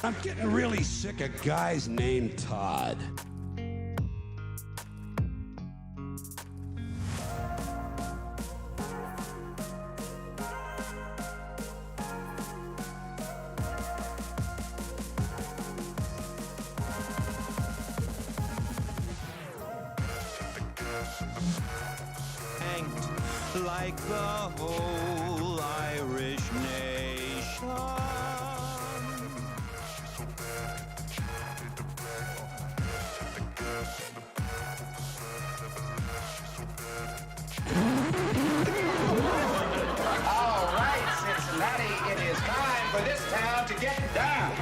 I'm getting really sick of guys named Todd. Like the whole Irish nation. All right, Cincinnati, it is time for this town to get down.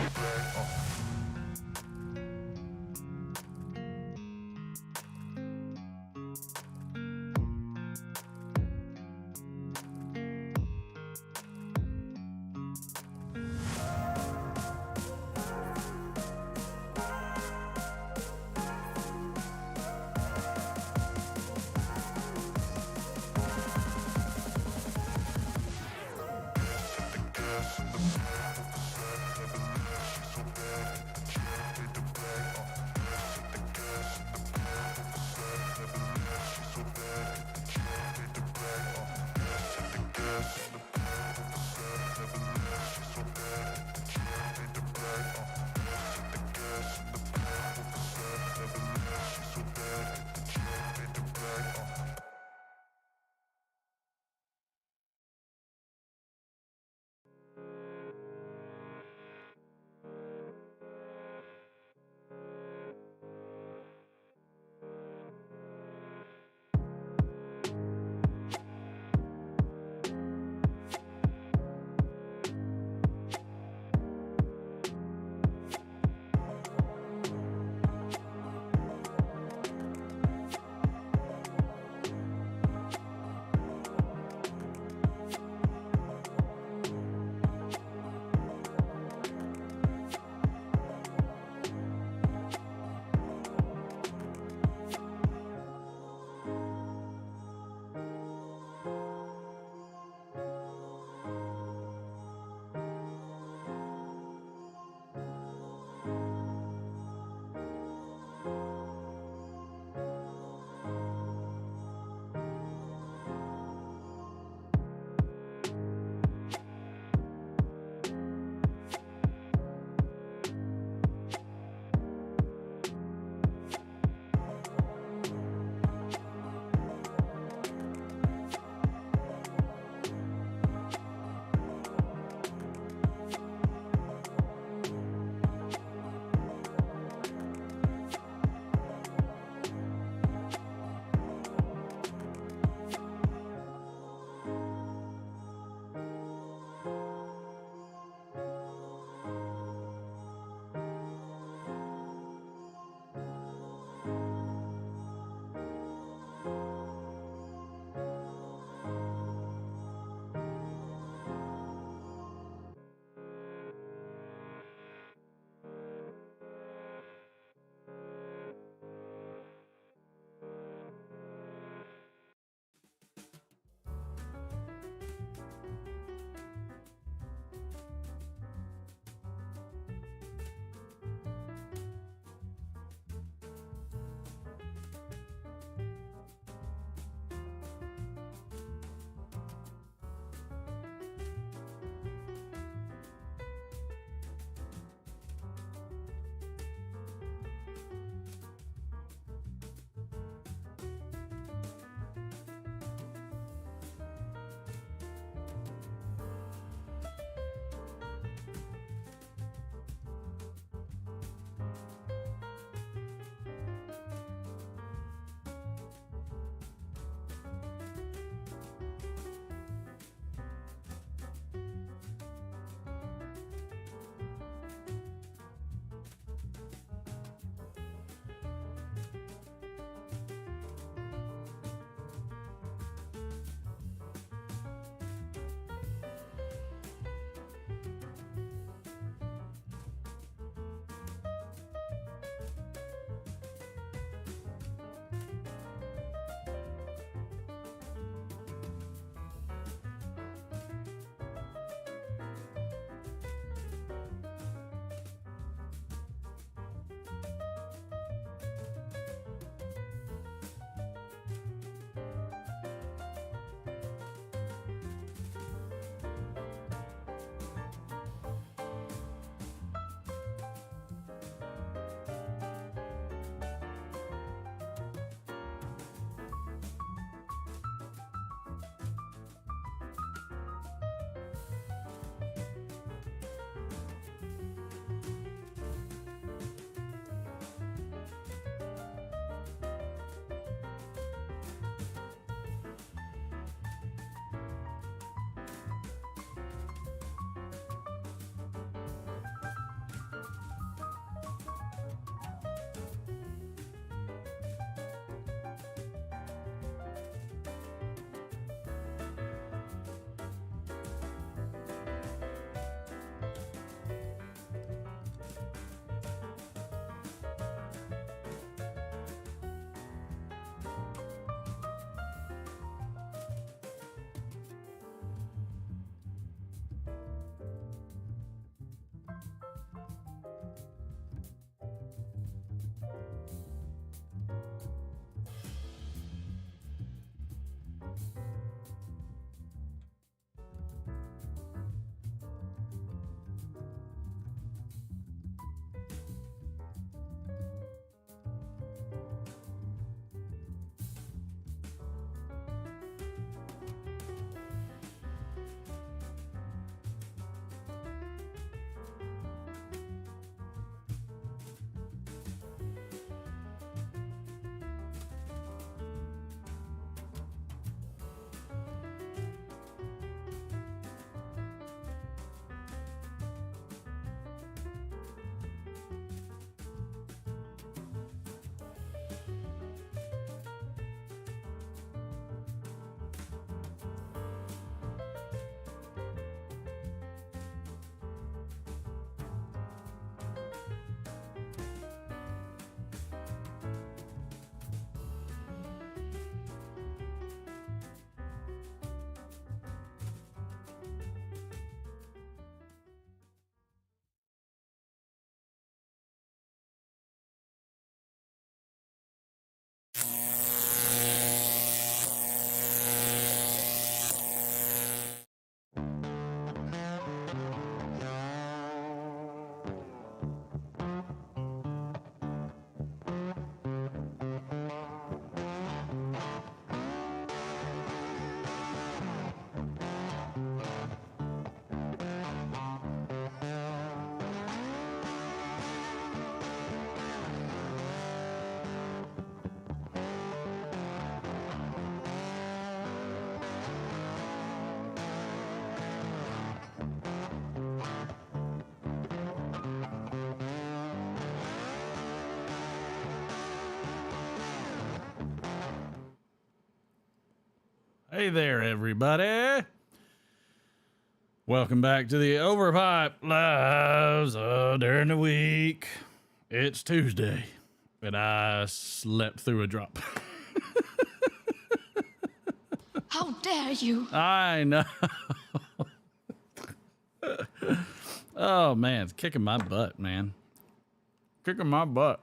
Hey there, everybody. Welcome back to the Overpipe Lives during the week. It's Tuesday, and I slept through a drop. How dare you? I know. Oh, man, it's kicking my butt, man. Kicking my butt.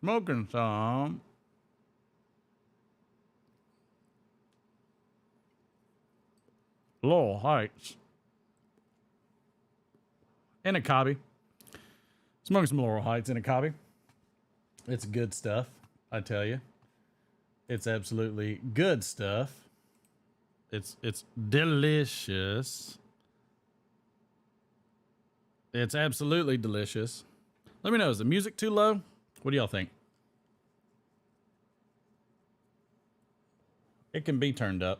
Smoking some. Laurel Heights. In a cobby. Smoking some Laurel Heights in a cobby. It's good stuff, I tell you. It's absolutely good stuff. It's delicious. It's absolutely delicious. Let me know, is the music too low? What do y'all think? It can be turned up.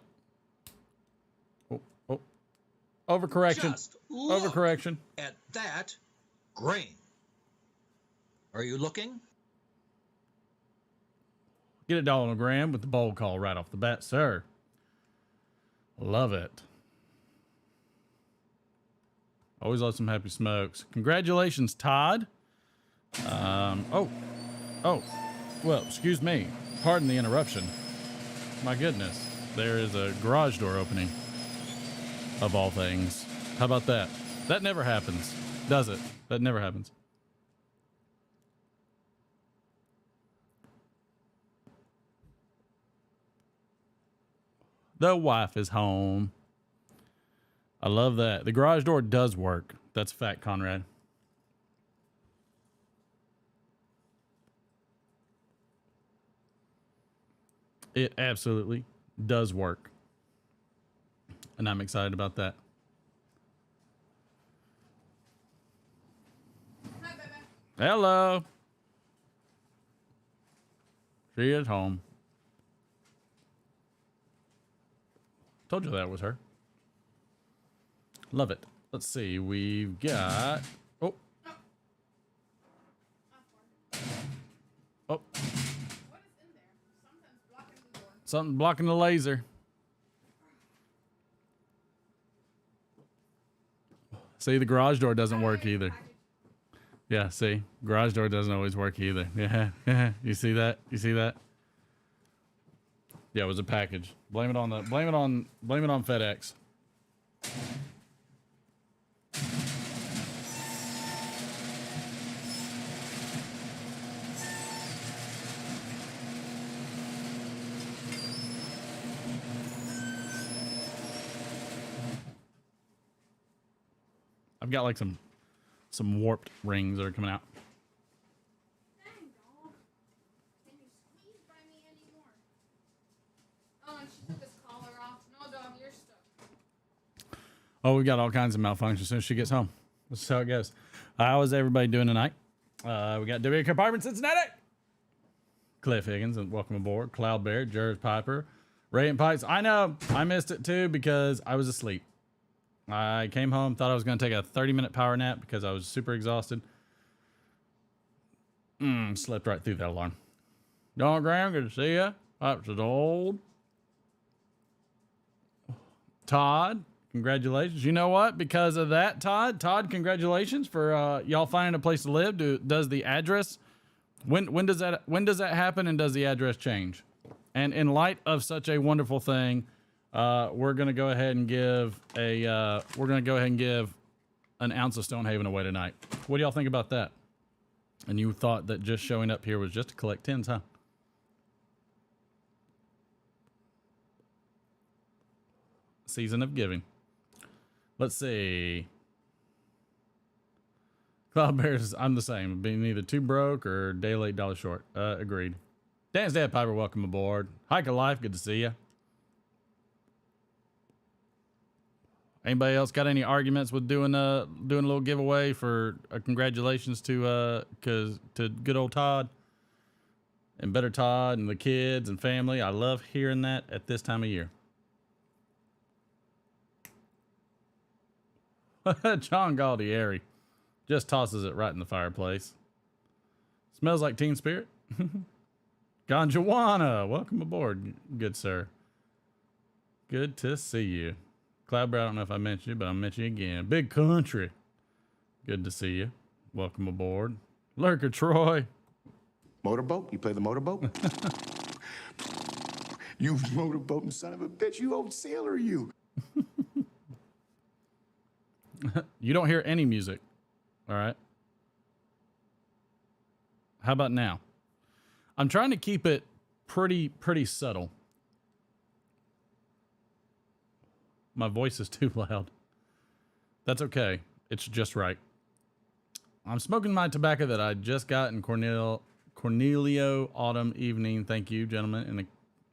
Oh. Overcorrection. Just look Overcorrection. at that grain. Are you looking? Get a dollar a gram with the bold call right off the bat, sir. Love it. Always love some happy smokes. Congratulations, Todd. Well, excuse me. Pardon the interruption. My goodness. There is a garage door opening. Of all things. How about that? That never happens, does it? That never happens. The wife is home. I love that. The garage door does work. That's a fact, Conrad. It absolutely does work. And I'm excited about that. Hi, baby. Hello. She is home. Told you that was her. Love it. Let's see. We've got... Oh. What is in there? Something's blocking the door. Something blocking the laser. See, the garage door doesn't work either. Yeah, see? Garage door doesn't always work either. Yeah. You see that? You see that? Yeah, it was a package. Blame it on FedEx. I've got like some warped rings that are coming out. Dang, dog. Can you squeeze by me anymore? Oh, and she took his collar off. No, dog, you're stuck. Oh, we got all kinds of malfunctions as soon as she gets home. This is how it goes. How is everybody doing tonight? We got W. Piper in Cincinnati. Cliff Higgins, and welcome aboard. Cloud Bear, Jared Piper, Ray and Pikes. I know, I missed it too because I was asleep. I came home, thought I was going to take a 30-minute power nap because I was super exhausted. Slept right through that alarm. Don Graham, good to see ya. Pops is old. Todd, congratulations. You know what? Because of that, Todd, congratulations for y'all finding a place to live. Does the address, when does that happen, and does the address change? And in light of such a wonderful thing, we're gonna go ahead and give an ounce of Stonehaven away tonight. What do y'all think about that? And you thought that just showing up here was just to collect tins, huh? Season of giving. Let's see. Cloud Bears, I'm the same. Being either too broke or day late, dollar short. Agreed. Dan's Dad Piper, welcome aboard. Hike of Life, good to see you. Anybody else got any arguments with doing a little giveaway for congratulations to good old Todd and better Todd and the kids and family? I love hearing that at this time of year. John Galdieri just tosses it right in the fireplace. Smells like Teen Spirit. Ganjawana, welcome aboard, good sir. Good to see you. Cloudbear, I don't know if I mentioned you, but I'll mention you again. Big Country, good to see you. Welcome aboard. Lurker Troy. Motorboat? You play the motorboat? You motorboating son of a bitch. You old sailor, you. You don't hear any music. All right. How about now? I'm trying to keep it pretty subtle. My voice is too loud. That's okay. It's just right. I'm smoking my tobacco that I just got in Cornelio Autumn Evening. Thank you, gentlemen,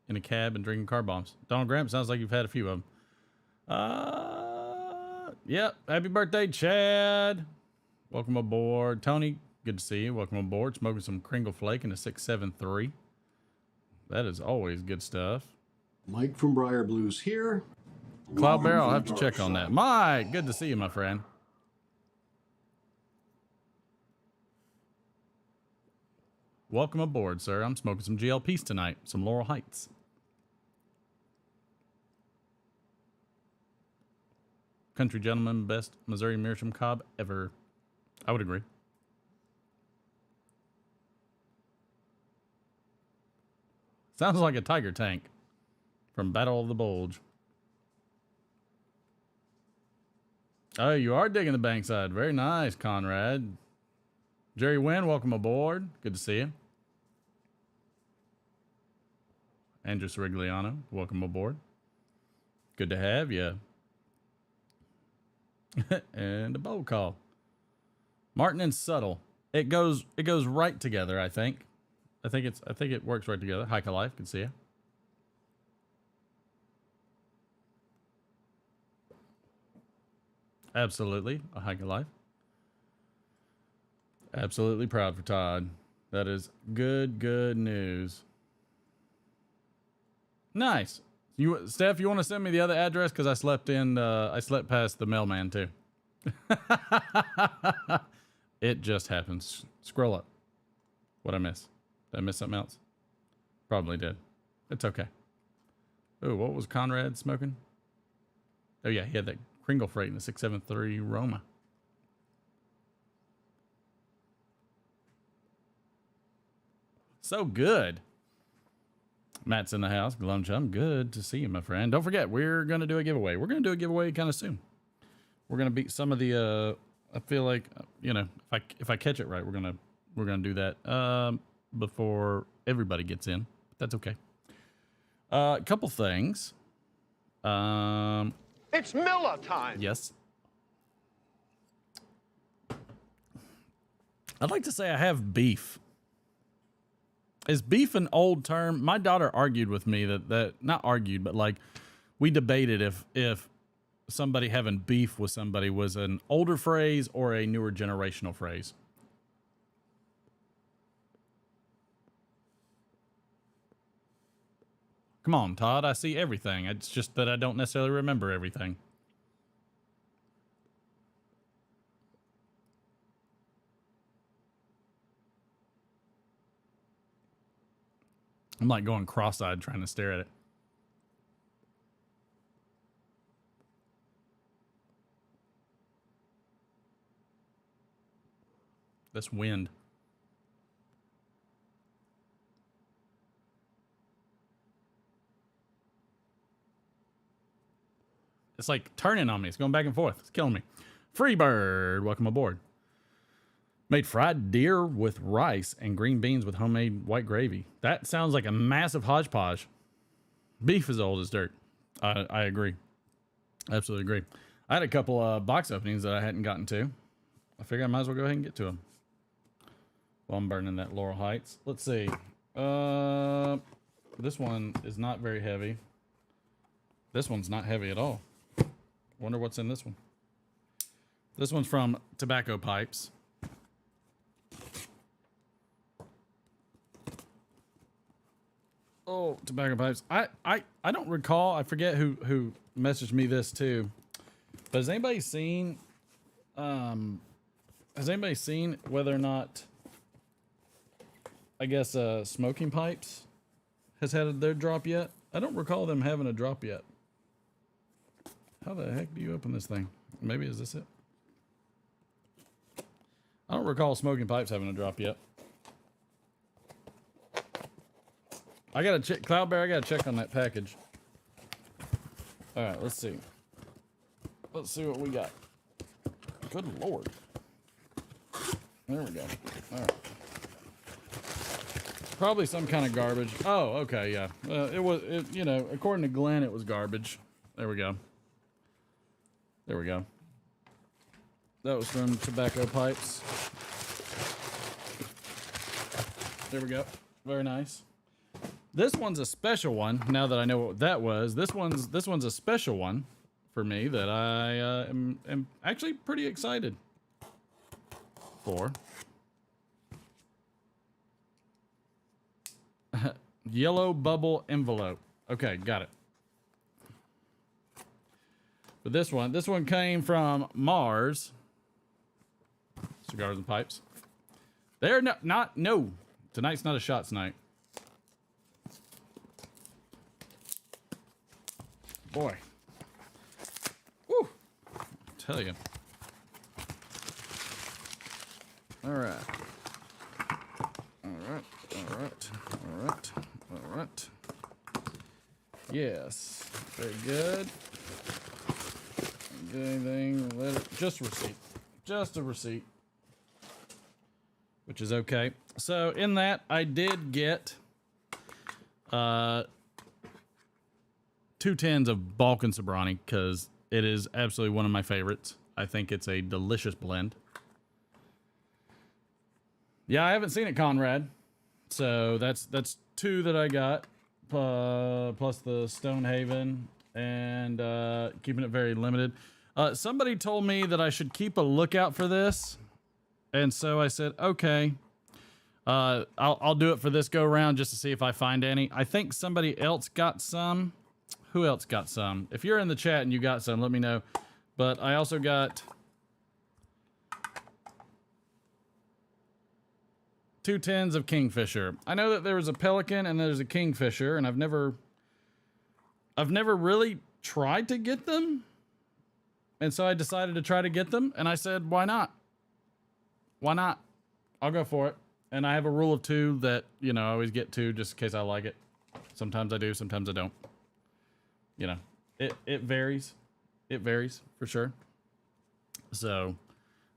in a cab and drinking car bombs. Donald Graham, sounds like you've had a few of them. Yep. Happy birthday, Chad. Welcome aboard. Tony, good to see you. Welcome aboard. Smoking some Kringle Flake in a 673. That is always good stuff. Mike from Briar Blues here. Cloudbear, I'll have to check on that. Mike, good to see you, my friend. Welcome aboard, sir. I'm smoking some GLPs tonight. Some Laurel Heights. Country gentleman, best Missouri Meerschaum cob ever. I would agree. Sounds like a Tiger Tank from Battle of the Bulge. Oh, you are digging the bankside. Very nice, Conrad. Jerry Wynn, welcome aboard. Good to see you. Andrew Sirigliano, welcome aboard. Good to have you. And a bowl call. Martin and Subtle. It goes right together, I think. I think it works right together. Hike a Life, good to see you. Absolutely, a Hike a Life. Absolutely proud for Todd. That is good news. Nice. Steph, you want to send me the other address? Because I slept past the mailman too. It just happens. Scroll up. What'd I miss? Did I miss something else? Probably did. It's okay. Oh, what was Conrad smoking? Oh yeah, he had that Kringle Freight in the 673 Roma. So good. Matt's in the house. Glum Chum, good to see you, my friend. Don't forget, we're going to do a giveaway. We're going to do a giveaway kind of soon. We're going to beat some of the, I feel like, you know, if I catch it right, we're going to do that before everybody gets in. That's okay. A couple things. It's Miller time. Yes. I'd like to say I have beef. Is beef an old term? My daughter argued with me that not argued, but like we debated if somebody having beef with somebody was an older phrase or a newer generational phrase. Come on, Todd, I see everything. It's just that I don't necessarily remember everything. I'm like going cross-eyed trying to stare at it. This wind. It's like turning on me. It's going back and forth. It's killing me. Freebird, welcome aboard. Made fried deer with rice and green beans with homemade white gravy. That sounds like a massive hodgepodge. Beef is old as dirt. I agree. Absolutely agree. I had a couple box openings that I hadn't gotten to. I figure I might as well go ahead and get to them while I'm burning that Laurel Heights. Let's see. This one is not very heavy. This one's not heavy at all. Wonder what's in this one. This one's from Tobacco Pipes. Oh, Tobacco Pipes. I don't recall. I forget who messaged me this too. But has anybody seen whether or not, I guess, smoking pipes has had their drop yet. I don't recall them having a drop yet. How the heck do you open this thing? Maybe is this it? I don't recall Smoking Pipes having a drop yet. I gotta check, Cloud Bear, I gotta check on that package. All right, let's see. Let's see what we got. Good Lord. There we go. All right. Probably some kind of garbage. Oh, okay, yeah. You know, according to Glenn, it was garbage. There we go. There we go. That was from Tobacco Pipes. There we go. Very nice. This one's a special one. Now that I know what that was, this one's a special one for me that I am actually pretty excited for. Yellow bubble envelope. Okay, got it. But this one came from Mars Cigars and Pipes. They're no. Tonight's not a shots night. Boy. Woo. I tell you. All right. All right. Yes. Very good. Get anything? Just receipt. Just a receipt. Which is okay. So in that, I did get 2 tins of Balkan Sobrani because it is absolutely one of my favorites. I think it's a delicious blend. Yeah, I haven't seen it, Conrad. So that's 2 that I got, plus the Stonehaven, and keeping it very limited. Somebody told me that I should keep a lookout for this, and so I said, okay, I'll do it for this go round just to see if I find any. I think somebody else got some. Who else got some? If you're in the chat and you got some, let me know. But I also got 2 tins of Kingfisher. I know that there was a Pelican and there's a Kingfisher, and I've never really tried to get them. And so I decided to try to get them, and I said, why not? Why not? I'll go for it. And I have a rule of 2 that, you know, I always get 2 just in case I like it. Sometimes I do, sometimes I don't. You know, it varies. It varies for sure. So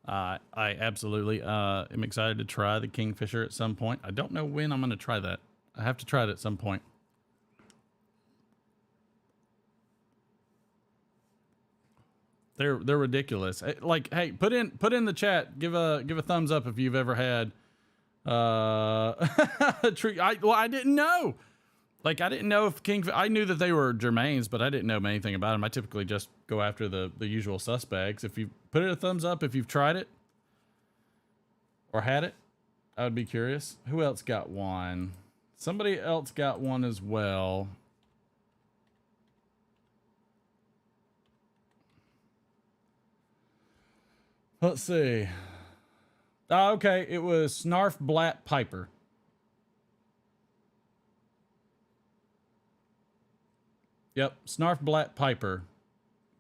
I absolutely am excited to try the Kingfisher at some point. I don't know when I'm going to try that. I have to try it at some point. They're ridiculous. Like, hey, put in the chat. Give a thumbs up if you've ever had I didn't know. Like, I didn't know if I knew that they were Germains, but I didn't know anything about them. I typically just go after the usual suspects. If you put it a thumbs up if you've tried it or had it, I would be curious. Who else got one? Somebody else got one as well. Let's see. Oh, okay, it was Snarf Blatt Piper. Yep, Snarf Blatt Piper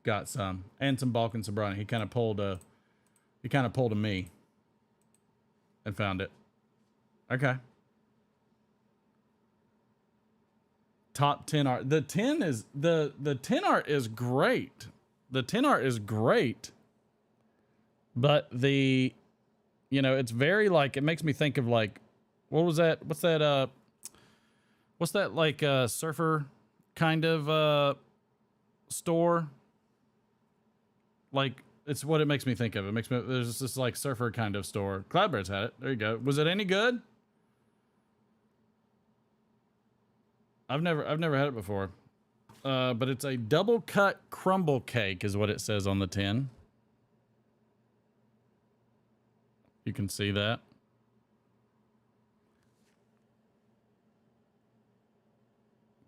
got some, and some Balkan Sobrani. He kind of pulled a me and found it. Okay. Top 10 art. The 10 is the 10 art is great. The 10 art is great. But the, you know, it's very like, it makes me think of like, what was that? What's that like surfer kind of store? Like, it's what it makes me think of. It makes me, there's this like surfer kind of store. Cloudbear's had it. There you go. Was it any good? I've never had it before. But it's a double cut crumble cake is what it says on the tin. You can see that.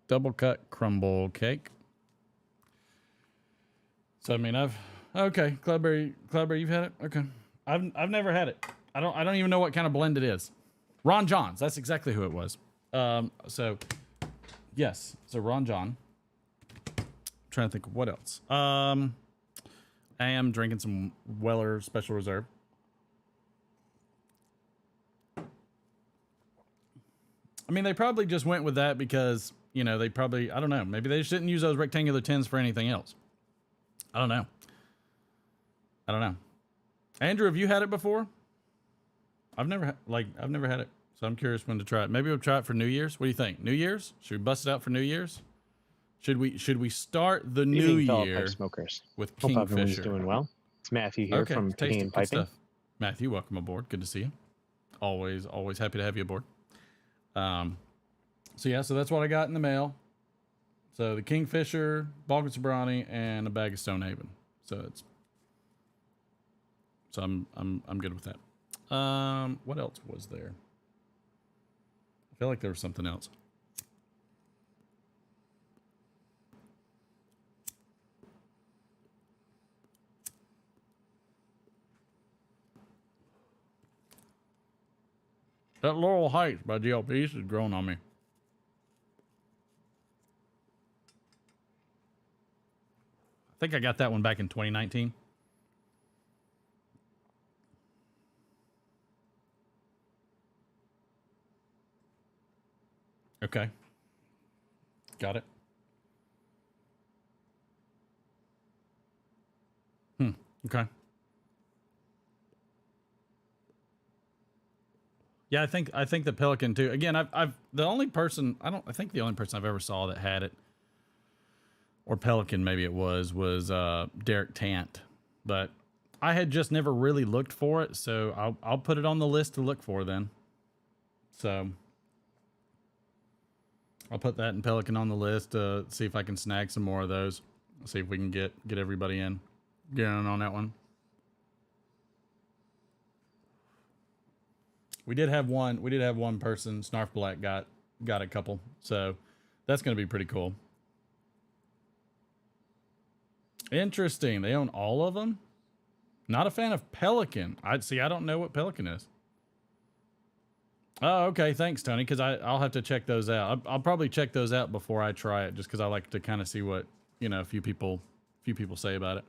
Double cut crumble cake. So I mean, okay, Cloudberry, you've had it. Okay, I've never had it. I don't even know what kind of blend it is. Ron Johns, that's exactly who it was. So Yes. So Ron John. Trying to think of what else. I am drinking some Weller Special Reserve. I mean, they probably just went with that because, you know, they probably, I don't know, maybe they just didn't use those rectangular tins for anything else. I don't know. Andrew, have you had it before? I've never had it. So I'm curious when to try it. Maybe we'll try it for New Year's. What do you think? New Year's? Should we bust it out for New Year's? Should we start the new year smokers with Hope everyone's Kingfisher? doing well. It's Matthew here from Picking and Piping. Stuff. Matthew, welcome aboard. Good to see you. Always happy to have you aboard. So that's what I got in the mail. So the Kingfisher, Balkan Sobrani, and a bag of Stonehaven. So I'm good with that. What else was there? I feel like there was something else. That Laurel Heights by GLP has grown on me. I think I got that one back in 2019. Okay. Got it. Okay. Yeah, I think the Pelican too. Again, I think the only person I've ever saw that had it, or Pelican maybe it was Derek Tant, but I had just never really looked for it, so I'll put it on the list to look for then. So I'll put that and Pelican on the list to see if I can snag some more of those. See if we can get everybody in on that one. We did have one person, Snarf Black, got a couple, so that's going to be pretty cool. Interesting. They own all of them. Not a fan of Pelican. I don't know what Pelican is. Oh, okay. Thanks, Tony. Because I'll have to check those out. I'll probably check those out before I try it, just because I like to kind of see what a few people say about it.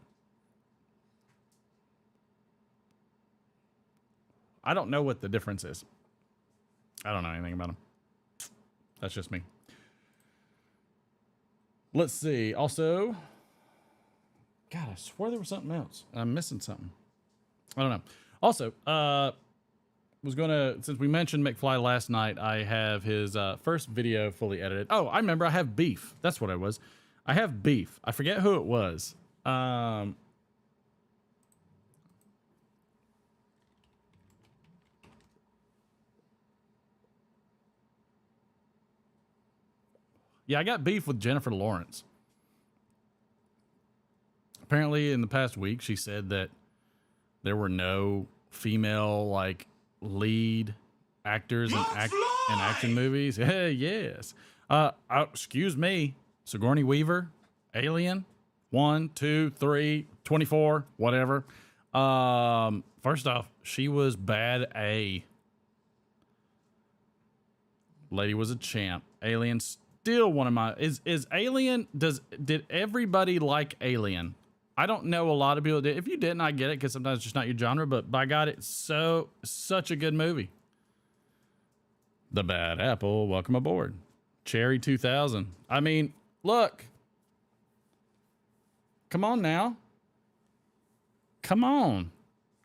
I don't know what the difference is. I don't know anything about them. That's just me. Let's see. Also, God, I swear there was something else. I'm missing something. I don't know. Also, since we mentioned McFly last night, I have his first video fully edited. Oh, I remember. I have beef. That's what it was. I have beef. I forget who it was. Yeah, I got beef with Jennifer Lawrence. Apparently, in the past week, she said that there were no female lead actors in action movies. Yes. Excuse me, Sigourney Weaver, Alien, 1, 2, 3, 24, whatever. First off, she was bad A. Lady was a champ. Alien. Still one of my is Alien. Did everybody like Alien? I don't know. A lot of people did. If you didn't, I get it, because sometimes it's just not your genre, but by God, it's such a good movie. The Bad Apple, welcome aboard. Cherry 2000. I mean, look. Come on now. Come on.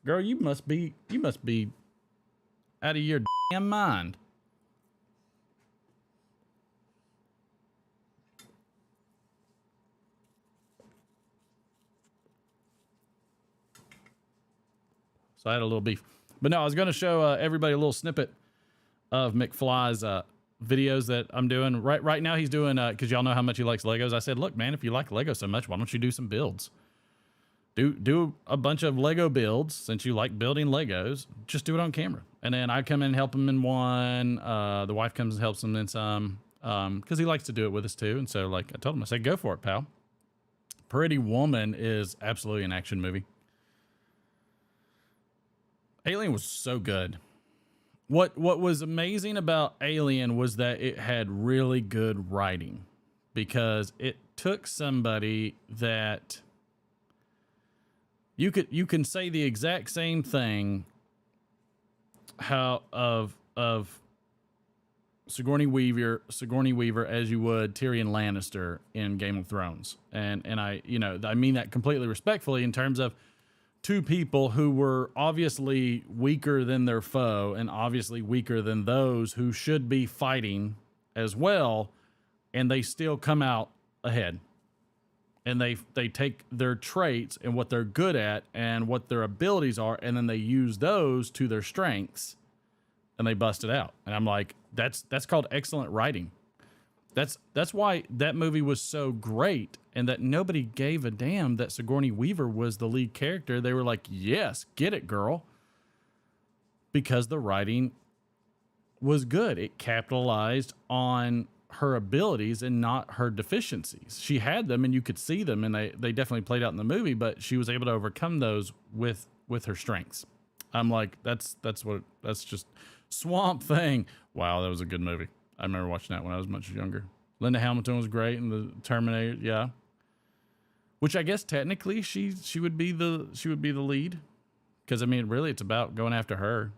Girl, you must be out of your damn mind. So I had a little beef. But no, I was going to show everybody a little snippet of McFly's videos that I'm doing. Right now he's doing, because y'all know how much he likes Legos. I said, look, man, if you like Lego so much, why don't you do some builds? Do a bunch of Lego builds, since you like building Legos. Just do it on camera. And then I come in and help him in one. The wife comes and helps him in some, because he likes to do it with us too. And so I told him, I said, go for it, pal. Pretty Woman is absolutely an action movie. Alien was so good. what was amazing about Alien was that it had really good writing, because it took somebody that you can say the exact same thing of Sigourney Weaver as you would Tyrion Lannister in Game of Thrones. And I mean that completely respectfully, in terms of two people who were obviously weaker than their foe and obviously weaker than those who should be fighting as well, and they still come out ahead. And they take their traits and what they're good at and what their abilities are, and then they use those to their strengths, and they bust it out. And I'm like, that's called excellent writing. That's why that movie was so great, and that nobody gave a damn that Sigourney Weaver was the lead character. They were like, yes, get it, girl. Because the writing was good. It capitalized on her abilities and not her deficiencies. She had them and you could see them, and they definitely played out in the movie, but she was able to overcome those with her strengths. I'm like, that's just Swamp Thing. Wow, that was a good movie. I remember watching that when I was much younger. Linda Hamilton was great in the Terminator, yeah. Which I guess technically she would be the lead, because I mean really it's about going after her.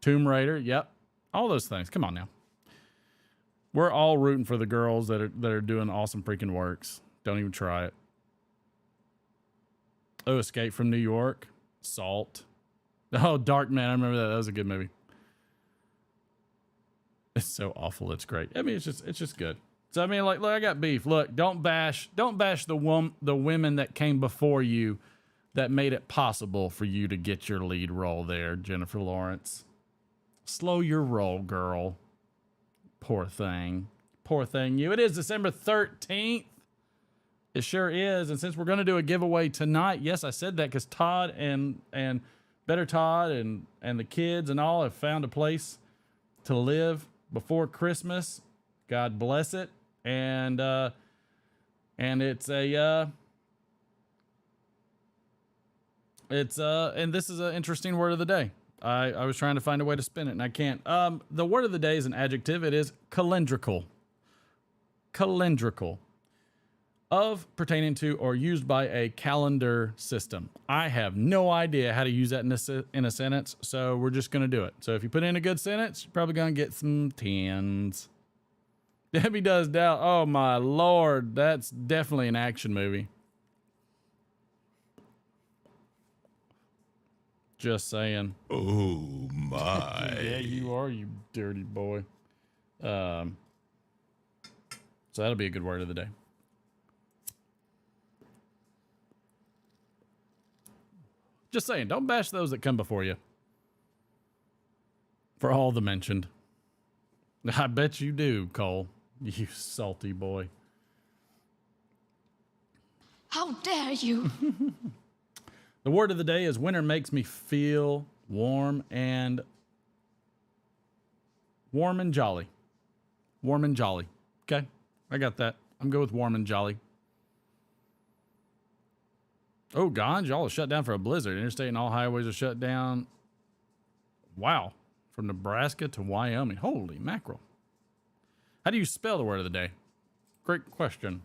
Tomb Raider, yep, all those things. Come on now. We're all rooting for the girls that are doing awesome freaking works. Don't even try it. Oh, Escape from New York, Salt. Oh, Darkman, I remember that. That was a good movie. It's so awful. It's great. I mean, it's just good. So I mean, like, look, I got beef. Look, don't bash the women that came before you that made it possible for you to get your lead role there, Jennifer Lawrence. Slow your roll, girl. Poor thing. Poor thing you. It is December 13th. It sure is. And since we're going to do a giveaway tonight, yes, I said that because Todd and Better Todd and the kids and all have found a place to live before Christmas. God bless it. And it's and this is an interesting word of the day. I was trying to find a way to spin it and I can't. The word of the day is an adjective. It is calendrical. Calendrical. Of, pertaining to, or used by a calendar system. I have no idea how to use that in a sentence, so we're just going to do it. So if you put in a good sentence, you're probably going to get some 10s. Debbie does doubt. Oh my Lord, that's definitely an action movie. Just saying. Oh my. Yeah, you are, you dirty boy. So that'll be a good word of the day. Just saying, don't bash those that come before you. For all the mentioned. I bet you do, Cole. You salty boy. How dare you? The word of the day is winter makes me feel warm and jolly. Warm and jolly. Okay, I got that. I'm good with warm and jolly. Oh, God, y'all are shut down for a blizzard. Interstate and all highways are shut down. Wow. From Nebraska to Wyoming. Holy mackerel. How do you spell the word of the day? Great question.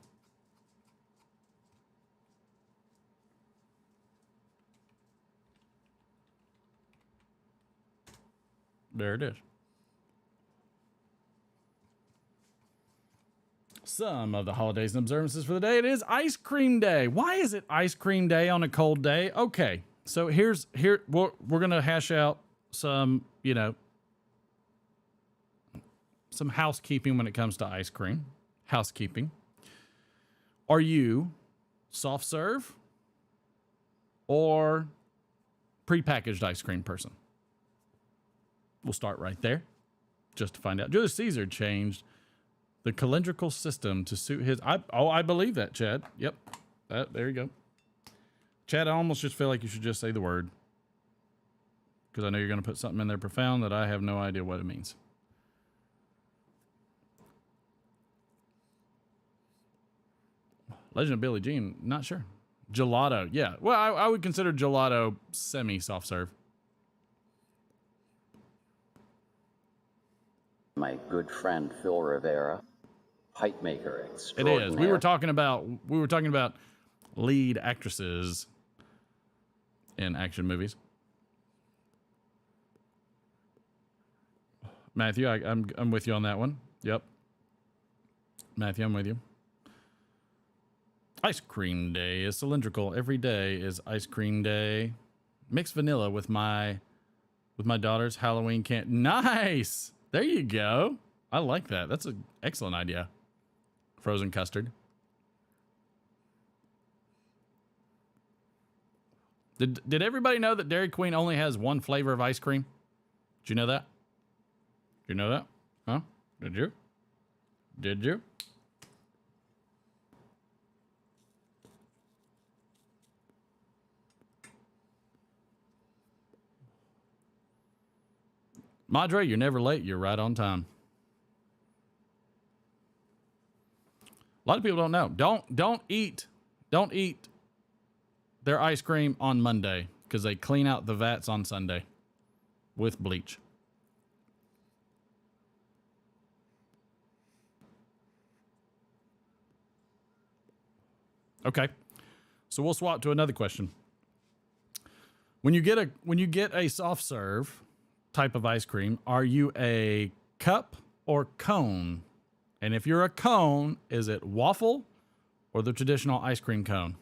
There it is. Some of the holidays and observances for the day. It is Ice Cream Day. Why is it Ice Cream Day on a cold day? Okay, so we're gonna hash out some, some housekeeping when it comes to ice cream. Housekeeping. Are you soft serve or prepackaged ice cream person? We'll start right there, just to find out. Julius Caesar changed the calendrical system to suit his... I believe that, Chad. Yep. There you go. Chad, I almost just feel like you should just say the word. Because I know you're going to put something in there profound that I have no idea what it means. Legend of Billie Jean, not sure. Gelato, yeah. Well, I would consider gelato semi-soft serve. my good friend Phil Rivera, pipe maker It extraordinaire. is. We were talking about lead actresses in action movies. Matthew, I'm with you on that one. Yep. Matthew, I'm with you. Ice cream day is cylindrical. Every day is ice cream day. Mixed vanilla with my daughter's Halloween candy. Nice. There you go. I like that. That's an excellent idea. Frozen custard. Did everybody know that Dairy Queen only has one flavor of ice cream? Did you know that? Did you know that? Huh? Did you? Did you? Madre, you're never late. You're right on time. A lot of people don't know. Don't eat their ice cream on Monday because they clean out the vats on Sunday with bleach. Okay. So we'll swap to another question. When you get a soft serve type of ice cream, are you a cup or cone? And if you're a cone, is it waffle or the traditional ice cream cone?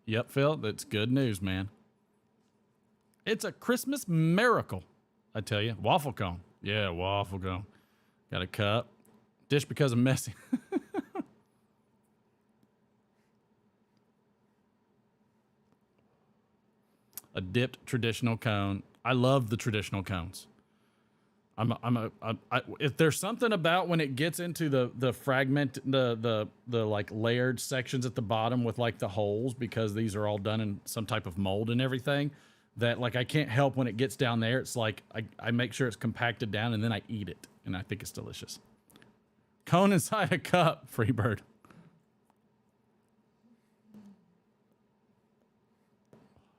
Yep, Phil, that's good news, man. It's a Christmas miracle, I tell you. Waffle cone. Yeah, waffle cone. Got a cup. Dish because I'm messy. A dipped traditional cone. I love the traditional cones. If there's something about when it gets into the fragment, the like layered sections at the bottom with like the holes, because these are all done in some type of mold and everything, that like I can't help when it gets down there. It's like I make sure it's compacted down and then I eat it, and I think it's delicious. Cone inside a cup, Freebird.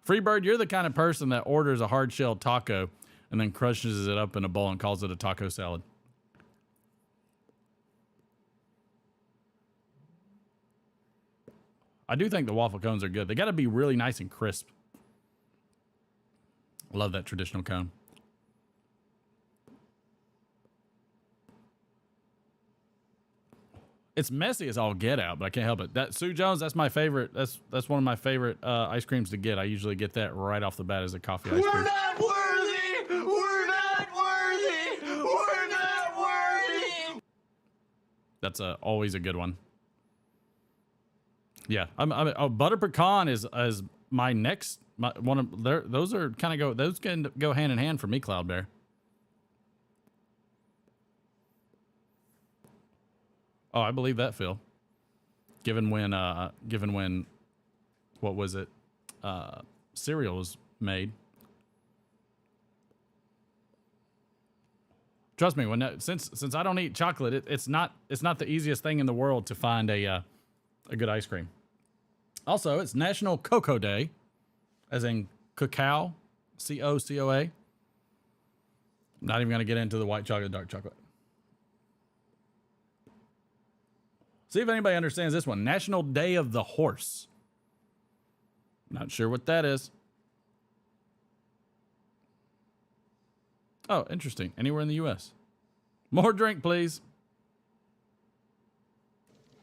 Freebird, you're the kind of person that orders a hard-shelled taco and then crushes it up in a bowl and calls it a taco salad. I do think the waffle cones are good. They got to be really nice and crisp. Love that traditional cone. It's messy as all get out, but I can't help it. That Sue Jones, that's my favorite. That's one of my favorite ice creams to get. I usually get that right off the bat as a coffee ice cream. We're not worthy! We're not worthy! We're not worthy! That's always a good one. Yeah, butter pecan is my next one of those are kind of those can go hand in hand for me, Cloud Bear. Oh, I believe that, Phil. Given when what was it? Cereal was made. Trust me, since I don't eat chocolate, it's not the easiest thing in the world to find a good ice cream. Also, it's National Cocoa Day, as in cacao, COCOA. I'm not even going to get into the white chocolate, dark chocolate. See if anybody understands this one. National Day of the Horse. Not sure what that is. Oh, interesting. Anywhere in the U.S. More drink, please.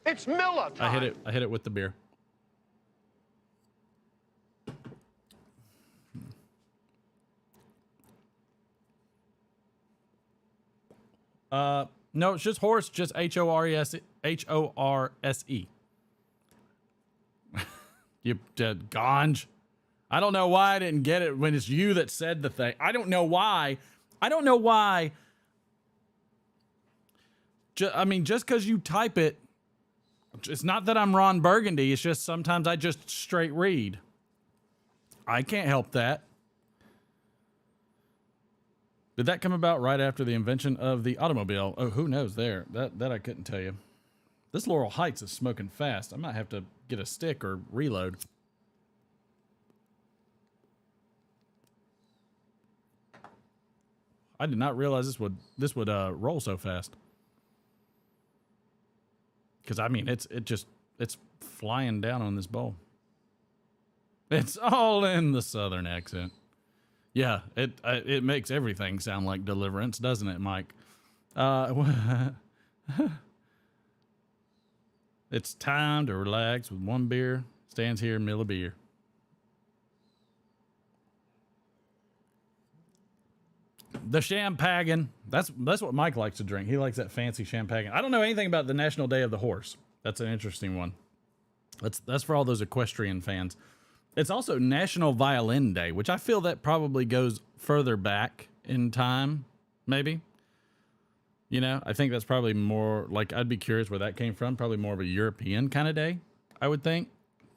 It's Miller time. I hit it with the beer. No, it's just horse, just Horse. You dead ganj. I don't know why I didn't get it when it's you that said the thing. I don't know why. Just because you type it, it's not that I'm Ron Burgundy. It's just sometimes I just straight read. I can't help that. Did that come about right after the invention of the automobile? Oh, who knows there? That I couldn't tell you. This Laurel Heights is smoking fast. I might have to get a stick or reload. I did not realize this would roll so fast. Because I mean, it's flying down on this bowl. It's all in the Southern accent. Yeah, it makes everything sound like Deliverance, doesn't it, Mike? It's time to relax with one beer. Stands here, mill of beer. The champagne. That's what Mike likes to drink. He likes that fancy champagne. I don't know anything about the National Day of the Horse. That's an interesting one. That's for all those equestrian fans. It's also National Violin Day, which I feel that probably goes further back in time, maybe. You know, I think that's probably more like, I'd be curious where that came from. Probably more of a European kind of day, I would think.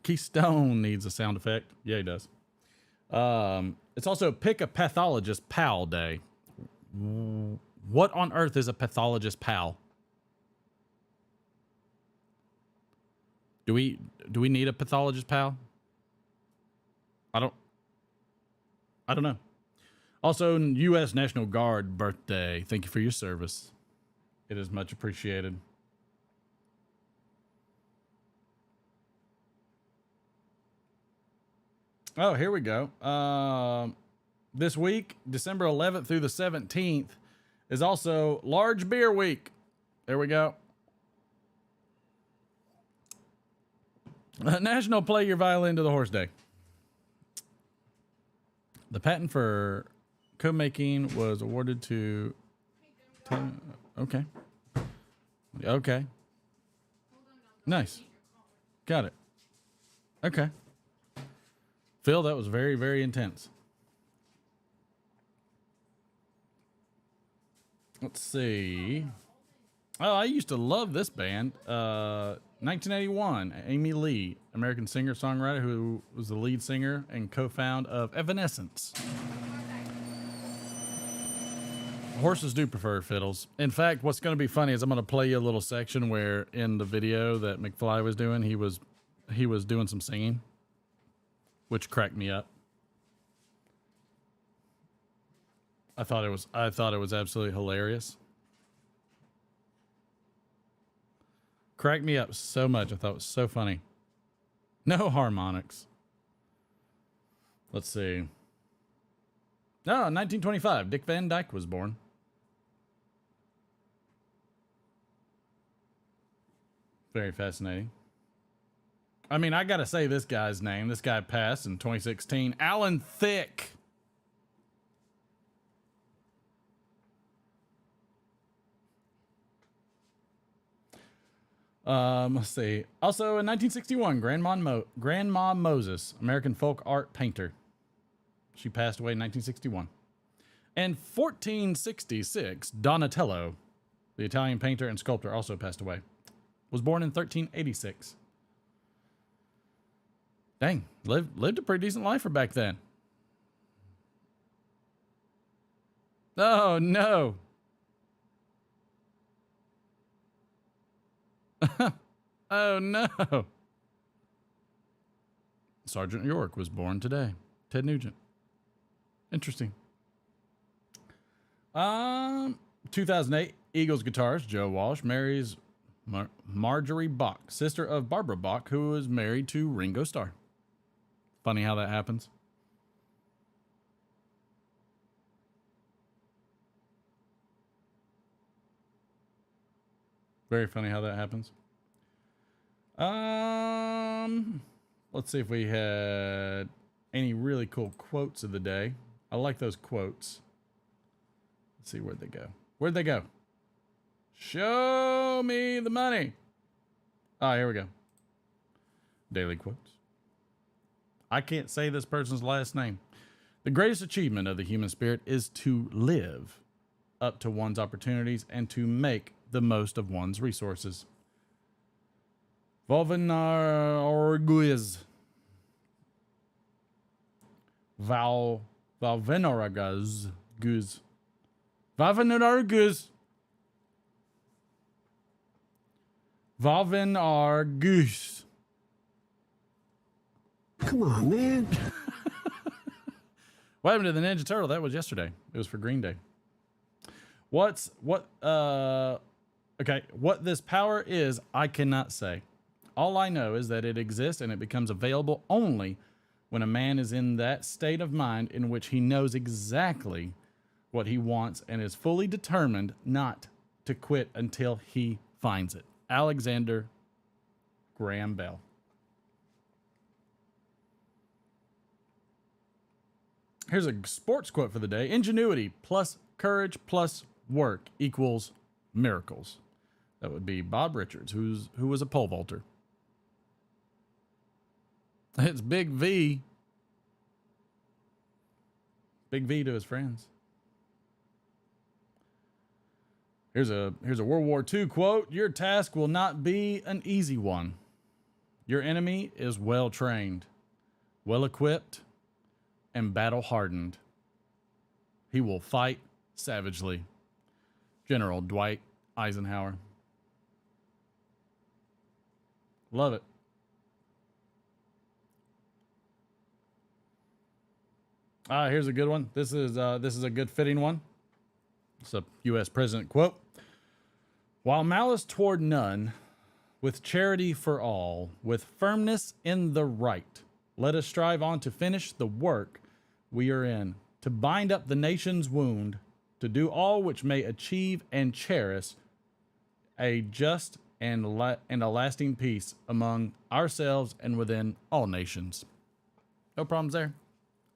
Keystone needs a sound effect. Yeah, he does. It's also Pick a Pathologist Pal Day. What on earth is a pathologist pal? Do we need a pathologist pal? I don't know. Also, U.S. National Guard birthday. Thank you for your service. It is much appreciated. Oh, here we go. This week, December 11th through the 17th, is also Large Beer Week. There we go. National Play Your Violin to the Horse Day. The patent for co-making was awarded to... Okay. Okay. Nice. Got it. Okay. Phil, that was very, very intense. Let's see. Oh, I used to love this band. 1981, Amy Lee, American singer-songwriter who was the lead singer and co-founder of Evanescence. Horses do prefer fiddles. In fact, what's going to be funny is I'm going to play you a little section where in the video that McFly was doing, he was doing some singing, which cracked me up. I thought it was absolutely hilarious. Cracked me up so much. I thought it was so funny. No harmonics. Let's see. Oh, 1925. Dick Van Dyke was born. Very fascinating. I mean, I got to say this guy's name. This guy passed in 2016. Alan Thicke. Let's see. Also in 1961, Grandma Moses, American folk art painter. She passed away in 1961. And 1466, Donatello, the Italian painter and sculptor, also passed away. Was born in 1386. Dang, lived a pretty decent life for back then. Oh, no. Oh, no. Sergeant York was born today. Ted Nugent. Interesting. 2008, Eagles guitarist Joe Walsh marries Marjorie Bach, sister of Barbara Bach, who was married to Ringo Starr. Funny how that happens. Very funny how that happens. Let's see if we had any really cool quotes of the day. I like those quotes. Let's see where'd they go. Where'd they go? Show me the money. Oh, here we go. Daily quotes. I can't say this person's last name. The greatest achievement of the human spirit is to live up to one's opportunities and to make the most of one's resources. Valvenarguiz. Valvenaraguz. Guz. Valvenaraguz. Valvenargus. Come on, man. What happened to the Ninja Turtle? That was yesterday. It was for Green Day. Okay, what this power is, I cannot say. All I know is that it exists and it becomes available only when a man is in that state of mind in which he knows exactly what he wants and is fully determined not to quit until he finds it. Alexander Graham Bell. Here's a sports quote for the day. Ingenuity plus courage plus work equals miracles. That would be Bob Richards, who was a pole vaulter. It's Big V. Big V to his friends. Here's a World War II quote. Your task will not be an easy one. Your enemy is well trained, well equipped, and battle hardened. He will fight savagely. General Dwight Eisenhower. Love it. Here's a good one. This is a good fitting one. It's a U.S. President quote. While malice toward none, with charity for all, with firmness in the right, let us strive on to finish the work we are in, to bind up the nation's wound, to do all which may achieve and cherish a just and a lasting peace among ourselves and within all nations. No problems there.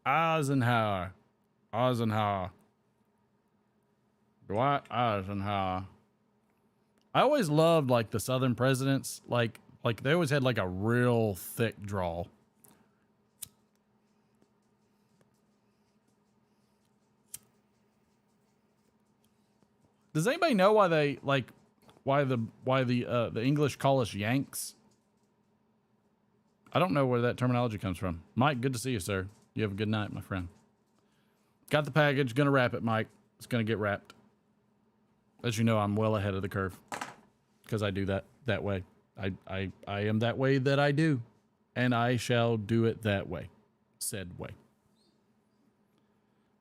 Eisenhower. Dwight Eisenhower. I always loved like the Southern presidents, like they always had like a real thick drawl. Does anybody know why they why the English call us Yanks? I don't know where that terminology comes from. Mike, good to see you, sir. You have a good night, my friend. Got the package. Gonna wrap it, Mike. It's gonna get wrapped. As you know, I'm well ahead of the curve because I do that way. I am that way that I do, and I shall do it that way, said way.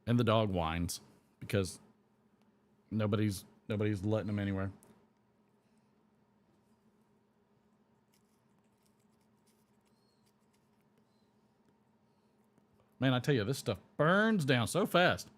And the dog whines because nobody's letting him anywhere. Man, I tell you, this stuff burns down so fast.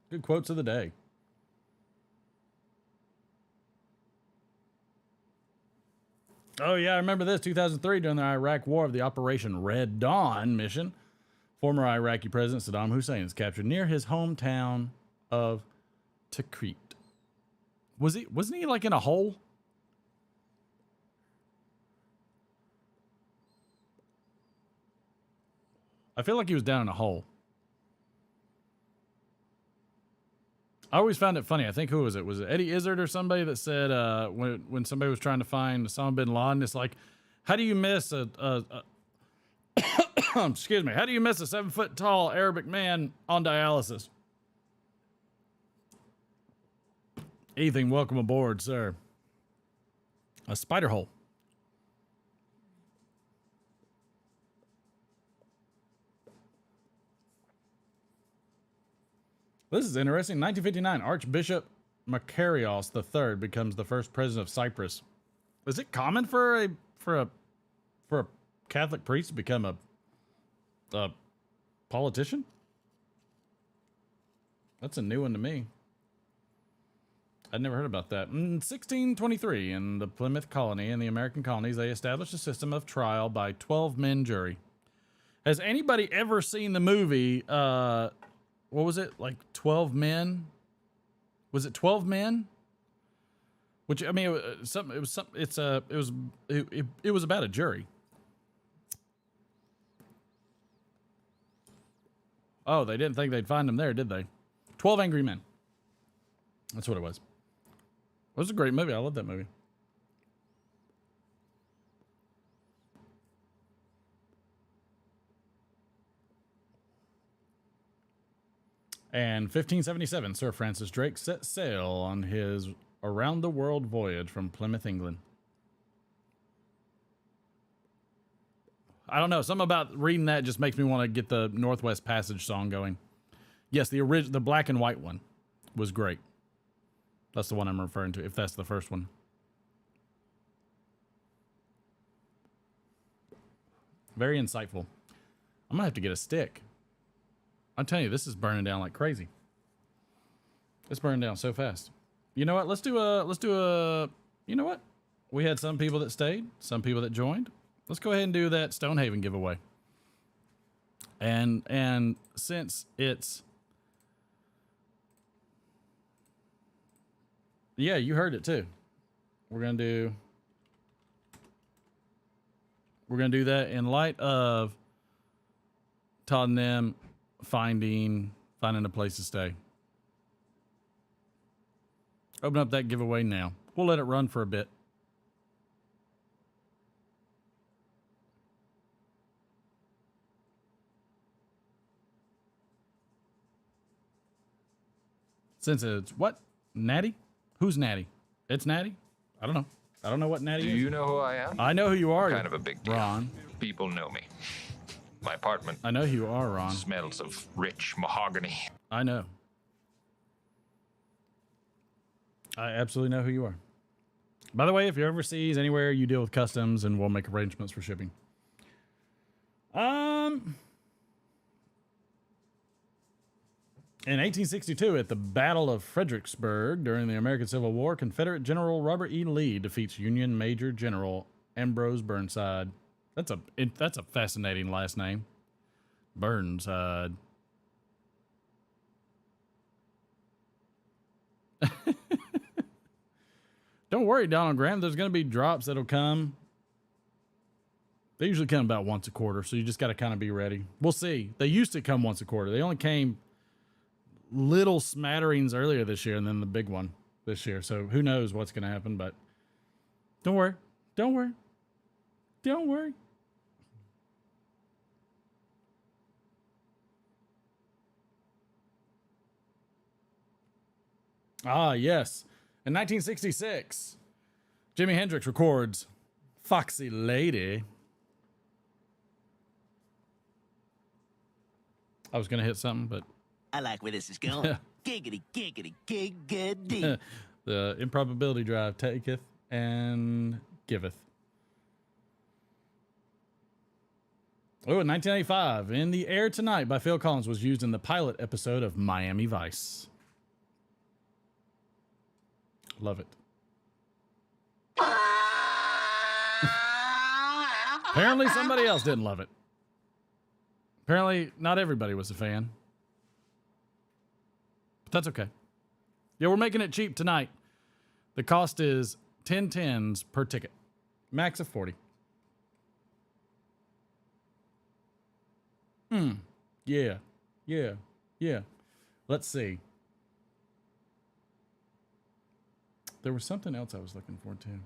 Good quotes of the day. Oh, yeah, I remember this. 2003, during the Iraq War of the Operation Red Dawn mission, former Iraqi President Saddam Hussein is captured near his hometown of Tikrit. Wasn't he like in a hole? I feel like he was down in a hole. I always found it funny. I think, who was it? Was it Eddie Izzard or somebody that said when somebody was trying to find Osama bin Laden, it's like, how do you miss excuse me, how do you miss a 7-foot tall Arabic man on dialysis? Ethan, welcome aboard, sir. A spider hole. This is interesting. 1959, Archbishop Makarios III becomes the first president of Cyprus. Is it common for a Catholic priest to become a politician? That's a new one to me. I'd never heard about that. In 1623, in the Plymouth colony and the American colonies, they established a system of trial by 12-men jury. Has anybody ever seen the movie? What was it, like 12 Men? Was it 12 Men? Which, I mean, it was about a jury. Oh, they didn't think they'd find him there, did they? 12 Angry Men. That's what it was. It was a great movie. I love that movie. And 1577, Sir Francis Drake set sail on his around-the-world voyage from Plymouth, England. I don't know. Something about reading that just makes me want to get the Northwest Passage song going. Yes, the black and white one was great. That's the one I'm referring to, if that's the first one. Very insightful. I'm going to have to get a stick. I'm telling you, this is burning down like crazy. It's burning down so fast. You know what? Let's do a, you know what? We had some people that stayed, some people that joined. Let's go ahead and do that Stonehaven giveaway. And since it's, yeah, you heard it too. We're going to do that in light of Todd and them finding a place to stay. Open up that giveaway now. We'll let it run for a bit. Since it's what? Natty? Who's Natty? It's Natty? I don't know. I don't know what Natty is. Do you know who I am? I know who you are. Kind of a big deal. Ron. People know me. My apartment. I know who you are, Ron. Smells of rich mahogany. I know. I absolutely know who you are. By the way, if you're overseas anywhere, you deal with customs and we'll make arrangements for shipping. In 1862, at the Battle of Fredericksburg during the American Civil War, Confederate General Robert E. Lee defeats Union Major General Ambrose Burnside. That's a fascinating last name. Burnside. Don't worry, Donald Graham. There's going to be drops that'll come. They usually come about once a quarter, so you just got to kind of be ready. We'll see. They used to come once a quarter. They only came little smatterings earlier this year and then the big one this year. So who knows what's going to happen, but don't worry. Don't worry. Don't worry. Ah, yes. In 1966, Jimi Hendrix records Foxy Lady. I was going to hit something, but I like where this is going. Giggity, giggity, giggity. The improbability drive taketh and giveth. Oh, in 1985, In the Air Tonight by Phil Collins was used in the pilot episode of Miami Vice. Love it. Apparently somebody else didn't love it. Apparently not everybody was a fan. But that's okay. Yeah, we're making it cheap tonight. The cost is 10 tens per ticket. Max of 40. Yeah. Let's see. There was something else I was looking for, too.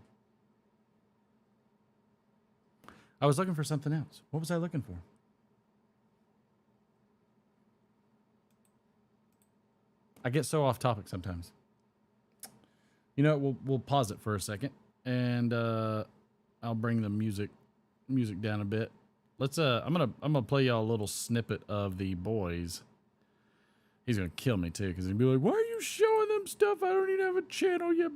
I was looking for something else. What was I looking for? I get so off topic sometimes. You know, we'll pause it for a second, and I'll bring the music down a bit. Let's I'm gonna play y'all a little snippet of The Boys. He's gonna kill me too, because he'd be like, "Why are you showing them stuff? I don't even have a channel yet."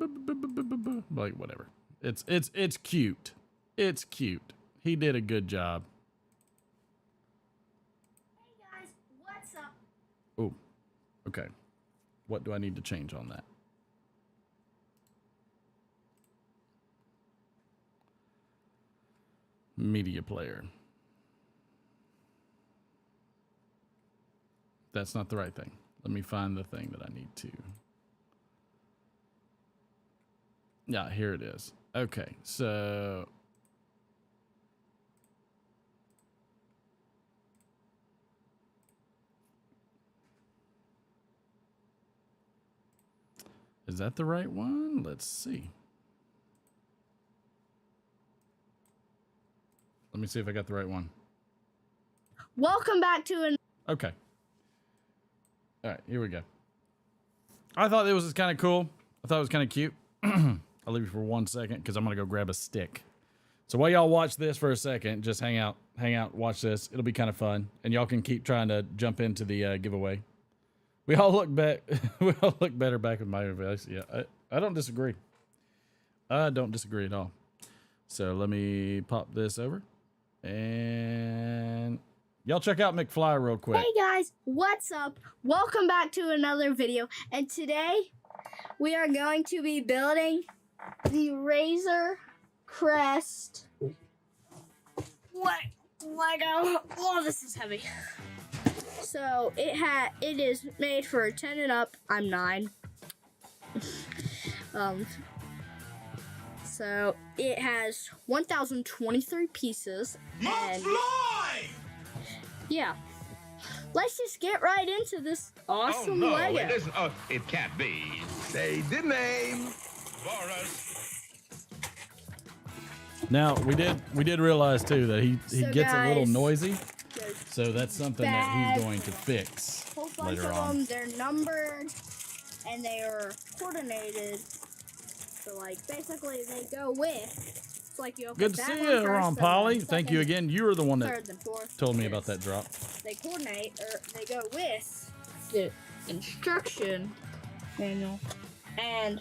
Like, whatever. It's cute. It's cute. He did a good job. Hey guys, what's up? Oh, okay. What do I need to change on that? Media player. That's not the right thing. Let me find the thing that I need to. Yeah, here it is. Okay, so is that the right one? Let's see. Let me see if I got the right one. Welcome back to an. Okay. All right, here we go. I thought it was kind of cool. I thought it was kind of cute. I'll leave you for 1 second because I'm going to go grab a stick. So while y'all watch this for a second, just hang out, watch this. It'll be kind of fun. And y'all can keep trying to jump into the giveaway. We all look better back with my advice. Yeah, I don't disagree. I don't disagree at all. So let me pop this over. And y'all check out McFly real quick. Hey guys, what's up? Welcome back to another video. And today we are going to be building the Razor Crest Lego. Oh, this is heavy. So it is made for 10 and up. I'm 9. So it has 1,023 pieces. And yeah, let's just get right into this awesome Lego. It isn't. Oh, it can't be. Say the name. Boris. Now we did realize too that he So gets a little guys, noisy, so that's something that he's going to fix whole bunch later of on. them, they're numbered and they are coordinated. So like basically they go with. It's like you open Good to that see one you, first, Ron and Polly. then Thank you second, again. You were the one third, that then fourth, told me fifth. about that drop. They coordinate, or they go with the instruction manual, and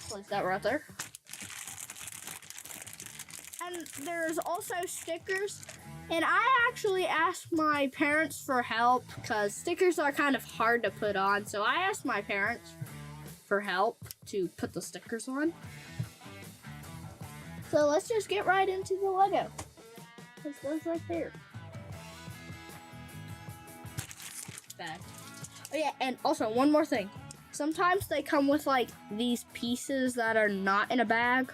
place that right there. And there's also stickers, and I actually asked my parents for help because stickers are kind of hard to put on, so I asked my parents for help to put the stickers on. So let's just get right into the Lego. This goes right there. Bad. Oh yeah, and also one more thing. Sometimes they come with like these pieces that are not in a bag.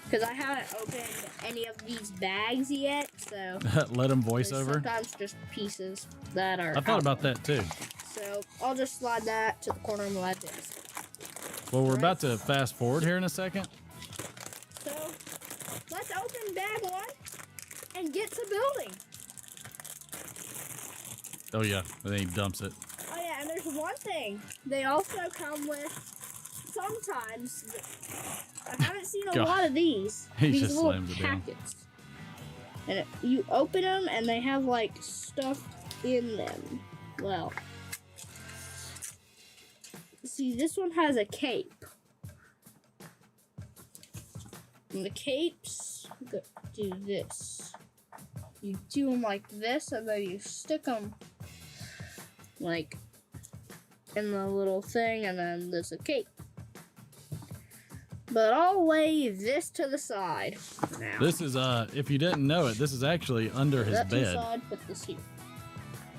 Because I haven't opened any of these bags yet, so Let him voice over. sometimes just pieces that are I thought about that too. So I'll just slide that to the corner of my desk. Well, we're about to fast forward here in a second. So let's open bag 1 and get to building. Oh yeah, and then he dumps it. Oh yeah, and there's one thing. They also come with sometimes. I haven't seen a God. lot of these. He These just little slammed it down. packets. And you open them and they have like stuff in them. Well, see, this one has a cape. And the capes do this. You do them like this, and then you stick them like in the little thing, and then there's a cape. But I'll lay this to the side now. This is if you didn't know it, this is actually under his That to the bed side, put this here.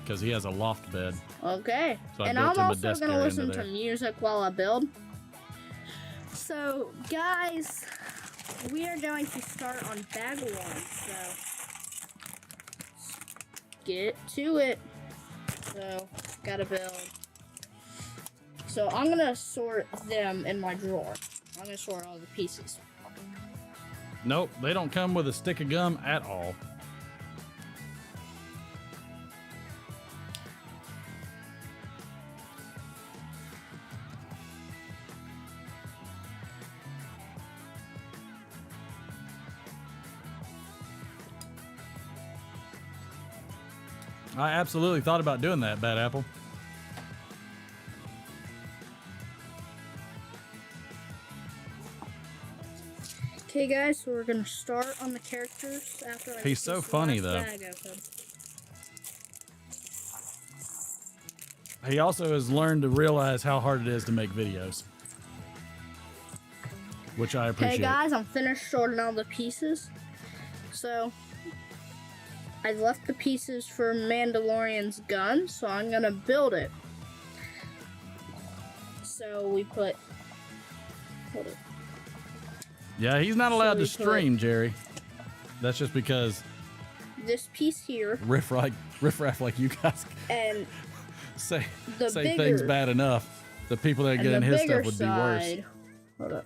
because he has a loft bed. Okay. So I and built I'm him a also desk gonna area listen into to there. music while I build. So guys, we are going to start on bag 1. So get to it. So gotta build. So I'm gonna sort them in my drawer. I'm gonna sort all the pieces. Nope, they don't come with a stick of gum at all. I absolutely thought about doing that, Bad Apple. Okay guys, so we're gonna start on the characters after I He's get so this funny, last though. bag open. He also has learned to realize how hard it is to make videos, which I appreciate. Okay guys, I'm finished sorting all the pieces. So I left the pieces for Mandalorian's gun, so I'm gonna build it. So we put, hold it. Yeah, he's not allowed we to stream, Jerry. That's just because This piece here riffraff like you guys and say the things bigger- bad enough. The people that and get in the his bigger stuff would be worse. side. Hold up.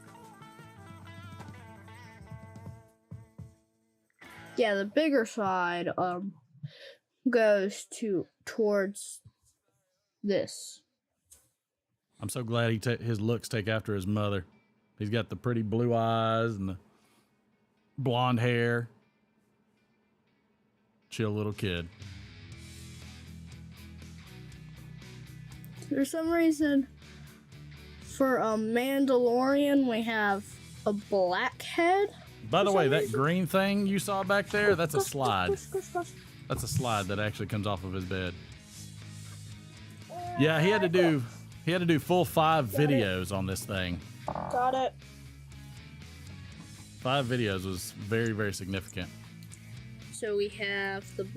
Yeah, the bigger side goes towards this. I'm so glad his looks take after his mother. He's got the pretty blue eyes and the blonde hair. Chill little kid. For some reason, for a Mandalorian, we have a black head. By the way, that green thing you saw back there, that's a slide. That's a slide that actually comes off of his bed. Yeah, he had to do full 5 videos on this thing. Got it. 5 videos was very, very significant. So we have the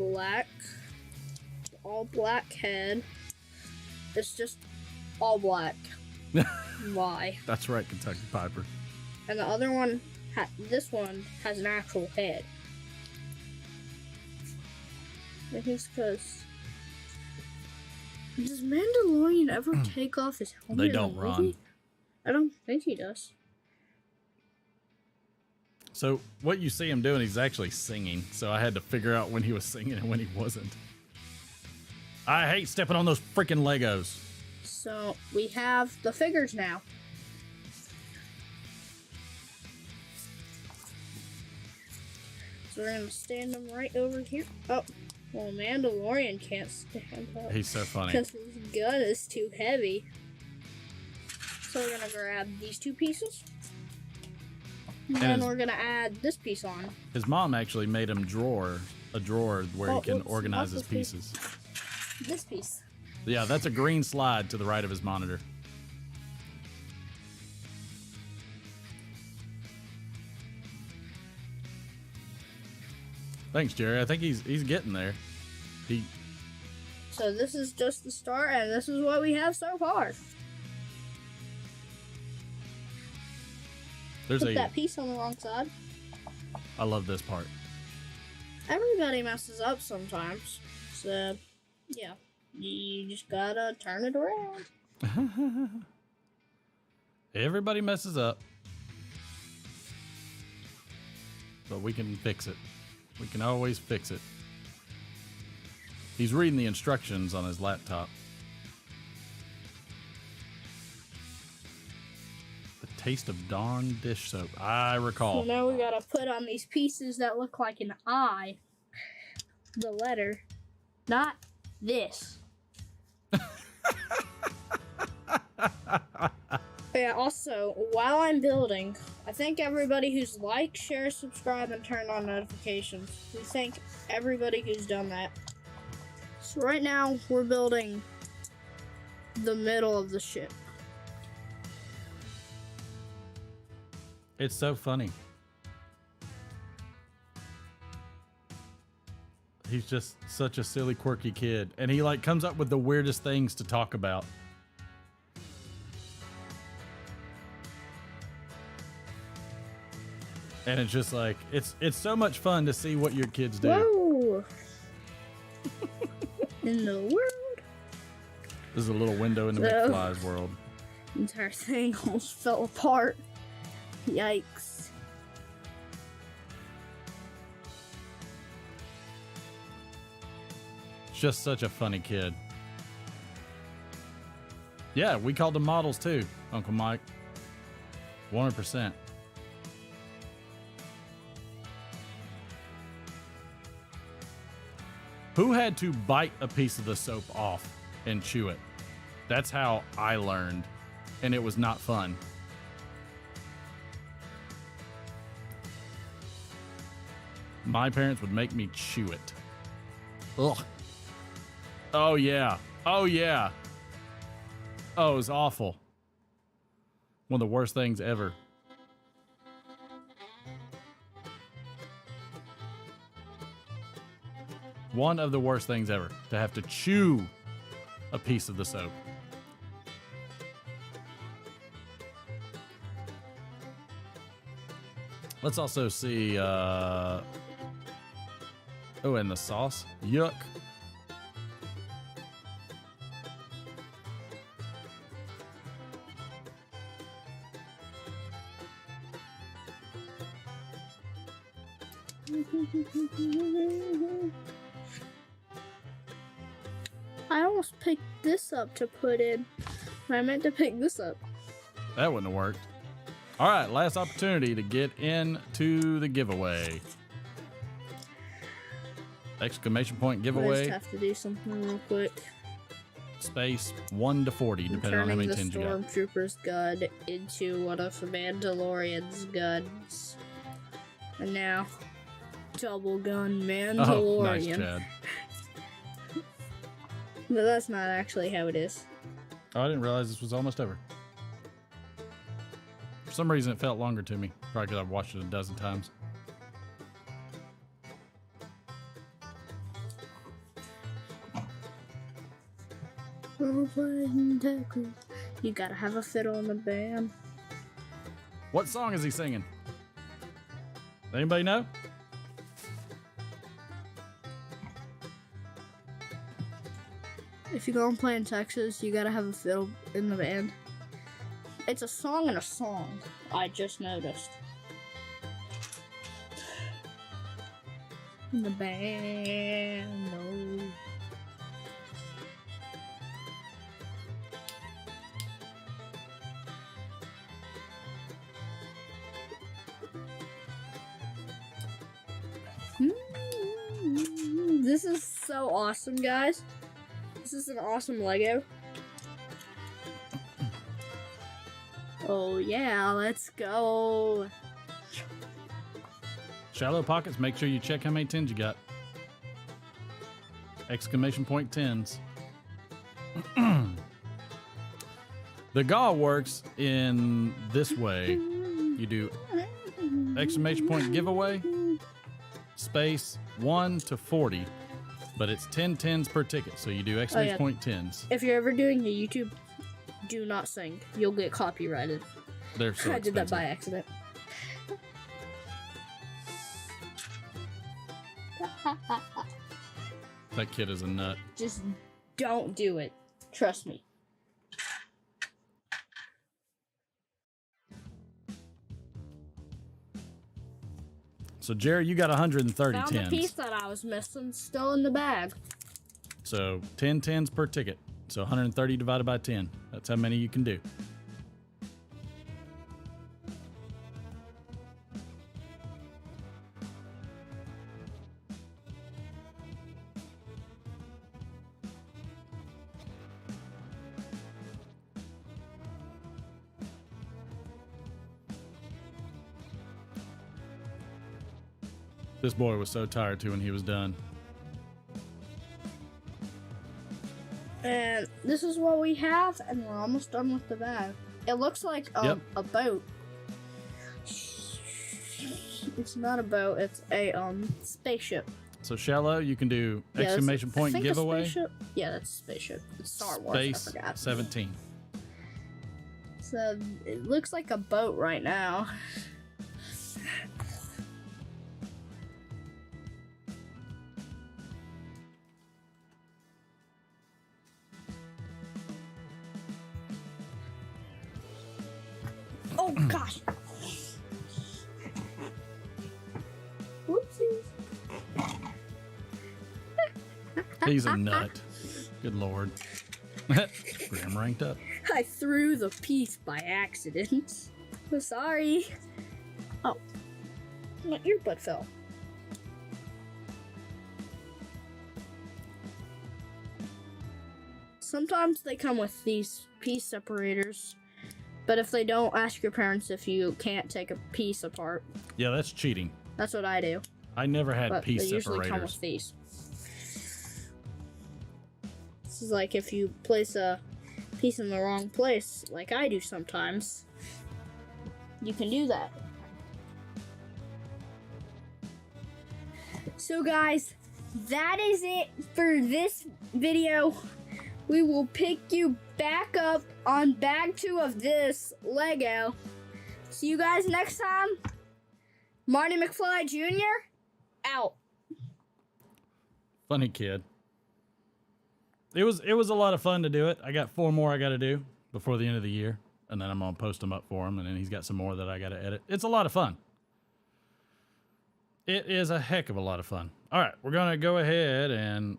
all black head. It's just all black. Why? That's right, Kentucky Piper. And the other one, this one has an actual head. I think it's because... Does Mandalorian ever take off his helmet? They don't run. I don't think he does. So what you see him doing, he's actually singing. So I had to figure out when he was singing and when he wasn't. I hate stepping on those freaking Legos. So we have the figures now. So we're gonna stand them right over here. Oh, well, Mandalorian can't stand up. He's so funny. Because his gun is too heavy. So we're gonna grab these 2 pieces. And then we're gonna add this piece on. His mom actually made him a drawer where he can organize his pieces. This piece. Yeah, that's a green slide to the right of his monitor. Thanks, Jerry. I think he's getting there. So this is just the start, and this is what we have so far. Put that piece on the wrong side. I love this part. Everybody messes up sometimes. So, yeah. You just gotta turn it around. Everybody messes up. But we can fix it. We can always fix it. He's reading the instructions on his laptop. The taste of Dawn dish soap. I recall. So now we gotta put on these pieces that look like an eye. The letter. Not this. Yeah, also, while I'm building, I thank everybody who's liked, shared, subscribed, and turned on notifications. We thank everybody who's done that. So right now, we're building the middle of the ship. It's so funny. He's just such a silly, quirky kid. And he like comes up with the weirdest things to talk about. And it's just like, it's so much fun to see what your kids do. Whoa! In the world. This is a little window into McFly's world. The entire thing almost fell apart. Yikes. Just such a funny kid. Yeah, we called them models too, Uncle Mike. 100%. Who had to bite a piece of the soap off and chew it? That's how I learned, and it was not fun. My parents would make me chew it. Ugh. Oh, yeah. Oh, yeah. Oh, it was awful. One of the worst things ever. One of the worst things ever, to have to chew a piece of the soap. Let's also see, oh, and the sauce. Yuck. I don't almost picked this up to put in. I meant to pick this up. That wouldn't have worked. All right, last opportunity to get into the giveaway. Exclamation point giveaway. I just have to do something real quick. Space 1 to 40, depending on how many tins you got. Turning the Stormtrooper's gun into one of the Mandalorian's guns. And now, double gun Mandalorian. Oh, nice, Chad. But that's not actually how it is. Oh, I didn't realize this was almost over. For some reason, it felt longer to me. Probably because I've watched it a dozen times. You gotta have a fiddle in the band. What song is he singing? Anybody know? If you go and play in Texas, you gotta have a fiddle in the band. It's a song and a song. I just noticed. In the band, no. This is so awesome, guys. This is an awesome Lego. Oh yeah, let's go. Shallow pockets, make sure you check how many tins you got. Exclamation point tins. The GAW works in this way. You do exclamation point giveaway, space 1 to 40, but it's 10 tins per ticket, so you do exclamation point tins. If you're ever doing a YouTube, do not sing. You'll get copyrighted. They're so I did that by accident. That kid is a nut. Just don't do it. Trust me. So, Jerry, you got 130 Found tins. the piece that I was missing, still in the bag. So, 10 tins per ticket. So, 130 divided by 10. That's how many you can do. This boy was so tired too when he was done. And this is what we have, and we're almost done with the bag. It looks like a boat. It's not a boat, it's a spaceship. So Shallow, you can do exclamation point giveaway. Yeah, that's a spaceship. It's Star Wars. Space I forgot. 17. So it looks like a boat right now. Oh gosh. Whoopsies. He's a nut. Good lord. Graham ranked up. I threw the piece by accident. Sorry. Oh. My earbud fell. Sometimes they come with these piece separators. But if they don't, ask your parents if you can't take a piece apart. Yeah, that's cheating. That's what I do. I never had But piece they usually come separators. with these. This is like if you place a piece in the wrong place, like I do sometimes. You can do that. So guys, that is it for this video. We will pick you back up on bag 2 of this Lego. See you guys next time. Marty McFly Jr. out. Funny kid. It was a lot of fun to do it. I got 4 more I got to do before the end of the year, and then I'm gonna post them up for him, and then he's got some more that I got to edit. It's a lot of fun. It is a heck of a lot of fun. All right, we're gonna go ahead and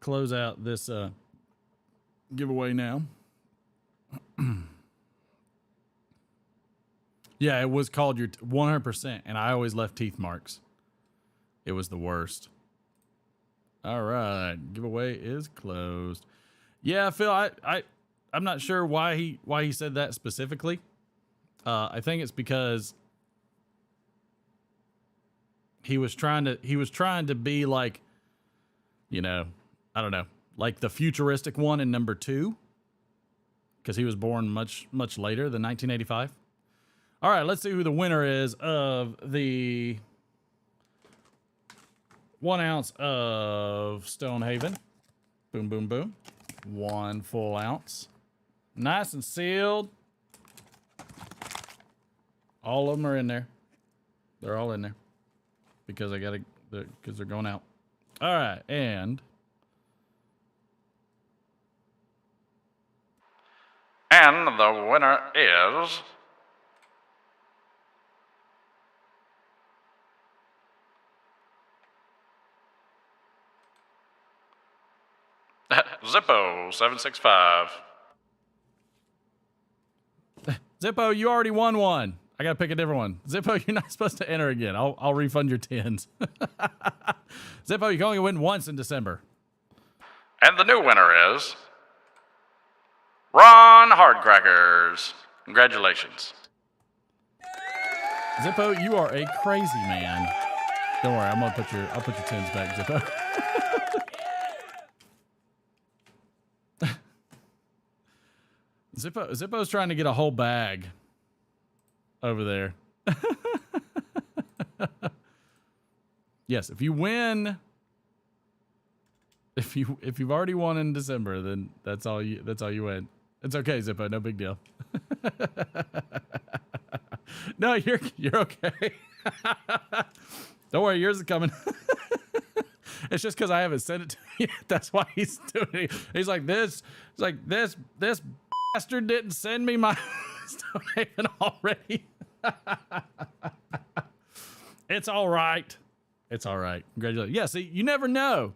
close out this giveaway now. Yeah, it was called your 100%, and I always left teeth marks. It was the worst. All right, giveaway is closed. Yeah, Phil, I'm not sure why he said that specifically. I think it's because he was trying to be like, you know, I don't know, like the futuristic one in number 2, because he was born much later than 1985. All right, let's see who the winner is of the 1 ounce of Stonehaven. Boom, boom, boom. 1 full ounce. Nice and sealed. All of them are in there. They're all in there because because they're going out. All right, and the winner is Zippo765. Zippo, you already won one. I gotta pick a different one. Zippo, you're not supposed to enter again. I'll refund your 10s. Zippo, you can only win once in December. And the new winner is Ron Hardcrackers. Congratulations. Zippo, you are a crazy man. Don't worry, I'll put your 10s back, Zippo. Zippo's trying to get a whole bag over there. Yes, if you win, if you've already won in December, then that's all you win. It's okay, Zippo, no big deal. No, you're okay. Don't worry, yours is coming. It's just because I haven't sent it to you. That's why he's doing it. He's like this. He's like this bastard didn't send me my Stonehaven already. It's all right. It's all right. Congratulations. Yeah, see, you never know.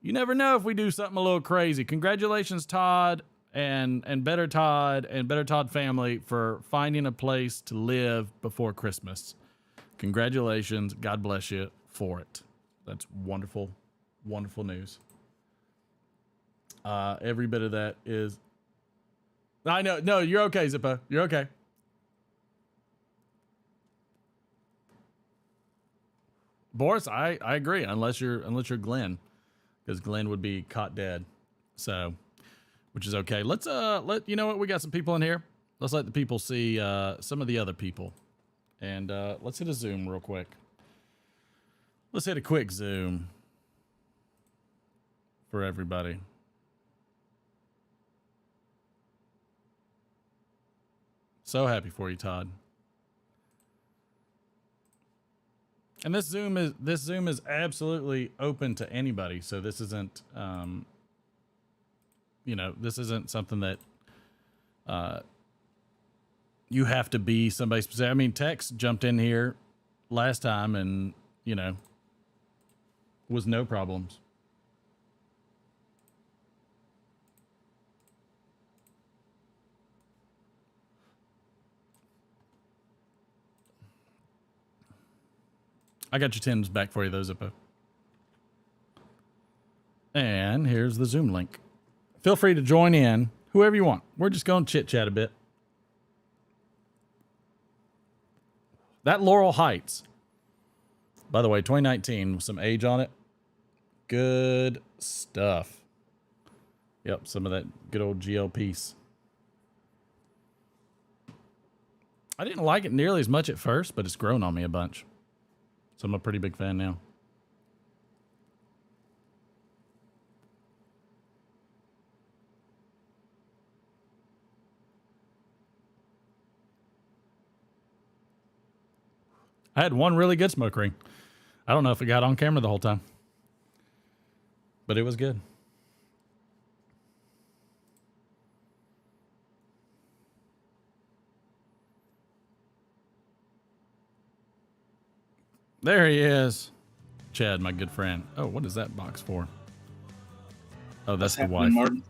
You never know if we do something a little crazy. Congratulations, Todd and Better Todd and Better Todd family for finding a place to live before Christmas. Congratulations. God bless you for it. That's wonderful, wonderful news. Every bit of that is... I know. No, you're okay, Zippo. You're okay. Boris, I agree. Unless you're Glenn, because Glenn would be caught dead. So, which is okay. Let's you know what? We got some people in here. Let's let the people see some of the other people, and let's hit a zoom real quick. Let's hit a quick zoom for everybody. So happy for you, Todd. And this Zoom is absolutely open to anybody. So this isn't, this isn't something that you have to be somebody specific. I mean, Tex jumped in here last time and, was no problems. I got your 10s back for you, though, Zippo. And here's the Zoom link. Feel free to join in, whoever you want. We're just going to chit-chat a bit. That Laurel Heights, by the way, 2019, with some age on it. Good stuff. Yep, some of that good old GL piece. I didn't like it nearly as much at first, but it's grown on me a bunch. So I'm a pretty big fan now. I had one really good smoke ring. I don't know if it got on camera the whole time, but it was good. There he is. Chad, my good friend. Oh, what is that box for? Oh, that's the wife. Martin?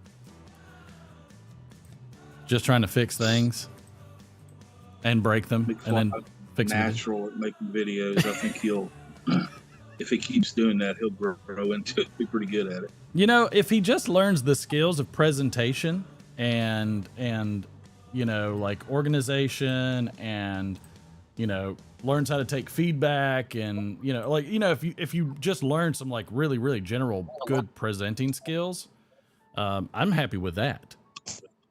Just trying to fix things and break them and then fix them. Natural at making videos. I think he'll, if he keeps doing that, he'll grow into it. Be pretty good at it. You know, if he just learns the skills of presentation and you know, like organization and, you know, learns how to take feedback and, you know, like, you know, if you just learn some like really, really general good presenting skills, I'm happy with that.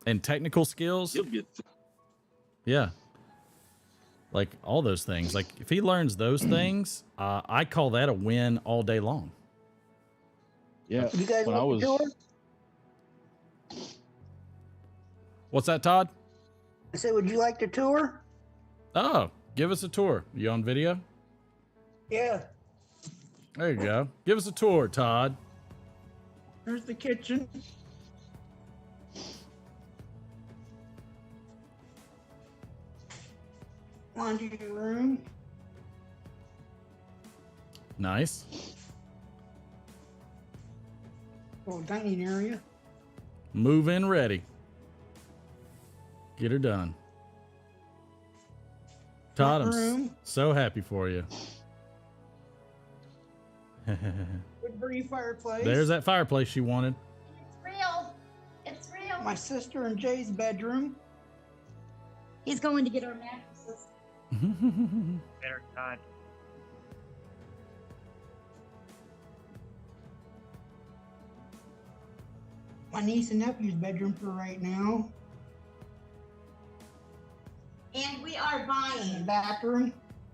And technical skills. Yeah. Like all those things. Like if he learns those things, I call that a win all day long. Yeah. You guys want to tour? What's that, Todd? I said, would you like to tour? Oh, give us a tour. You on video? Yeah. There you go. Give us a tour, Todd. Here's the kitchen. Laundry room. Nice. Little dining area. Move in ready. Get her done. Todd, I'm so happy for you. Woodbury fireplace. There's that fireplace she wanted. It's real. It's real. My sister and Jay's bedroom. He's going to get our mattresses. Better, Todd. My niece and nephew's bedroom for right now. And we are buying. The bathroom.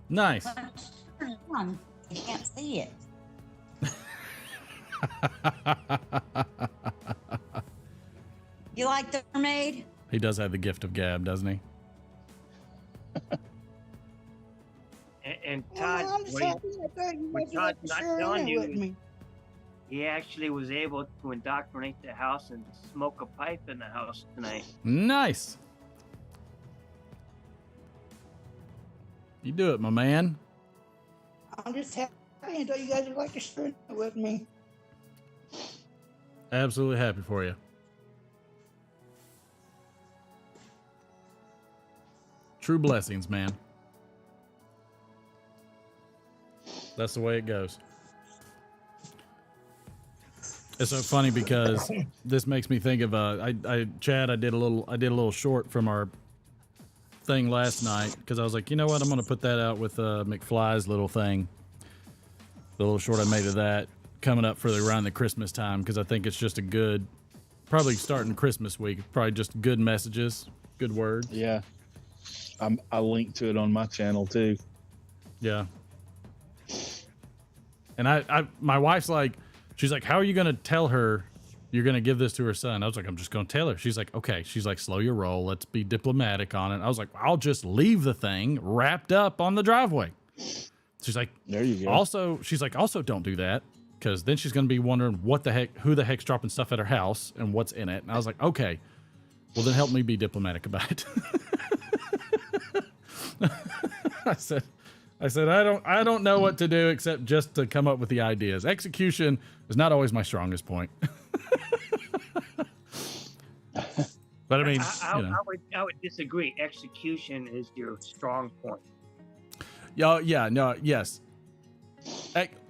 Nice. One. You can't see it. You like the mermaid? He does have the gift of gab, doesn't he? And Todd, what Todd's not telling you is he actually was able to indoctrinate the house and smoke a pipe in the house tonight. Nice. You do it, my man. I'm just happy until you guys would like to share it with me. Absolutely happy for you. True blessings, man. That's the way it goes. It's so funny because this makes me think of Chad. I did a little short from our thing last night because I was like, you know what, I'm gonna put that out with McFly's little thing, the little short I made of that coming up for around the Christmas time, because I think it's just a good, probably starting Christmas week, probably just good messages, good words. Yeah, I linked to it on my channel too. Yeah. And my wife's like, she's like, how are you gonna tell her you're gonna give this to her son? I was like, I'm just gonna tell her. She's like, okay. She's like, slow your roll. Let's be diplomatic on it. I was like, I'll just leave the thing wrapped up on the driveway. She's like, there you go. Also, she's like, also don't do that, because then she's gonna be wondering who the heck's dropping stuff at her house and what's in it. And I was like, okay, well then help me be diplomatic about it. I said, I don't know what to do except just to come up with the ideas. Execution is not always my strongest point. But I mean, I would disagree. Execution is your strong point. Yes.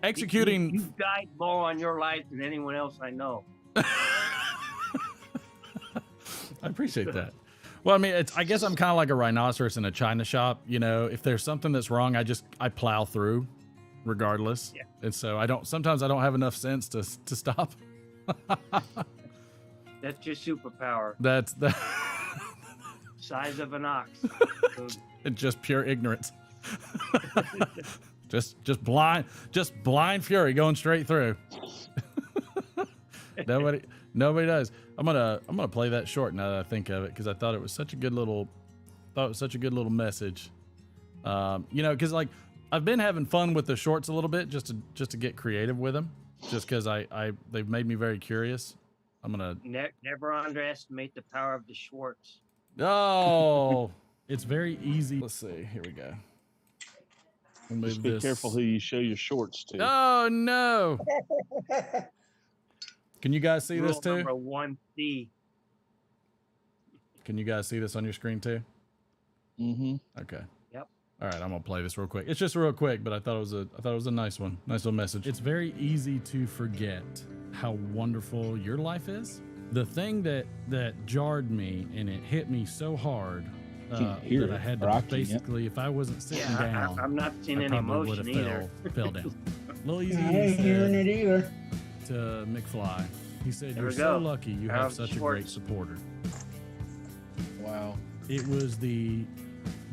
Executing. You died more on your life than anyone else I know. I appreciate that. Well, I mean, I guess I'm kind of like a rhinoceros in a china shop. You know, if there's something that's wrong, I plow through regardless. Yeah. And so sometimes I don't have enough sense to stop. That's your superpower. That's the size of an ox. It's just pure ignorance. just blind fury going straight through. Nobody does. I'm gonna play that short now that I think of it, because I thought it was such a good little message. You know, because like I've been having fun with the shorts a little bit just to get creative with them, just because they've made me very curious. I'm gonna never underestimate the power of the Schwartz. Oh, it's very easy. Let's see. Here we go. Just be careful who you show your shorts to. Oh no. Can you guys see this too? Number 1C. Can you guys see this on your screen too? Mm-hmm. Okay. Yep. All right, I'm gonna play this real quick. It's just real quick, but I thought it was a nice one, nice little message. It's very easy to forget how wonderful your life is. The thing that jarred me and it hit me so hard that I had to basically, if I wasn't sitting down, I'm not seeing any emotion either. fell down. Lil Easy I ain't hearing it either. to McFly. He said, There "You're we so go. lucky you have such a great supporter." Wow. It was the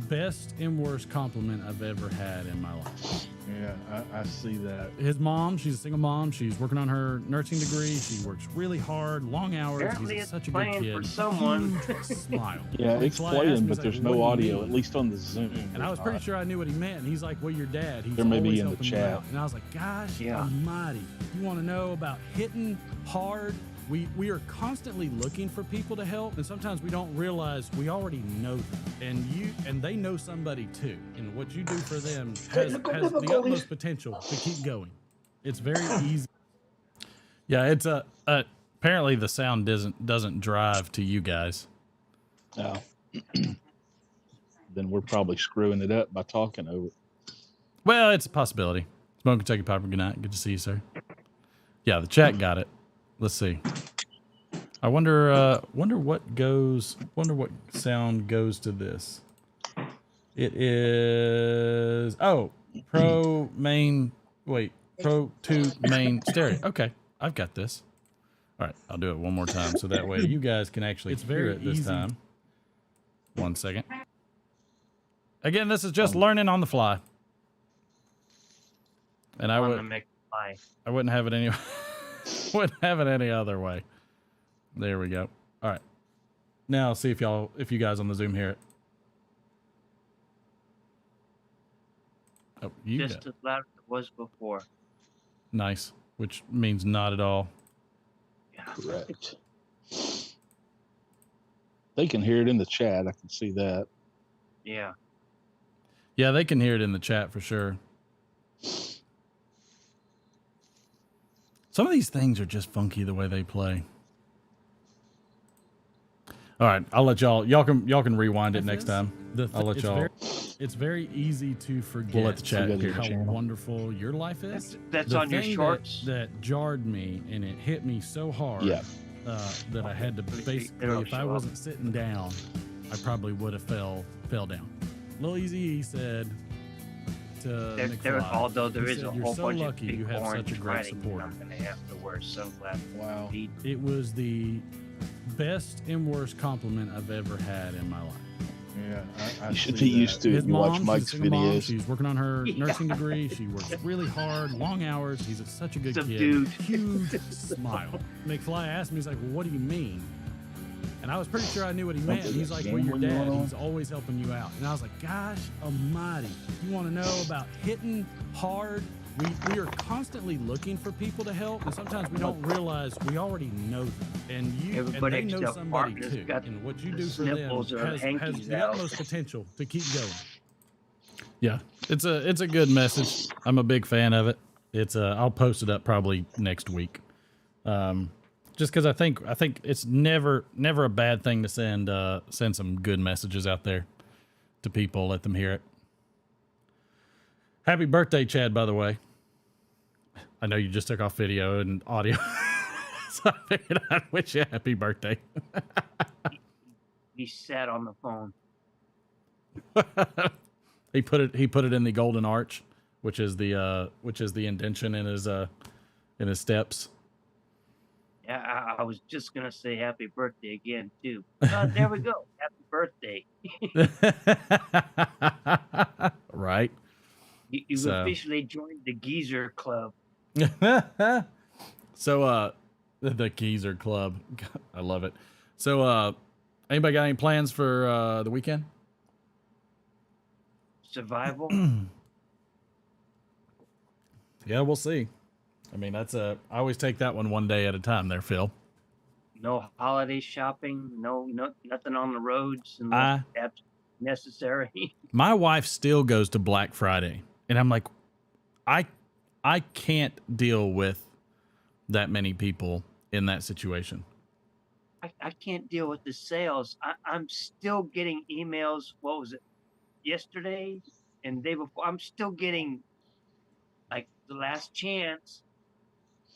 best and worst compliment I've ever had in my life. Yeah, I see that. His mom, she's a single mom. She's working on her nursing degree. She works really hard, long hours. Apparently He's it's such a good playing kid. for someone. Huge smile. Yeah, it's McFly playing, asked me, but he's there's like, no "What do you audio, mean?" at least on the Zoom. And I was pretty sure I knew what he meant. And he's like, "Well, your dad, he's There may be always in the helping you chat. out." And I was like, "Gosh, Yeah. almighty. You want to know about hitting hard? We are constantly looking for people to help, and sometimes we don't realize we already know them, and they know somebody too. And what you do for them has the utmost potential to keep going. It's very easy." Yeah, it's apparently the sound doesn't drive to you guys. Oh. Then we're probably screwing it up by talking over it. Well, it's a possibility. Smoke Kentucky Piper, good night. Good to see you, sir. Yeah, the chat got it. Let's see. I wonder what sound goes to this. It is Pro 2 main stereo. Okay, I've got this. All right, I'll do it one more time so that way you guys can actually hear it this time. 1 second. Again, this is just learning on the fly. And I wouldn't have it any wouldn't have it any other way. There we go. All right. Now see if you guys on the Zoom hear it. Oh, Just as loud as it was before. Nice, which means not at all. Yeah. Correct. They can hear it in the chat. I can see that. Yeah. Yeah, they can hear it in the chat for sure. Some of these things are just funky the way they play. All right, I'll let y'all can rewind it next time. I'll let y'all. It's very easy to forget. We'll let the chat hear how wonderful your life is. That's on your shorts. That jarred me and it hit me so hard that I had to basically, if I wasn't sitting down, I probably would have fell down. Lil Easy said to although there is said, a "You're whole so bunch lucky of big you have orange such a great writing, supporter." I'm gonna have to wear sunglasses. Wow. It was the best and worst compliment I've ever had in my life. Yeah, I you should be used to it. You watch Mike's videos. She's working on her nursing degree. She works really hard, long hours. He's such a good kid. Dude. Huge smile. McFly asked me, he's like, "Well, what do you mean?" And I was pretty sure I knew what he meant. He's like, "Well, your dad, he's always helping you out." And I was like, "Gosh almighty. You want to know about hitting hard? We are constantly looking for people to help, and sometimes we don't realize we already know them. And they know somebody too. And what you do for them has the utmost potential to keep going. Yeah, it's a good message. I'm a big fan of it. I'll post it up probably next week. Just because I think it's never a bad thing to send some good messages out there to people, let them hear it. Happy birthday, Chad, by the way. I know you just took off video and audio, so I figured I'd wish you a happy birthday. He sat on the phone. He put it in the golden arch, which is the indention in his steps. Yeah, I was just gonna say happy birthday again too. There we go. Happy birthday. Right. You've officially joined the Geezer Club. So, the Geezer Club. I love it. So, anybody got any plans for the weekend? Survival? Yeah, we'll see. I mean, I always take that one day at a time there, Phil. No holiday shopping, no nothing on the roads unless that's necessary. My wife still goes to Black Friday, and I'm like, I can't deal with that many people in that situation. I can't deal with the sales. I'm still getting emails. What was it? Yesterday and the day before. I'm still getting like the last chance,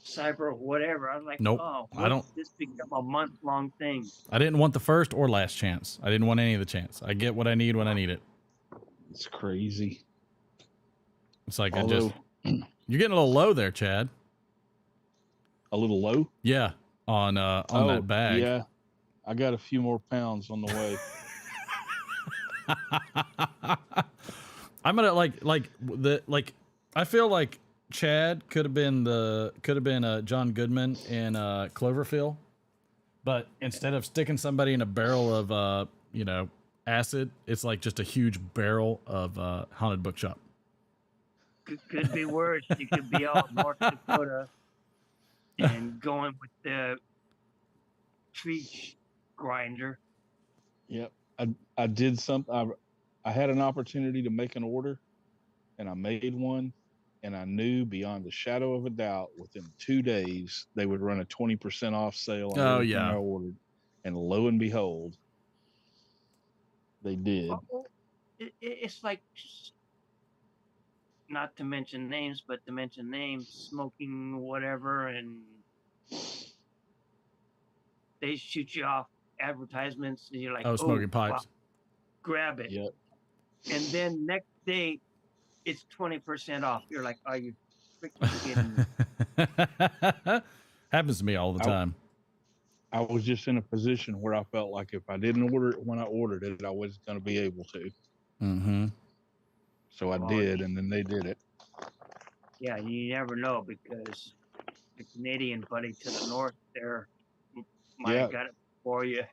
cyber, whatever. I'm like, Nope. oh, I don't. This become a month-long thing. I didn't want the first or last chance. I didn't want any of the chance. I get what I need when I need it. It's crazy. It's like you're getting a little low there, Chad. A little low? Yeah, on that bag. Yeah, I got a few more pounds on the way. I'm gonna I feel like Chad could have been John Goodman in Cloverfield, but instead of sticking somebody in a barrel of acid, it's like just a huge barrel of haunted bookshop. Could be worse. You could be out in North Dakota and going with the tree grinder. Yep. I did something. I had an opportunity to make an order, and I made one, and I knew beyond a shadow of a doubt within 2 days they would run a 20% off sale on everything I ordered. And lo and behold, they did. It's like, not to mention names, but to mention names, smoking whatever, and they shoot you off advertisements, and you're like, oh, smoking pipes. Wow, grab it. Yep. And then next day, it's 20% off. You're like, are you freaking kidding me? Happens to me all the time. I was just in a position where I felt like if I didn't order it when I ordered it, I wasn't going to be able to. Mm-hmm. So I did, and then they did it. Yeah, you never know, because the Canadian buddy to the north there might have got it for you.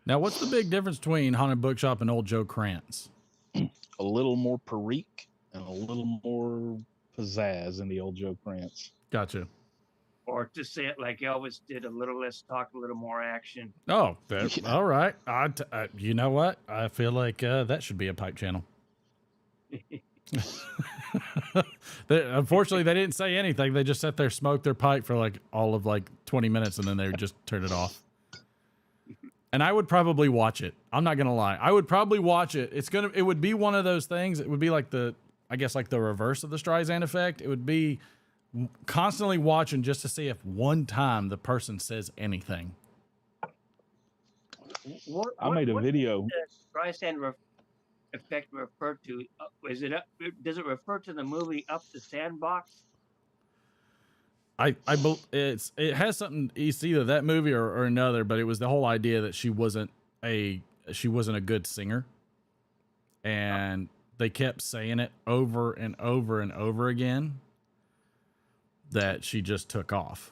Now, what's the big difference between Haunted Bookshop and Old Joe Krantz? A little more perique and a little more pizzazz in the Old Joe Krantz. Gotcha. Or to say it like Elvis did, a little less talk, a little more action. Oh, all right. You know what? I feel like that should be a pipe channel. Unfortunately, they didn't say anything. They just sat there, smoked their pipe for like all of 20 minutes, and then they would just turn it off. And I would probably watch it. I'm not gonna lie. I would probably watch it. It would be one of those things. It would be like the reverse of the Streisand effect. It would be constantly watching just to see if one time the person says anything. I made a video. What does the Streisand effect refer to? Does it refer to the movie Up the Sandbox? It has something. It's either that movie or another, but it was the whole idea that she wasn't a good singer, and they kept saying it over and over and over again that she just took off.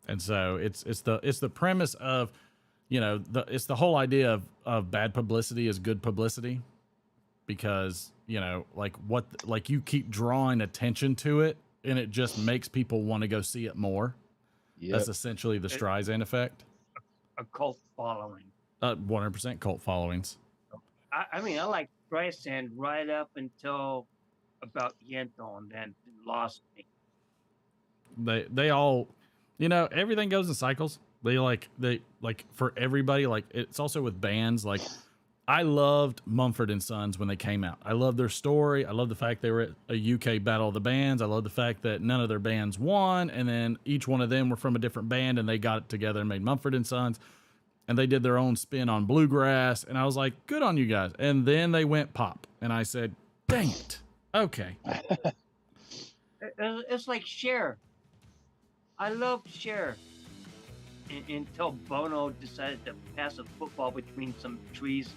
And so it's the premise of, it's the whole idea of bad publicity is good publicity, because you keep drawing attention to it, and it just makes people want to go see it more. Yep. That's essentially the Streisand effect. A cult following. 100% cult followings. I mean, I like Streisand right up until about Yentl, and then lost me. They all, everything goes in cycles. They for everybody, it's also with bands. I loved Mumford & Sons when they came out. I love their story. I love the fact they were at a UK Battle of the Bands. I love the fact that none of their bands won, and then each one of them were from a different band, and they got it together and made Mumford & Sons, and they did their own spin on bluegrass, and I was like, good on you guys. And then they went pop, and I said, dang it. Okay. It's like Cher. I loved Cher until Bono decided to pass a football between some trees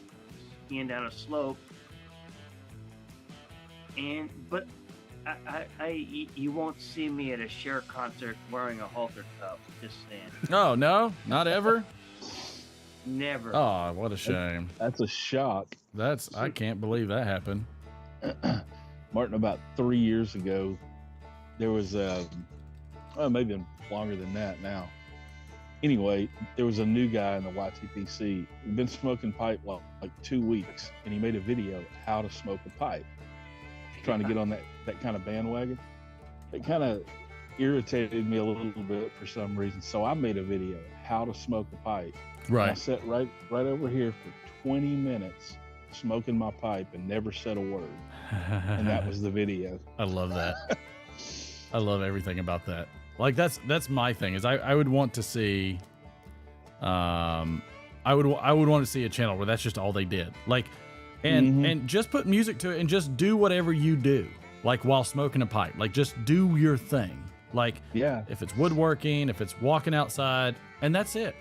skiing down a slope. But you won't see me at a Cher concert wearing a halter top. Just saying. Oh no, not ever. Never. Oh, what a shame. That's a shock. I can't believe that happened. Martin, about 3 years ago, there was maybe longer than that now. Anyway, there was a new guy in the YTPC. He'd been smoking pipe like 2 weeks, and he made a video of how to smoke a pipe, trying to get on that kind of bandwagon. It kind of irritated me a little bit for some reason. So I made a video, how to smoke a pipe. Right. And I sat right over here for 20 minutes smoking my pipe and never said a word. And that was the video. I love that. I love everything about that. Like that's my thing is I would want to see, I would want to see a channel where that's just all they did. Like, and just put music to it and just do whatever you do. Like while smoking a pipe, like just do your thing. Like, yeah, if it's woodworking, if it's walking outside, and that's it.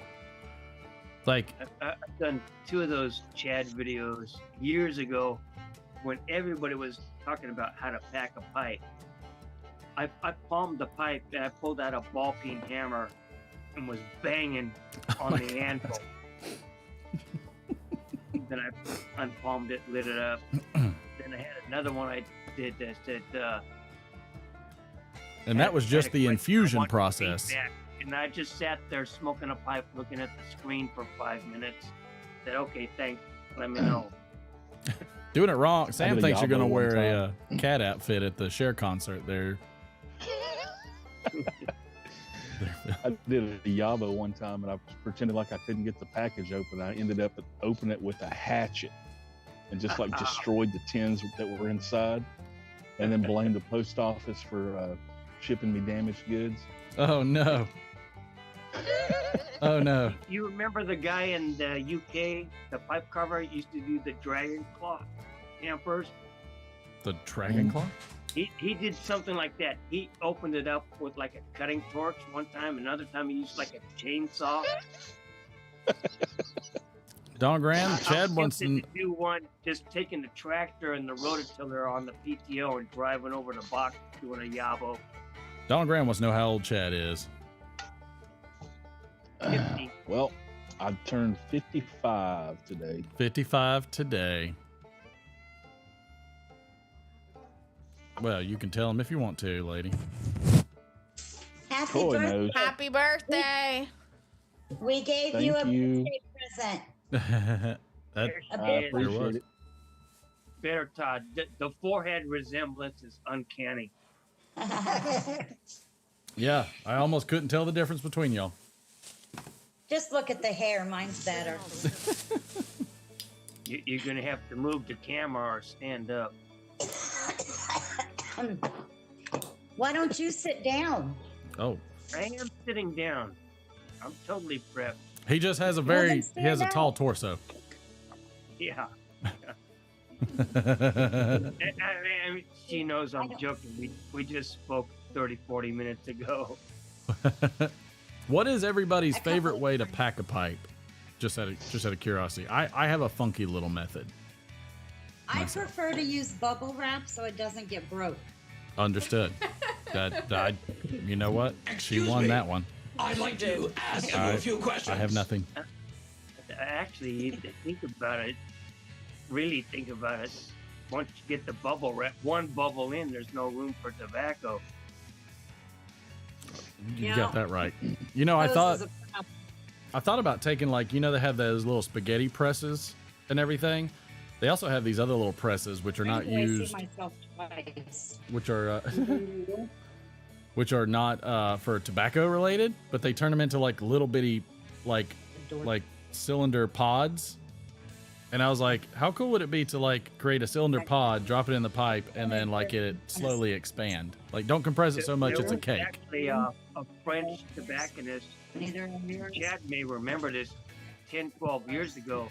Like, I've done 2 of those Chad videos years ago when everybody was talking about how to pack a pipe. I palmed the pipe and I pulled out a ball peen hammer and was banging on the anvil. Then I unpalmed it, lit it up. Then I had another one I did that said, and that was just the infusion process. And I just sat there smoking a pipe, looking at the screen for 5 minutes. Said, okay, thanks. Let me know. Doing it wrong. Sam thinks you're going to wear a cat outfit at the Cher concert there. I did a Yabo one time and I pretended like I couldn't get the package open. I ended up opening it with a hatchet and just like destroyed the tins that were inside, and then blamed the post office for shipping me damaged goods. Oh no. Oh no. You remember the guy in the UK, the pipe carver, used to do the dragon claw hampers? The dragon claw? He did something like that. He opened it up with like a cutting torch one time, another time he used like a chainsaw. Don Graham, Chad wants to do one, just taking the tractor and the rototiller on the PTO and driving over the box doing a Yabo. Don Graham wants to know how old Chad is. 50. Well, I turned 55 today. 55 today. Well, you can tell him if you want to, lady. Happy birthday. Happy birthday. We gave you a birthday present. I appreciate it. Better, Todd. The forehead resemblance is uncanny. Yeah, I almost couldn't tell the difference between y'all. Just look at the hair. Mine's better. You're going to have to move the camera or stand up. Why don't you sit down? Oh. I am sitting down. I'm totally prepped. He just has he has a tall torso. Yeah. She knows I'm joking. We just spoke 30, 40 minutes ago. What is everybody's favorite way to pack a pipe? Just out of curiosity. I have a funky little method. I prefer to use bubble wrap so it doesn't get broke. Understood. You know what? She won that one. I'd like to ask you a few questions. I have nothing. Actually, you think about it. Really think about it. Once you get the bubble wrap, one bubble in, there's no room for tobacco. You got that right. You know, I thought about taking, like, you know, they have those little spaghetti presses and everything. They also have these other little presses which are not used, which are not for tobacco related, but they turn them into like little bitty like cylinder pods. And I was like, how cool would it be to like create a cylinder pod, drop it in the pipe, and then like it slowly expand? Like, don't compress it so much it's a cake. Actually, a French tobacconist, Chad may remember this, 10, 12 years ago,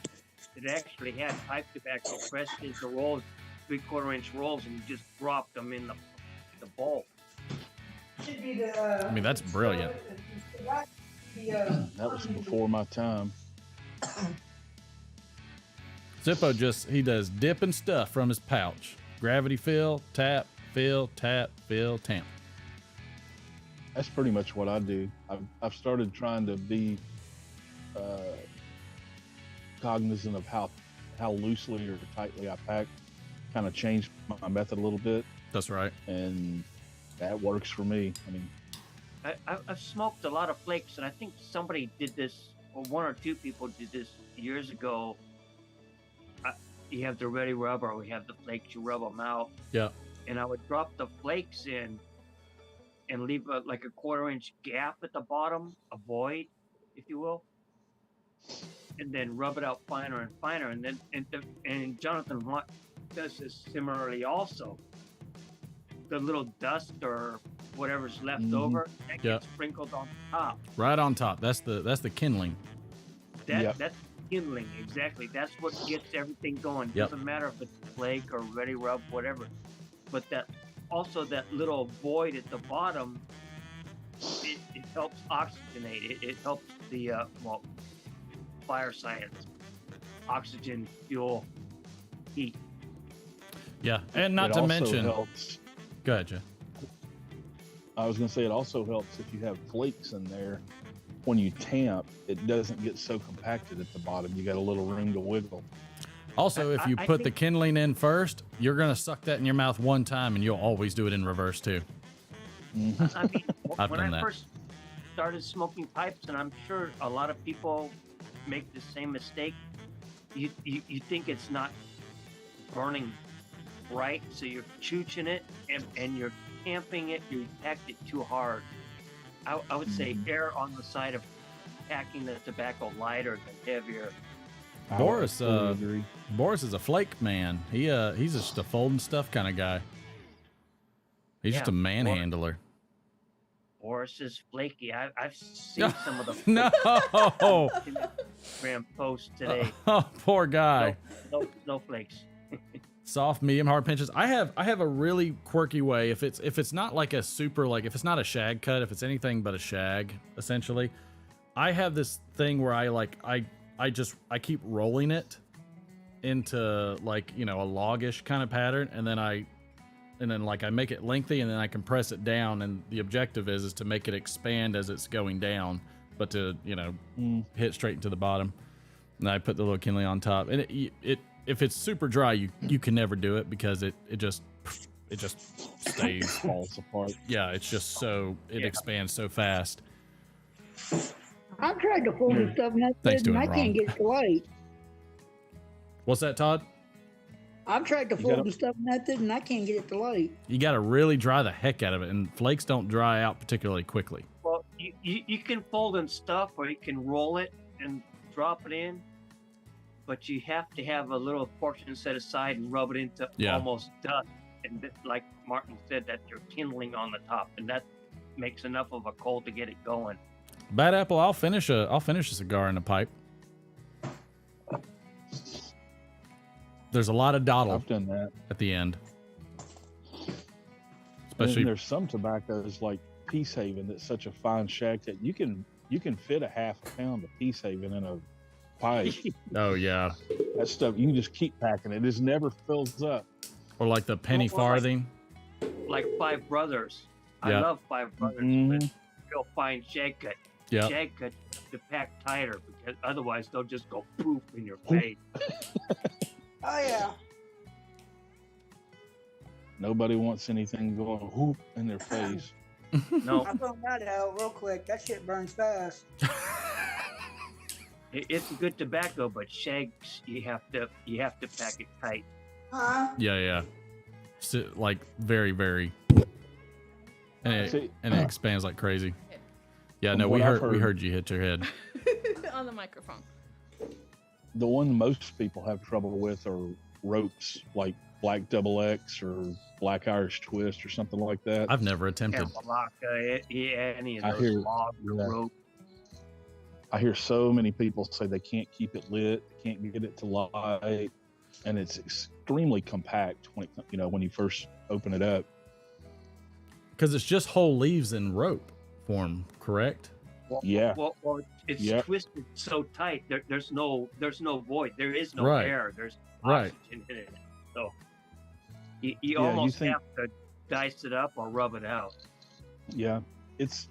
it actually had pipe tobacco pressed into rolls, 3/4-inch rolls, and you just dropped them in the bowl. I mean, that's brilliant. That was before my time. Zippo he does dip and stuff from his pouch. Gravity fill, tap, tap. That's pretty much what I do. I've started trying to be cognizant of how loosely or tightly I pack. Kind of changed my method a little bit. That's right. And that works for me. I mean, I've smoked a lot of flakes, and I think somebody did this, or one or two people did this years ago. You have the ready rub, or we have the flakes, you rub them out. Yeah. And I would drop the flakes in, and leave like a 1/4-inch gap at the bottom, a void, if you will, and then rub it out finer and finer, and then and Jonathan Watt does this similarly also. The little dust or whatever's left over that gets sprinkled on top. Right on top. That's the kindling. That's kindling, exactly. That's what gets everything going. Doesn't matter if it's flake or ready rub, whatever. But that little void at the bottom, it helps oxygenate. It helps the fire science, oxygen, fuel, heat. Yeah, and not to mention. Helps. Go ahead, Jeff. I was going to say it also helps if you have flakes in there. When you tamp, it doesn't get so compacted at the bottom. You got a little room to wiggle. Also, if you put the kindling in first, you're going to suck that in your mouth one time, and you'll always do it in reverse, too. I mean, I've when done I that. first started smoking pipes, and I'm sure a lot of people make the same mistake, you think it's not burning right, so you're chooching it, and you're tamping it, you packed it too hard. I would say err on the side of packing the tobacco lighter than heavier. Boris is a flake man. He's just a folding stuff kind of guy. He's just a manhandler. Boris is flaky. I've seen some of the No. Instagram posts today. Oh, poor guy. No flakes. Soft, medium, hard pinches. I have a really quirky way. If it's not like a super, like if it's not a shag cut, if it's anything but a shag, essentially, I have this thing where I keep rolling it into like, you know, a loggish kind of pattern, and then I make it lengthy, and then I compress it down, and the objective is to make it expand as it's going down, but to, you know, hit straight into the bottom. And I put the little kindling on top, and it if it's super dry, you can never do it because it just stays falls apart. Yeah, it's just it expands so fast. I've tried to fold the stuff method and I can't get it to light. What's that, Todd? I've tried to fold the stuff method and I can't get it to light. You got to really dry the heck out of it, and flakes don't dry out particularly quickly. Well, you can fold in stuff, or you can roll it and drop it in, but you have to have a little portion set aside and rub it into almost dust. And like Martin said, that you're kindling on the top, and that makes enough of a coal to get it going. Bad apple. I'll finish a cigar in a pipe. There's a lot of dawdle. I've done that at the end. Especially there's some tobaccos like Peace Haven that's such a fine shag that you can fit a half a pound of Peace Haven in a pipe. Oh yeah, that stuff you can just keep packing it. It just never fills up. Or like the penny farthing. Like Five Brothers. I love Five Brothers. But real fine shag cut. Yeah. Shag cut to pack tighter, because otherwise they'll just go poof in your face. Oh yeah. Nobody wants anything going whoop in their face. No. I found that out real quick. That shit burns fast. It's a good tobacco, but shags you have to pack it tight. Huh? Yeah. So, like very, very, and it expands like crazy. Yeah, no, we heard you hit your head on the microphone. The one most people have trouble with are ropes, like Black Double X or Black Irish Twist or something like that. I've never attempted. Any of those log rope. I hear so many people say they can't keep it lit, can't get it to light, and it's extremely compact when you first open it up. Because it's just whole leaves in rope form, correct? Well, it's twisted so tight. There's no void. There is no air. There's oxygen in it. So you almost have to dice it up or rub it out. Yeah, it's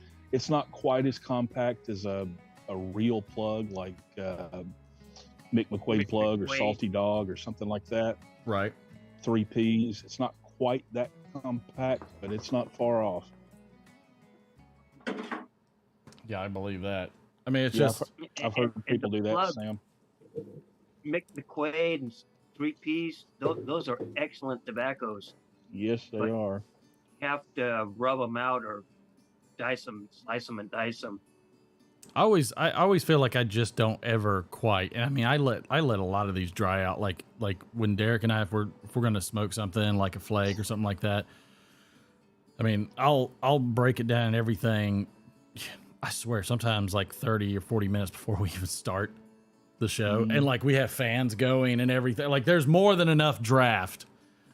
not quite as compact as a real plug like Mick McQuaid plug or Salty Dog or something like that. Right. 3 Ps. It's not quite that compact, but it's not far off. Yeah, I believe that. I mean, it's just I've heard people do that, Sam. Mick McQuaid and 3 Ps. Those are excellent tobaccos. Yes, they are. You have to rub them out or dice them, slice them, and dice them. I always feel like I just don't ever quite. And I mean, I let a lot of these dry out. Like when Derek and I, if we're gonna smoke something like a flake or something like that. I mean, I'll break it down and everything. I swear, sometimes like 30 or 40 minutes before we even start the show, and like we have fans going and everything. Like there's more than enough draft,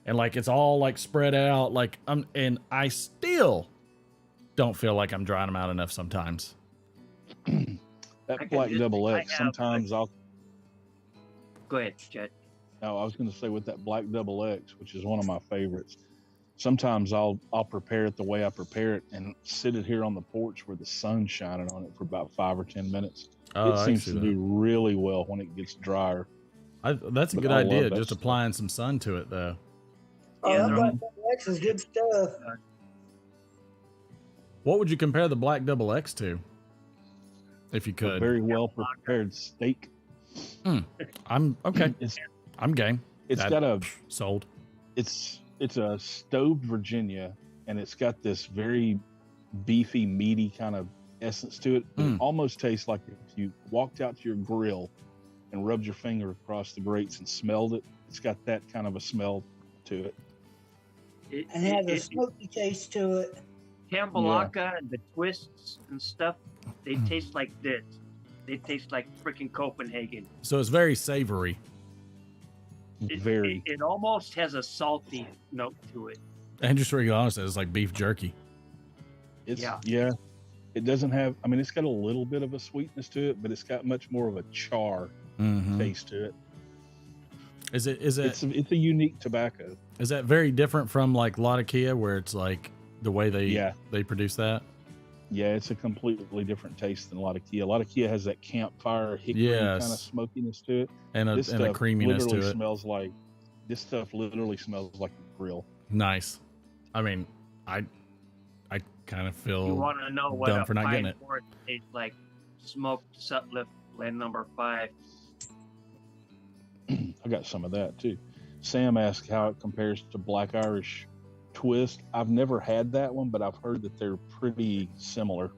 and like it's all like spread out. Like and I still don't feel like I'm drying them out enough sometimes. That Black Double X, sometimes I'll... Go ahead, Chet. No, I was going to say with that Black Double X, which is one of my favorites, sometimes I'll prepare it the way I prepare it and sit it here on the porch where the sun's shining on it for about 5 or 10 minutes. Oh, it seems to do really well when it gets drier. That's a good idea, just applying some sun to it, though. Oh, that Black Double X is good stuff. What would you compare the Black Double X to? If you could. A very well prepared steak. I'm okay. I'm game. It's got a sold. It's a stoved Virginia, and it's got this very beefy, meaty kind of essence to it. It almost tastes like if you walked out to your grill and rubbed your finger across the grates and smelled it. It's got that kind of a smell to it. And it has a smoky taste to it. Campbellaka and the twists and stuff, they taste like this. They taste like freaking Copenhagen. So it's very savory. It almost has a salty note to it. And just to be honest, it's like beef jerky. Yeah. It doesn't have, I mean, it's got a little bit of a sweetness to it, but it's got much more of a char taste to it. It's a unique tobacco. Is that very different from like Latakia, where it's like the way they produce that? Yeah, it's a completely different taste than Latakia. Latakia has that campfire hickory kind of smokiness to it, and a creaminess to it. This stuff literally smells like a grill. Nice. I mean, I kind of feel you want to know what dumb a for not getting pine it. forest tastes like? Smoked Sutliff blend number 5. I got some of that too. Sam asked how it compares to Black Irish Twist. I've never had that one, but I've heard that they're pretty similar.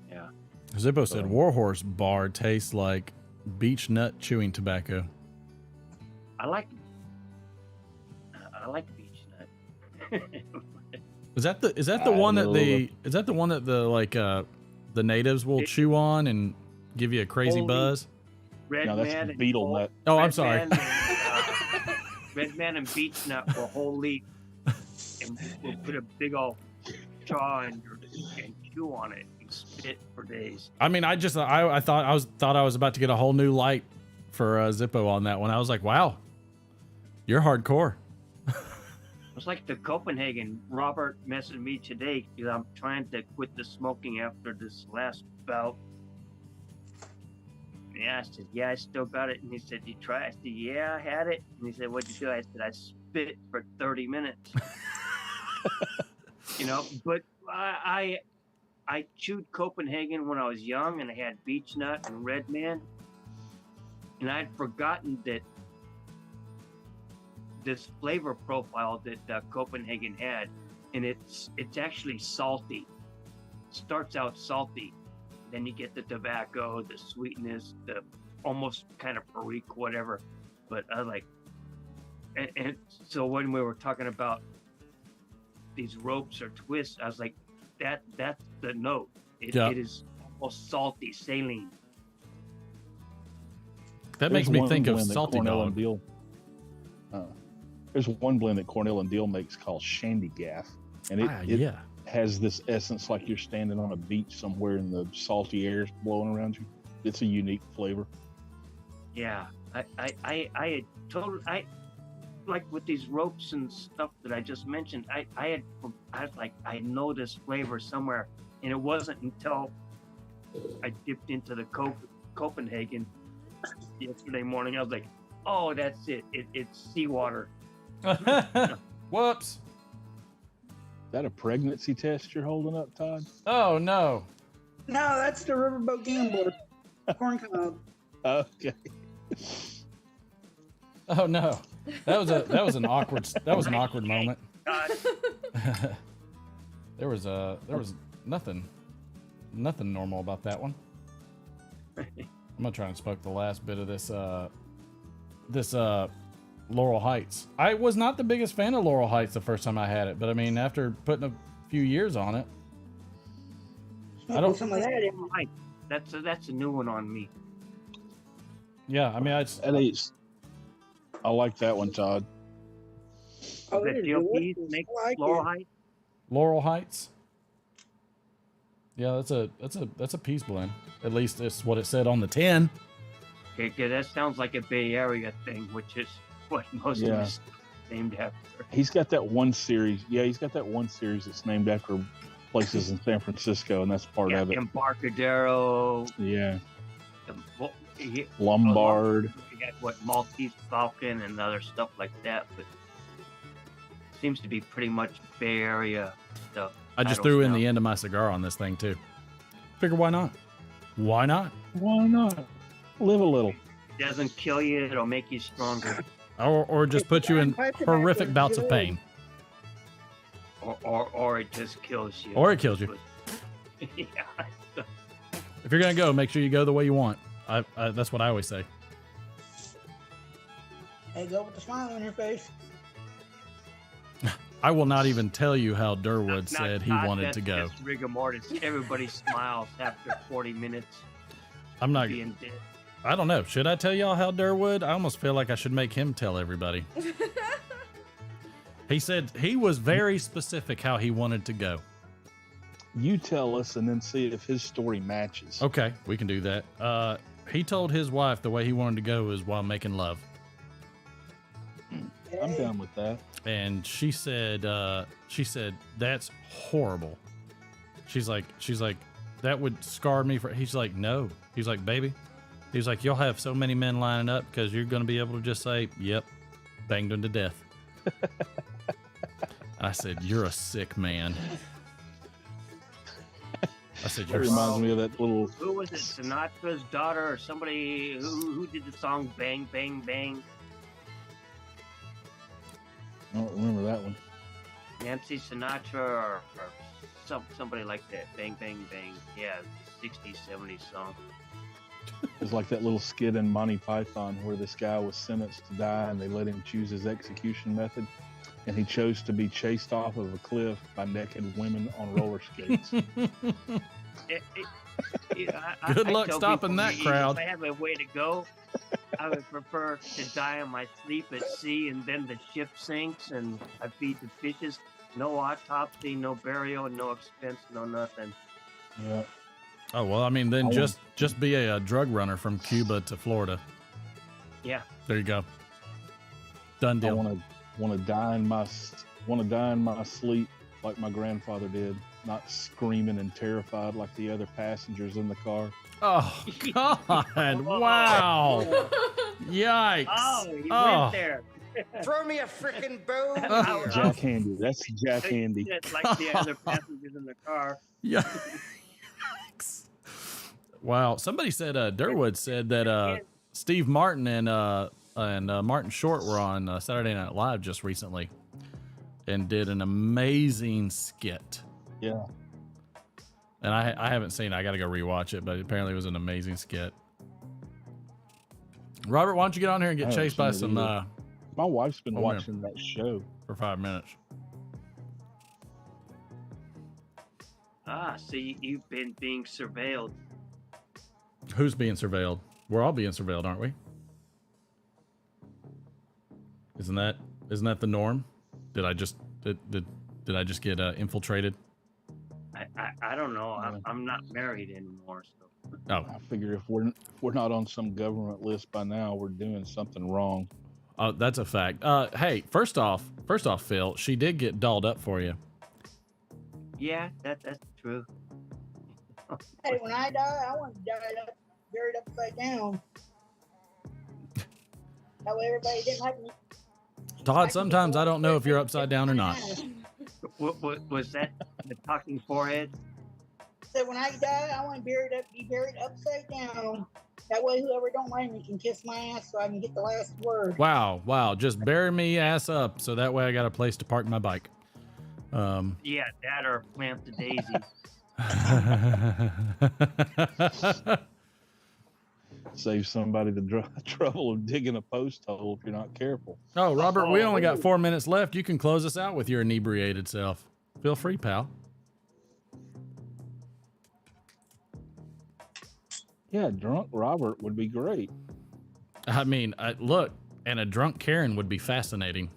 Yeah. Zippo said Warhorse Bar tastes like beech nut chewing tobacco. I like beech nut. Is that the one that the natives will chew on and give you a crazy buzz? No, that's beetle nut. Oh, I'm sorry. Red Man and beech nut were whole leaf, and we'll put a big old jaw and chew on it and spit for days. I mean, I thought I was about to get a whole new light for Zippo on that one. I was like, wow, you're hardcore. It's like the Copenhagen. Robert messaged me today because I'm trying to quit the smoking after this last bout. Yeah, I said, yeah, I still got it. And he said, you try? I said, yeah, I had it. And he said, what'd you do? I said, I spit for 30 minutes. But I chewed Copenhagen when I was young, and I had beech nut and red man. And I'd forgotten that this flavor profile that Copenhagen had, and it's actually salty. Starts out salty, then you get the tobacco, the sweetness, the almost kind of perique, whatever. But I like, and so when we were talking about these ropes or twists, I was like, that's the note. It is almost salty, saline. That makes me think of Salty Dog. There's one blend that Cornell and Deal makes called Shandy Gaff, and it has this essence like you're standing on a beach somewhere and the salty air is blowing around you. It's a unique flavor. Yeah, I like with these ropes and stuff that I just mentioned. I was like, I know this flavor somewhere, and it wasn't until I dipped into the Copenhagen yesterday morning. I was like, oh, that's it. It's seawater. Whoops. Is that a pregnancy test you're holding up, Todd? Oh, no. No, that's the riverboat gambler. Corn cob. Okay. Oh no. That was an awkward moment. There was nothing normal about that one. I'm gonna try and smoke the last bit of this Laurel Heights. I was not the biggest fan of Laurel Heights the first time I had it, but I mean, after putting a few years on it, I don't. Some of that in. That's a new one on me. Yeah, I mean, I like that one, Todd. Oh, that GOP make Laurel Heights? Laurel Heights. Yeah, that's a peace blend. At least it's what it said on the tin. Okay, that sounds like a Bay Area thing, which is what most of us named after. He's got that one series. Yeah, he's got that one series that's named after places in San Francisco, and that's part of it. Embarcadero. Yeah. Lombard. You got what Maltese Falcon and other stuff like that, but seems to be pretty much Bay Area stuff. I just threw in the end of my cigar on this thing too. Figure why not? Why not? Why not? Live a little. It doesn't kill you; it'll make you stronger. Or just put you in horrific bouts of pain. Or it just kills you. Or it kills you. Yeah. If you're gonna go, make sure you go the way you want. That's what I always say. Hey, go with the smile on your face. I will not even tell you how Durwood said he wanted to go. That's rigor mortis. Everybody smiles after 40 minutes. I'm not being dead. I don't know. Should I tell y'all how Durwood? I almost feel like I should make him tell everybody. He said he was very specific how he wanted to go. You tell us and then see if his story matches. Okay, we can do that. He told his wife the way he wanted to go was while making love. I'm down with that. And she said, that's horrible. She's like, that would scar me for, he's like, no. He's like, baby. He's like, you'll have so many men lining up because you're going to be able to just say, yep, banged him to death. I said, you're a sick man. I said, that reminds me of that little. Who was it? Sinatra's daughter or somebody who did the song Bang, Bang, Bang? I don't remember that one. Nancy Sinatra or somebody like that. Bang, Bang, Bang. Yeah, 60s, 70s song. It's like that little skit in Monty Python where this guy was sentenced to die and they let him choose his execution method. And he chose to be chased off of a cliff by naked women on roller skates. Good luck stopping that crowd. If I have a way to go, I would prefer to die on my sleep at sea and then the ship sinks and I feed the fishes. No autopsy, no burial, no expense, no nothing. Yeah. Oh, well, I mean, then just be a drug runner from Cuba to Florida. Yeah. There you go. Done deal. I want to die in my sleep like my grandfather did, not screaming and terrified like the other passengers in the car. Oh, God. Wow. Yikes. Oh, he went there. Throw me a freaking bone. Jack Handy. That's Jack Handy. Like the other passengers in the car. Yeah. Wow. Somebody said, Durwood said that Steve Martin and Martin Short were on Saturday Night Live just recently and did an amazing skit. Yeah. And I haven't seen it. I got to go rewatch it, but apparently it was an amazing skit. Robert, why don't you get on here and get chased by some... my wife's been watching that show. For 5 minutes. Ah, so you've been being surveilled. Who's being surveilled? We're all being surveilled, aren't we? Isn't that the norm? Did I just get infiltrated? I don't know. I'm not married anymore, so. Oh, I figure if we're not on some government list by now, we're doing something wrong. Oh, that's a fact. Hey, first off, Phil, she did get dolled up for you. Yeah, that's true. Hey, when I die, I want to die buried upside down. That way everybody didn't like me. Todd, sometimes I don't know if you're upside down or not. Was that the talking forehead? So when I die, I want to be buried upside down. That way whoever don't like me can kiss my ass so I can get the last word. Wow. Just bury me ass up so that way I got a place to park my bike. Yeah, that or plant the daisies. Save somebody the trouble of digging a post hole if you're not careful. Oh, Robert, we only got 4 minutes left. You can close us out with your inebriated self. Feel free, pal. Yeah, drunk Robert would be great. I mean, look, and a drunk Karen would be fascinating.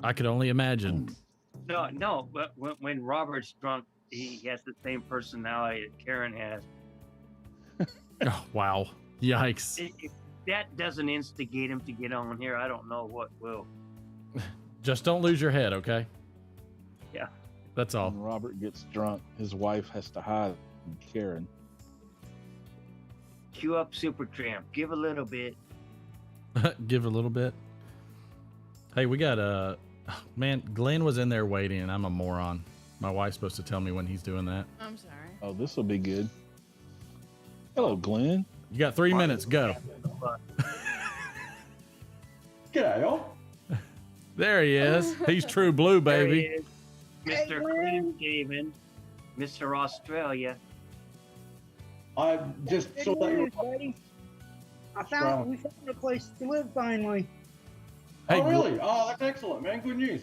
I could only imagine. No, but when Robert's drunk, he has the same personality that Karen has. Oh, wow. Yikes. If that doesn't instigate him to get on here, I don't know what will. Just don't lose your head, okay? Yeah. That's all. When Robert gets drunk, his wife has to hide Karen. Cue up Supertramp. Give a little bit. Give a little bit. Hey, we got man, Glenn was in there waiting, and I'm a moron. My wife's supposed to tell me when he's doing that. I'm sorry. Oh, this will be good. Hello, Glenn. You got 3 minutes. Go. G'day, y'all. There he is. He's true blue, baby. Mr. Clean Shaven, Mr. Australia. I just saw that you were... buddy. We found a place to live finally. Hey, oh, really? Oh, that's excellent, man. Good news.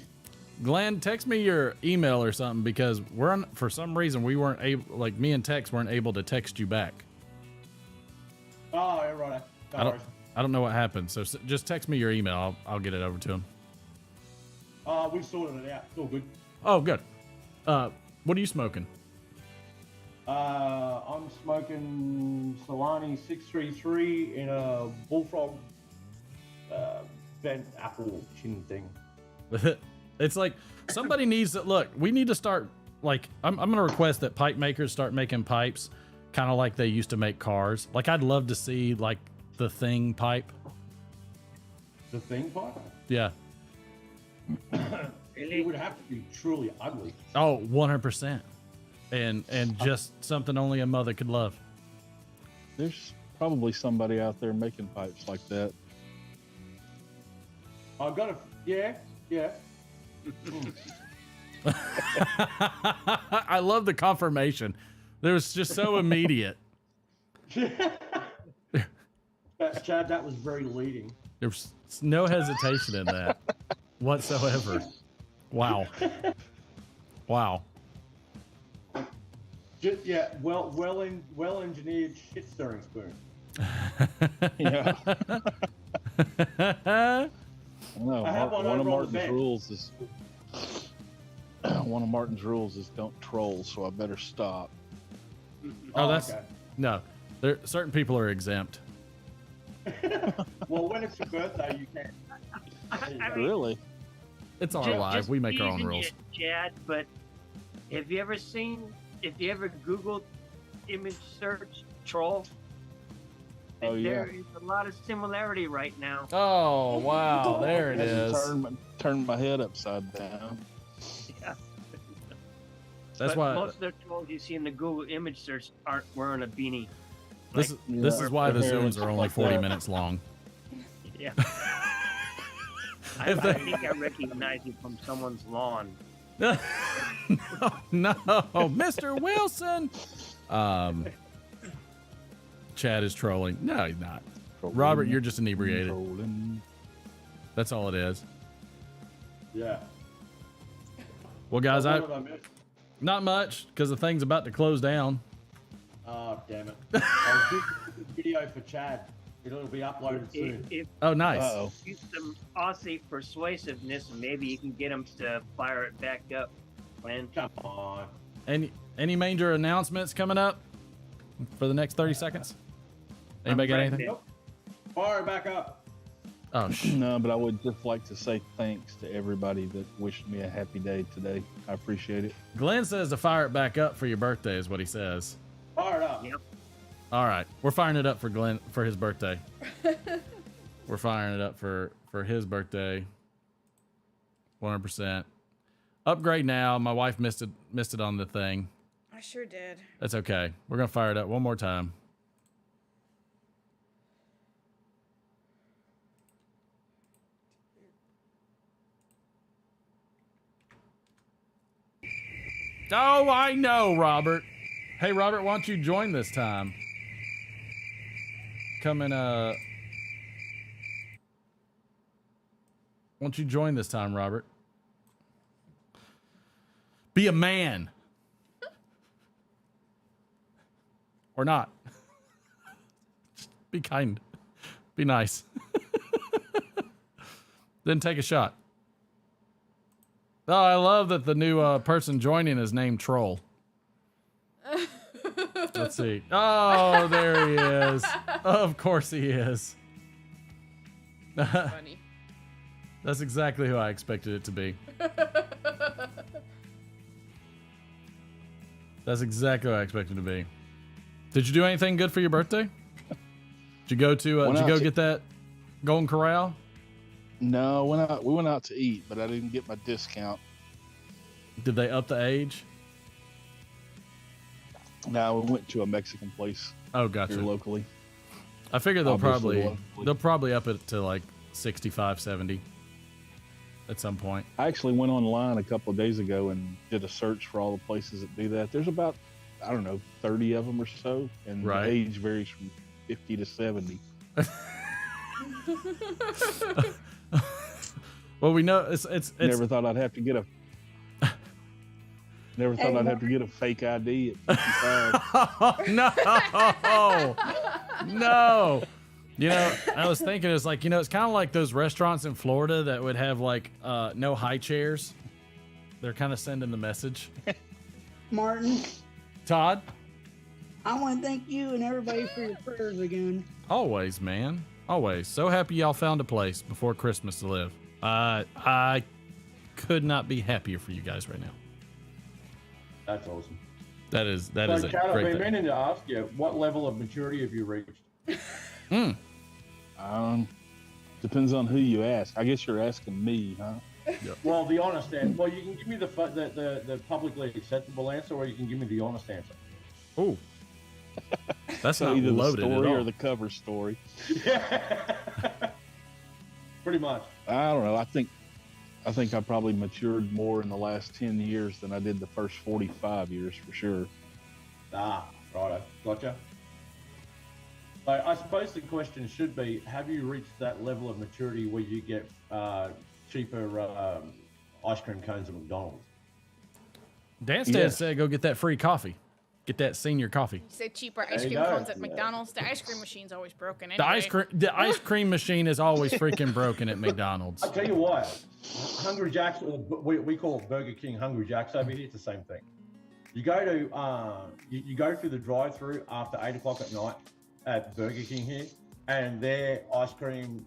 Glenn, text me your email or something, because for some reason we weren't able, like me and Tex weren't able to text you back. Oh, yeah, right. I don't know what happened, so just text me your email. I'll get it over to him. We sorted it out. It's all good. Oh, good. What are you smoking? I'm smoking Solani 633 in a bullfrog bent apple chin thing. It's like somebody needs to look. We need to start like I'm gonna request that pipe makers start making pipes, kind of like they used to make cars. Like I'd love to see like the Thing pipe. The Thing pipe? Yeah. It would have to be truly ugly. Oh, 100%. And just something only a mother could love. There's probably somebody out there making pipes like that. I've got yeah. I love the confirmation. It was just so immediate. Chad, that was very leading. There's no hesitation in that whatsoever. Wow. Wow. Just, yeah, well engineered shit stirring spoon. Yeah. No, I have one of Martin's rules is one of Martin's rules is don't troll, so I better stop. Oh, that's okay. No. There certain people are exempt. Well, when it's your birthday, you can. Really? It's our live. We make our own rules. Chad, but have you ever Googled image search troll? Oh, yeah. There is a lot of similarity right now. Oh, wow. There it is. Turn my head upside down. Yeah. That's but why most of the trolls you see in the Google image search aren't wearing a beanie. This is why the Zooms are only 40 minutes long. Yeah. I think I recognize you from someone's lawn. No, Mr. Wilson. Chad is trolling. No, he's not. Robert, you're just inebriated. That's all it is. Yeah. Well, guys, not much because the thing's about to close down. Oh, damn it. I'll do a video for Chad. It'll be uploaded soon. Oh, nice. Use some Aussie persuasiveness, and maybe you can get him to fire it back up. Glenn. Come on. Any major announcements coming up for the next 30 seconds? Anybody got anything? Nope. Fire it back up. Oh, no, but I would just like to say thanks to everybody that wished me a happy day today. I appreciate it. Glenn says to fire it back up for your birthday is what he says. Fire it up. Yep. All right. We're firing it up for Glenn for his birthday. We're firing it up for his birthday. 100%. Upgrade now. My wife missed it on the thing. I sure did. That's okay. We're going to fire it up one more time. Oh, I know, Robert. Hey, Robert, why don't you join this time? Come in, why don't you join this time, Robert? Be a man. Or not. Just be kind. Be nice. Then take a shot. Oh, I love that the new person joining is named Troll. Let's see. Oh, there he is. Of course he is. Funny. That's exactly who I expected it to be. That's exactly what I expected it to be. Did you do anything good for your birthday? Did you go to? Did you go get that Golden Corral? No, we went out to eat, but I didn't get my discount. Did they up the age? No, we went to a Mexican place. Oh, gotcha. Here locally. I figure they'll probably up it to like 65, 70 at some point. I actually went online a couple of days ago and did a search for all the places that do that. There's about, I don't know, 30 of them or so, and the age varies from 50 to 70. Well, we know it's Never thought I'd have to get a fake ID at 55. No. You know, I was thinking it's like, it's kind of like those restaurants in Florida that would have like no high chairs. They're kind of sending the message. Martin. Todd. I want to thank you and everybody for your prayers again. Always, man. Always. So happy y'all found a place before Christmas to live. I could not be happier for you guys right now. That's awesome. That is Chad, a I've great been thing. meaning to ask you, what level of maturity have you reached? Depends on who you ask. I guess you're asking me, huh? Yep. Well, the honest answer. Well, you can give me the publicly acceptable answer, or you can give me the honest answer. Oh, that's So not either loaded the at story all. or the cover story. Pretty much. I don't know. I think I probably matured more in the last 10 years than I did the first 45 years for sure. Righto. Gotcha. So I suppose the question should be, have you reached that level of maturity where you get cheaper ice cream cones at McDonald's? Dan said go get that free coffee. Get that senior coffee. You say cheaper ice There you cream go. cones at McDonald's. The ice cream machine's always broken anyway. The ice cream machine is always freaking broken at McDonald's. I'll tell you what, Hungry Jack's, or we call it Burger King Hungry Jack's over here, it's the same thing. You go to you go through the drive-through after 8 o'clock at night at Burger King here, and their ice cream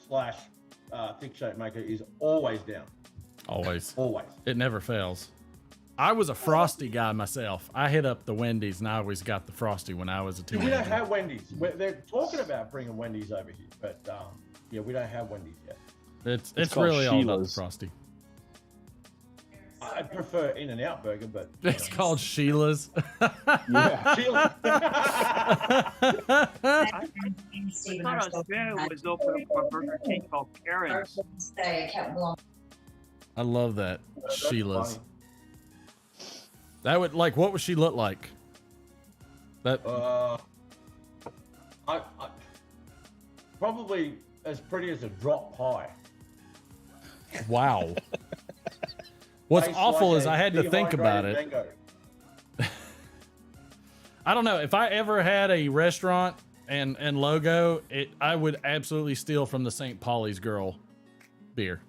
/ thick shape maker is always down. Always. Always. It never fails. I was a Frosty guy myself. I hit up the Wendy's and I always got the Frosty when I was a teenager. We don't have Wendy's. They're talking about bringing Wendy's over here, but yeah, we don't have Wendy's yet. It's really all about the Frosty. I prefer In-N-Out Burger, but It's called Sheila's. yeah, Sheila. I thought Australia was open up a Burger King called Karen's. I love that. That's Sheila's. funny. That would what would she look like? That I probably as pretty as a drop pie. wow. What's Tastes awful like is a I had to think about dehydrated it. mango. I don't know if I ever had a restaurant and logo, I would absolutely steal from the St. Pauli's Girl beer.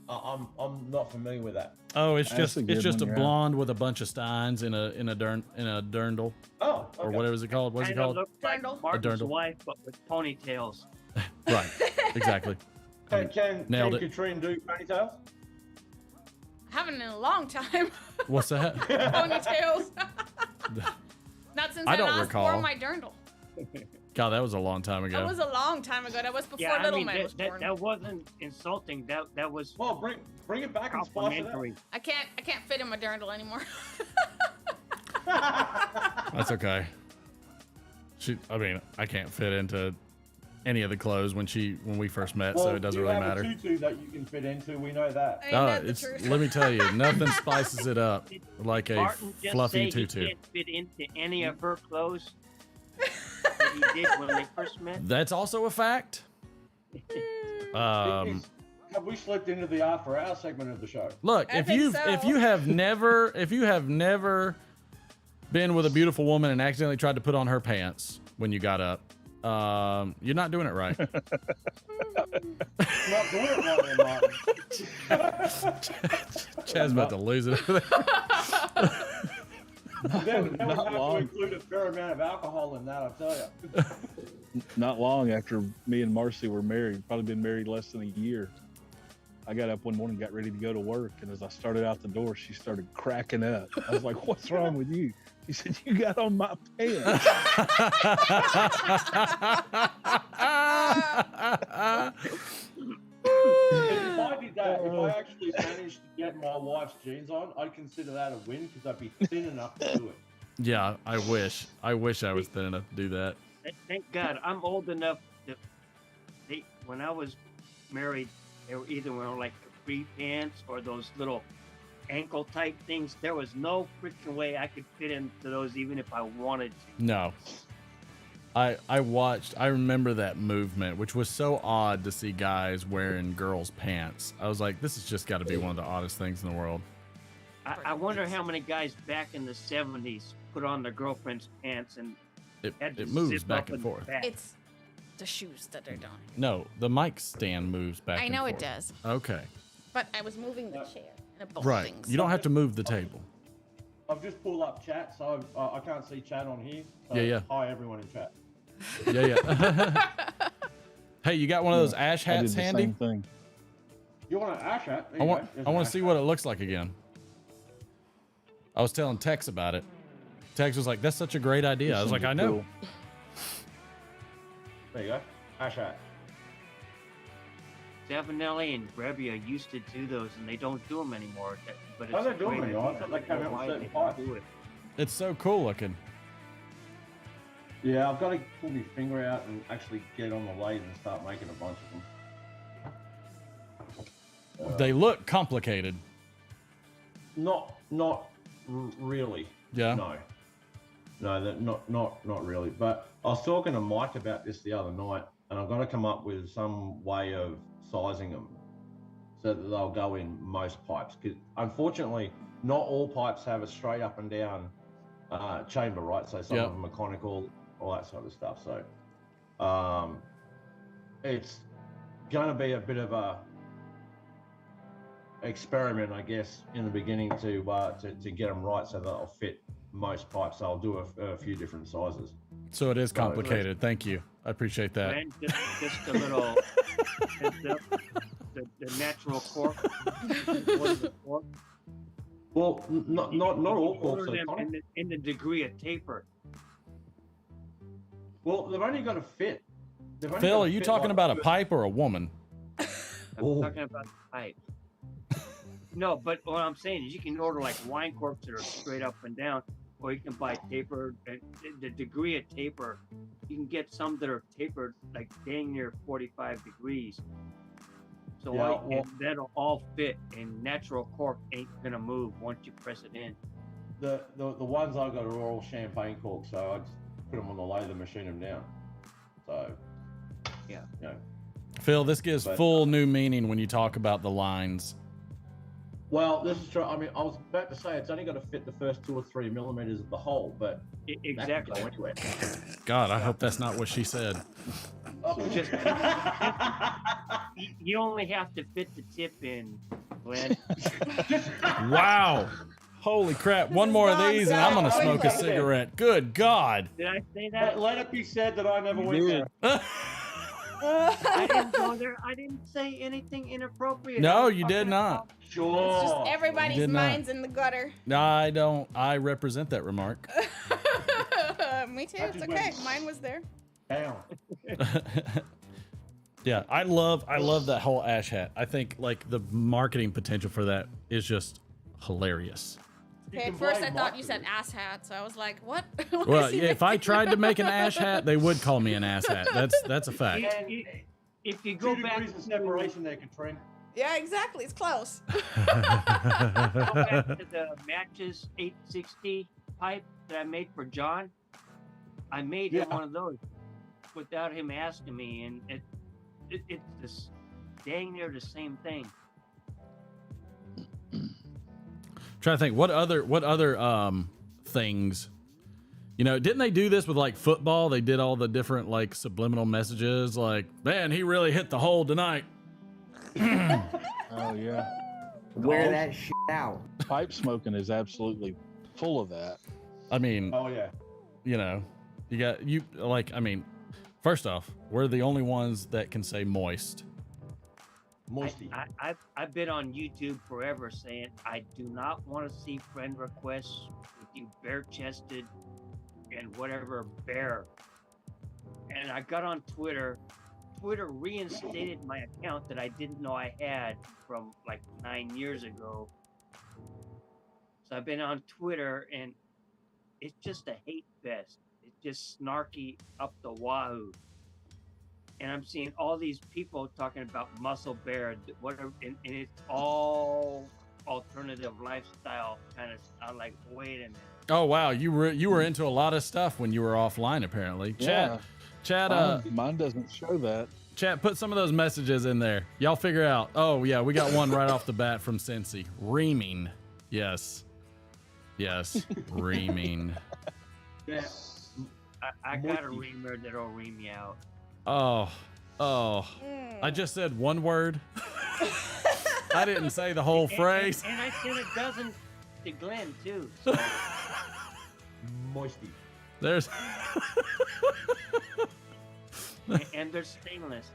I'm not familiar with that. Oh, it's That's just a good one, a yeah. blonde with a bunch of steins in a dirndl Oh, okay. or whatever is it called? What's it Kind of called? looked like Dirndl. Martin's dirndl. wife, but with ponytails. Right, exactly. Can Nailed it. Katrine do ponytails? Haven't in a long time. What's that? Ponytails. Not since I I don't last recall. wore my dirndl. God, that was a long time That ago. was a long time ago. That was before Yeah, I Little mean, Man was born. that wasn't insulting. That was Well, bring it back and spice it up. complimentary. I can't fit in my dirndl anymore. That's okay. I can't fit into any of the clothes when we first met, so it doesn't really matter. You have a tutu that you can fit into. We know that. Let me tell you, nothing spices it up like a Martin just fluffy say he tutu. can't fit into any of her clothes that he did when they first met. That's also a fact. Have we slipped into the After Hours segment of the show? Look, if you have never been with a beautiful woman and accidentally tried to put on her pants when you got up, you're not doing it right. Not doing it right there, Martin. Chad's about to lose it over there. Then we have to include a fair amount of alcohol in that, I'll tell you. Not long after me and Marcy were married, probably been married less than a year, I got up one morning, got ready to go to work, and as I started out the door, she started cracking up. I was like, "What's wrong with you?" He said, "You got on my pants." If I did that, if I actually managed to get my wife's jeans on, I'd consider that a win because I'd be thin enough to do it. Yeah, I wish I was thin enough to do that. Thank God, I'm old enough to. When I was married, they were either wearing like capri pants or those little ankle type things. There was no freaking way I could fit into those, even if I wanted to. No. I remember that movement, which was so odd to see guys wearing girls' pants. I was like, this has just got to be one of the oddest things in the world. I wonder how many guys back in the 70s put on their girlfriend's pants and it moves back and forth. It's the shoes that are done. No, the mic stand moves back I and know forth. it does. Okay. But I was moving the chair and it both Right. things. You don't have to move the table. I've just pulled up chat, so I can't see chat on here. So Yeah. Hi, everyone in chat. Yeah. Hey, you got one of those ash hats handy? Same thing. You want an ash hat? I want to see what it looks like again. I was telling Tex about it. Tex was like, "That's such a great idea." I was like, "I know." There you go. Ash hat. Savinelli and Brebbia used to do those, and they don't do them anymore. But it's They're doing great it, idea. they came out with Why certain they parts. do it. It's so cool looking. Yeah, I've got to pull my finger out and actually get on the lathe and start making a bunch of them. They look complicated. Not really. Yeah. No, not really. But I was talking to Mike about this the other night, and I've got to come up with some way of sizing them so that they'll go in most pipes. Because unfortunately, not all pipes have a straight up and down chamber, right? So some of them are conical, all that sort of stuff. So it's going to be a bit of a experiment, I guess, in the beginning to get them right so that they'll fit most pipes. I'll do a few different sizes. So it is complicated. Thank you. I appreciate that. And just a little, the natural cork. What is it, cork? Well, not all corks Order are them conical. in the degree of taper. Well, they've only got to fit. Phil, are you talking about a pipe or a woman? I'm talking about the pipe. No, but what I'm saying is you can order like wine corks that are straight up and down, or you can buy tapered. The degree of taper, you can get some that are tapered like dang near 45 degrees. So and that'll all fit, and natural cork ain't gonna move once you press it in. The ones I got are all champagne corks, so I just put them on the lathe and machine them down. So yeah. Phil, this gives full new meaning when you talk about the lines. Well, this is true. I mean, I was about to say it's only got to fit the first 2 or 3 millimeters of the hole, but exactly. That can go anywhere. God, I hope that's not what she said. Just, you only have to fit the tip in, Glenn. Wow. Holy crap. One more of these and I'm going to smoke a cigarette. Good God. Did I say that? Let it be said that I never went there. I didn't go there. I didn't say anything inappropriate. No, you did not. Sure. It's just everybody's mind's in the gutter. No, I don't. I represent that remark. Me too. It's okay. Mine was there. Down. Yeah, I love that whole ash hat. I think like the marketing potential for that is just hilarious. Okay, at first I thought you said ass hat, so I was like, what? Well, yeah, if I tried to make an ash hat, they would call me an ass hat. That's a fact. If you go back to separation there, Katrina. Yeah, exactly. It's close. Go back to the matches 860 pipe that I made for John. I made him one of those without him asking me, and it's just dang near the same thing. Trying to think what other things, you know, didn't they do this with like football? They did all the different like subliminal messages, like, man, he really hit the hole tonight. Oh yeah. Wear that shit out. Pipe smoking is absolutely full of that. I mean, oh yeah. You know, I mean, first off, we're the only ones that can say moist. Moisty. I've been on YouTube forever saying I do not want to see friend requests with you bare-chested and whatever bare. And I got on Twitter. Twitter reinstated my account that I didn't know I had from like 9 years ago. So I've been on Twitter, and it's just a hate fest. It's just snarky up the wahoo. And I'm seeing all these people talking about muscle bear, whatever, and it's all alternative lifestyle kind of. I'm like, wait a minute. Oh wow, you were into a lot of stuff when you were offline, apparently. Yeah. Chat, mine doesn't show that. Chat, put some of those messages in there. Y'all figure out. Oh yeah, we got one right off the bat from Cincy. Reaming. Yes, reaming. Yeah. I got a reamer that'll ream me out. Oh, I just said one word. I didn't say the whole phrase. And I said a dozen to Glenn too. So. Moisty. There's. and they're stainless.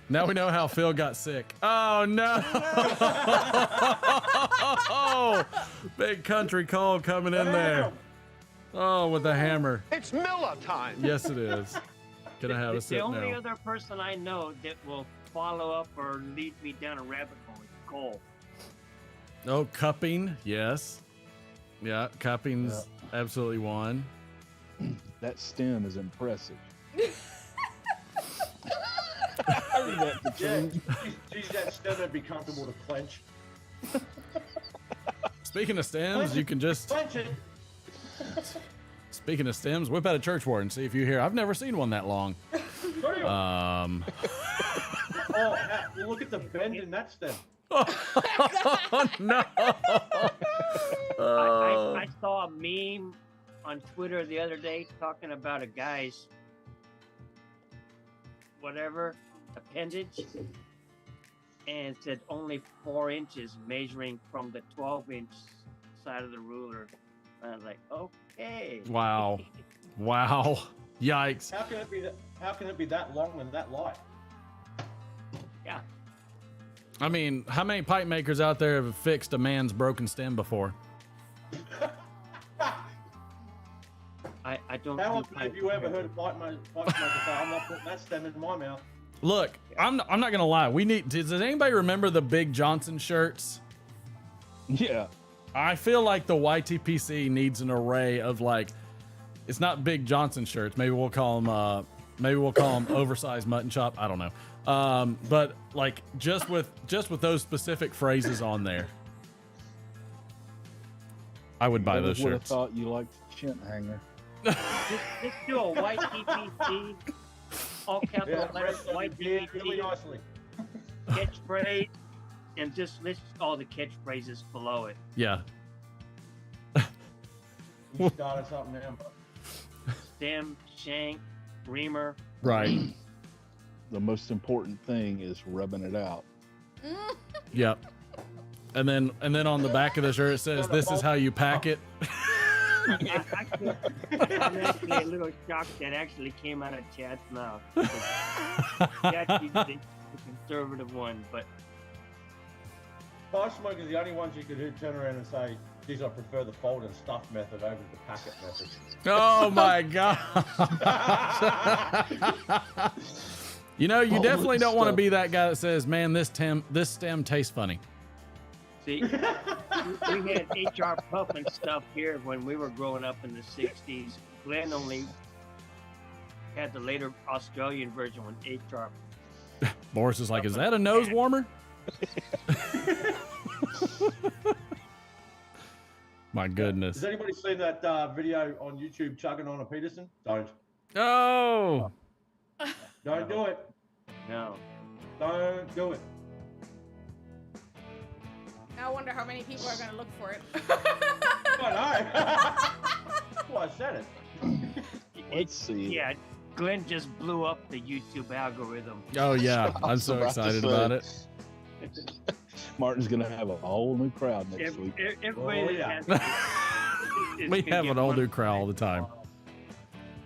Now we know how Phil got sick. Oh no! Oh, big country cold coming in there. Oh, with the hammer. It's Miller time. Yes, it is. Can I have a sip now? The only other person I know that will follow up or lead me down a rabbit hole is Cole. Oh, cupping. Yes. Yeah, cupping's absolutely one. That stem is impressive. Geez, that stem would be comfortable to clench. Speaking of stems, you can just. Clench it. Speaking of stems, whip out a church ward and see if you hear. I've never seen one that long. Oh, look at the bend in that stem. Oh, no. I saw a meme on Twitter the other day talking about a guy's whatever appendage, and it said only 4 inches measuring from the 12-inch side of the ruler. And I was like, okay. Wow. Yikes. How can it be that long and that light? Yeah. I mean, how many pipe makers out there have fixed a man's broken stem before? I don't. How often have you ever heard a pipe maker say, "I'm not putting that stem in my mouth"? Look, I'm not gonna lie. Does anybody remember the Big Johnson shirts? Yeah. I feel like the YTPC needs an array of like, it's not Big Johnson shirts. Maybe we'll call them oversized mutton chop. I don't know. But like just with those specific phrases on there, I would buy those would have shirts. thought you liked Chint Hanger. Let's do a white TPC, all capital letters, white TPC, catchphrase, and just list all the catchphrases below it. Yeah. You started something now. Stem, shank, reamer. Right. The most important thing is rubbing it out. Yep. And then on the back of the shirt it says, "This is how you pack it." I'm actually a little shocked that actually came out of Chad's mouth. Chad's usually the conservative one, but Pipe smokers are the only ones you could turn around and say, "Geez, I prefer the fold and stuff method over the packet method." Oh my god! You know, you definitely don't want to be that guy that says, "Man, this stem tastes funny." See, we had HR Puff and stuff here when we were growing up in the 60s. Glenn only had the later Australian version when HR. Boris is like, is that a nose warmer? My goodness. Has anybody seen that video on YouTube chugging on a Peterson? Don't. Oh. Don't do it. No. Don't do it. I wonder how many people are going to look for it. I know. That's why I said it. Let's see. Yeah, Glenn just blew up the YouTube algorithm. Oh yeah, I'm so excited about it. Martin's gonna have a whole new crowd next week. Everybody yeah. We have an all new crowd all the time.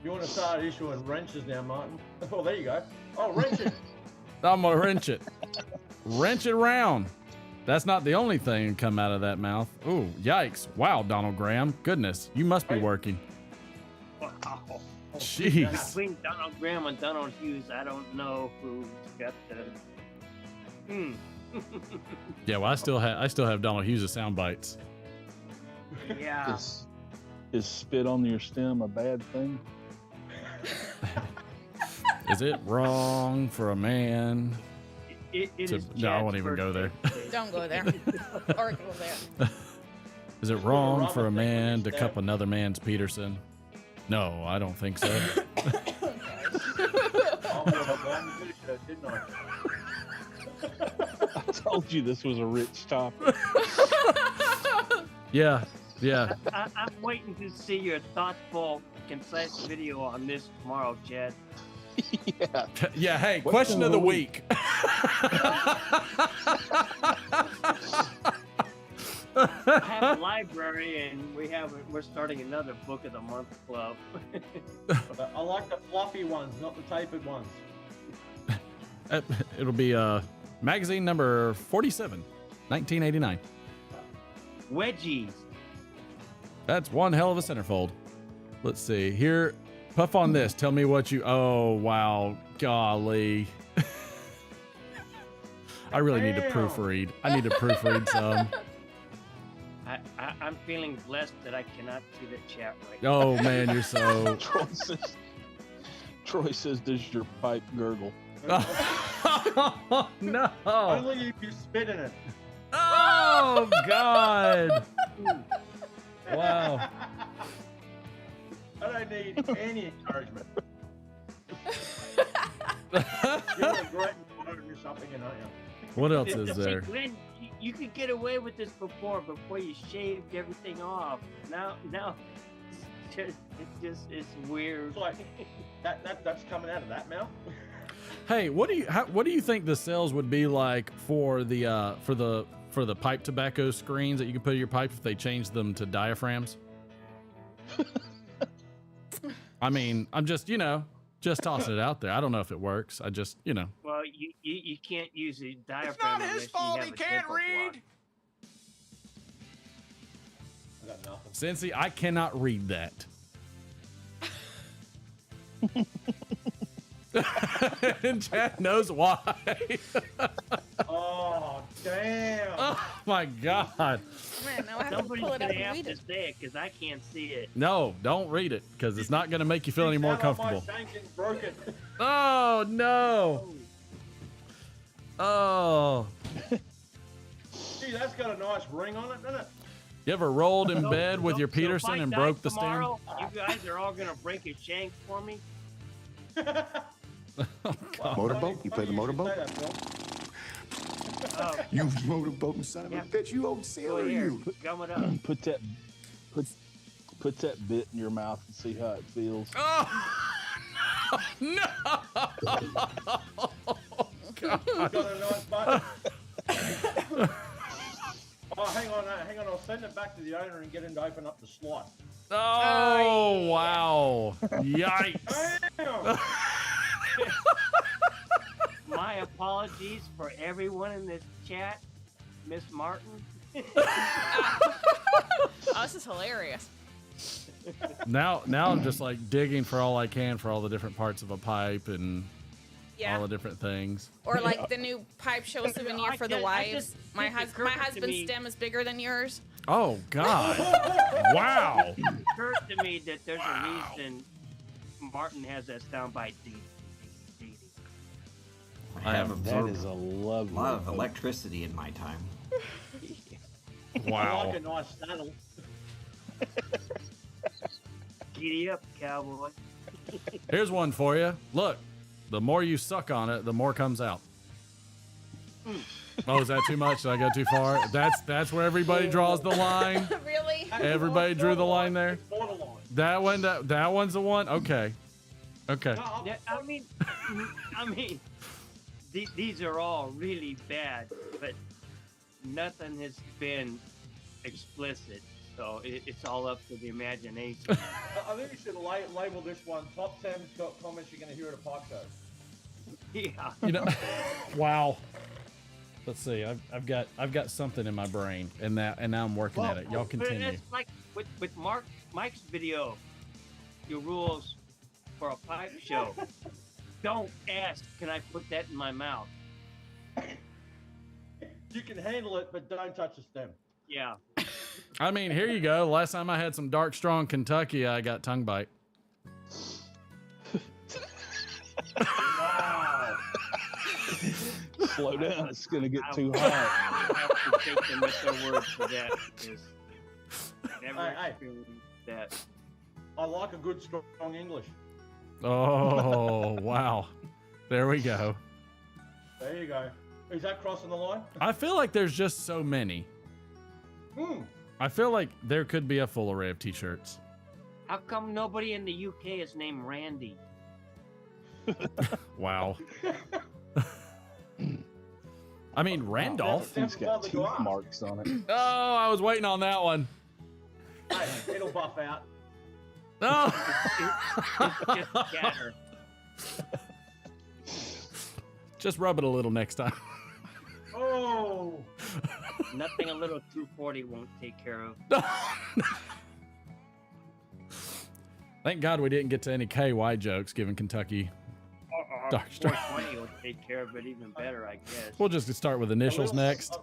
You want to start issuing wrenches now, Martin? Oh, there you go. Oh, wrenches. I'm gonna wrench it. Wrench it around. That's not the only thing that come out of that mouth. Ooh, yikes. Wow, Donald Graham. Goodness, you must be working. Wow. Jeez. Between Donald Graham and Donald Hughes, I don't know who's got the. Yeah, well, I still have Donald Hughes' sound bites. Yeah. Is spit on your stem a bad thing? Is it wrong for a man? It is No, I won't even go there. Don't go there. Or go there. Is it wrong for a man to cup another man's Peterson? No, I don't think so. I told you this was a rich topic. Yeah. I'm waiting to see your thoughtful, concise video on this tomorrow, Chad. Yeah. Yeah. Hey, question of the week. I have a library, and we're starting another book of the month club. I like the fluffy ones, not the tapered ones. It'll be magazine number 47, 1989. Wedgies. That's one hell of a centerfold. Let's see here. Puff on this. Tell me what you. Oh wow, golly. I really need to proofread. I need to proofread some. I'm feeling blessed that I cannot see the chat right now. Oh man, you're so. Troy says, does your pipe gurgle? No. Only if you spit in it. Oh God. Wow. I don't need any encouragement. You're a great promoter or something, aren't you? What else is there? Glenn, you could get away with this before you shaved everything off. Now it's weird. It's like that's coming out of that mouth. Hey, what do you think the sales would be like for the pipe tobacco screens that you can put in your pipe if they changed them to diaphragms? I mean, I'm just tossing it out there. I don't know if it works. I just, Well, you can't use a diaphragm. It's not his fault he can't read. I got nothing. Cincy, I cannot read that. And Chad knows why. Oh, damn. Oh, my God. Man, now I have to Somebody's pull it up gonna and have read to it. say it because I can't see it. No, don't read it because it's not going to make you feel any more comfortable. My shank is broken. Oh, no. Oh. Gee, that's got a nice ring on it, doesn't it? You ever rolled in bed with your So Peterson if I and die broke the tomorrow, stem? You guys are all gonna break a shank for me. Motorboat? You play the motorboat? You motorboating son of a bitch! You old sailor, you! Gum it up. Put that bit in your mouth and see how it feels. Oh no! God. Got a nice button. Oh, hang on. I'll send it back to the owner and get him to open up the slot. Oh, wow. Yikes. Damn. My apologies for everyone in this chat, Miss Martin. Oh, this is hilarious. Now I'm just like digging for all I can for all the different parts of a pipe and Yeah. all the different things. Or like the new pipe show souvenir for the wives. My husband's stem is bigger than yours. Oh God! Wow. It occurred to me that there's a reason Martin has that soundbite. I have That is a lovely. A lot of electricity in my time. I Wow. like a nice saddle. Giddy up, cowboy. Here's one for you. Look, the more you suck on it, the more comes out. Oh, is that too much? Did I go too far? That's where everybody draws the line. Really? Everybody drew the line there. That one's the one. Okay. Okay. Yeah, I mean, these are all really bad, but nothing has been explicit, so it's all up to the imagination. I think you should label this one top 10 comments you're going to hear at a pipe show. Yeah. You know, wow. Let's see. I've got something in my brain, and now I'm working at it. Y'all continue. But it's like with Mike's video, your rules for a pipe show. Don't ask, can I put that in my mouth? You can handle it, but don't touch the stem. Yeah. I mean, here you go. Last time I had some dark, strong Kentucky, I got tongue bite. Wow. Slow down. It's going to get too hot. I have to take them at their word for that, because I never experienced that. I like a good, strong English. Oh, wow. There we go. There you go. Is that crossing the line? I feel like there's just so many. I feel like there could be a full array of t-shirts. How come nobody in the UK is named Randy? Wow. I mean, Randolph. He's got teeth marks on it. Oh, I was waiting on that one. Hey, it'll buff out. No. It's just chatter. Just rub it a little next time. Oh. Nothing a little 240 won't take care of. Thank God we didn't get to any KY jokes given Kentucky. Dark strong. 420 will take care of it even better, I guess. We'll just start with initials next.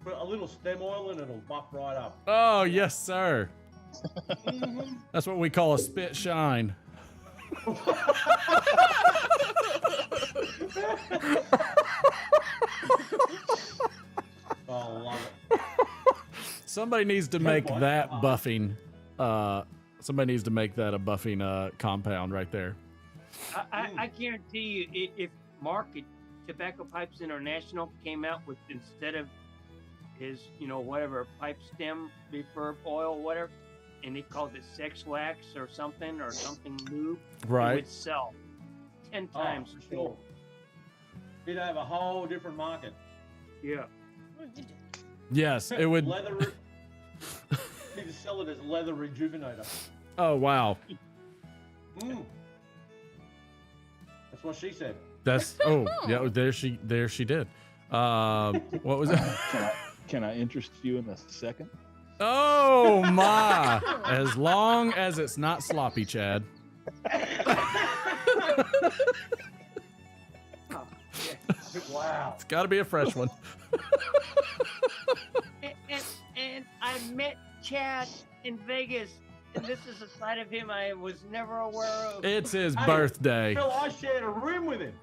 Put a little stem oil and it'll buff right up. Oh, yes, sir. That's what we call a spit shine. Oh, love it. Somebody needs to make that buffing. Somebody needs to make that a buffing compound right there. I guarantee you, if Mark at Tobacco Pipes International came out with, instead of his, whatever, pipe stem, refurb oil, whatever, and they called it sex wax or something new, right? It would sell 10 times. For sure. You'd have a whole different market. Yeah. Yes, it would. Leather. Need to sell it as leather rejuvenator. Oh, wow. That's what she said. That's yeah. There she did. What was that? Can I interest you in a second? Oh my! As long as it's not sloppy, Chad. Wow. It's got to be a fresh one. and I met Chad in Vegas, and this is a side of him I was never aware of. It's his birthday. Phil, I shared a room with him.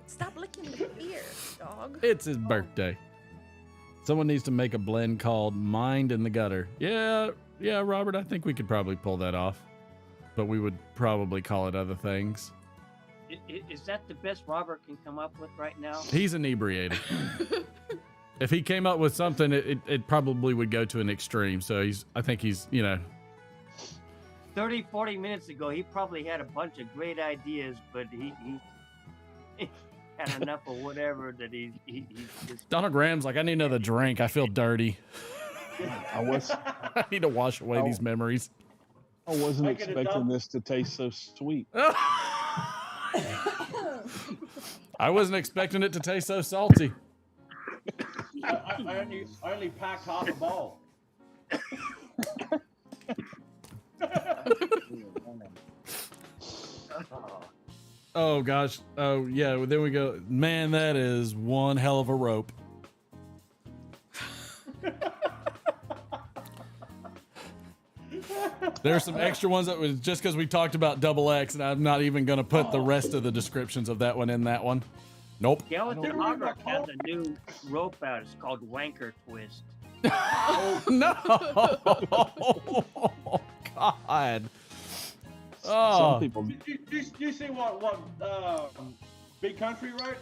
Stop licking your ear, dog. It's his birthday. Someone needs to make a blend called Mind in the Gutter. Yeah, Robert, I think we could probably pull that off. But we would probably call it other things. Is that the best Robert can come up with right now? He's inebriated. If he came up with something, it probably would go to an extreme. So I think he's 30, 40 minutes ago, he probably had a bunch of great ideas, but he had enough of whatever that he just... Donald Graham's like, I need another drink. I feel dirty. I need to wash away these memories. I wasn't expecting this to taste so sweet. I wasn't expecting it to taste so salty. I only packed half a bowl. Oh gosh. Oh yeah. Then we go. Man, that is one hell of a rope. There's some extra ones that was just because we talked about double X, and I'm not even going to put the rest of the descriptions of that one in that one. Nope. Skeleton Hogger has a new rope out. It's called Wanker Twist. No. God. Oh. Some people. Do you see what Big Country wrote?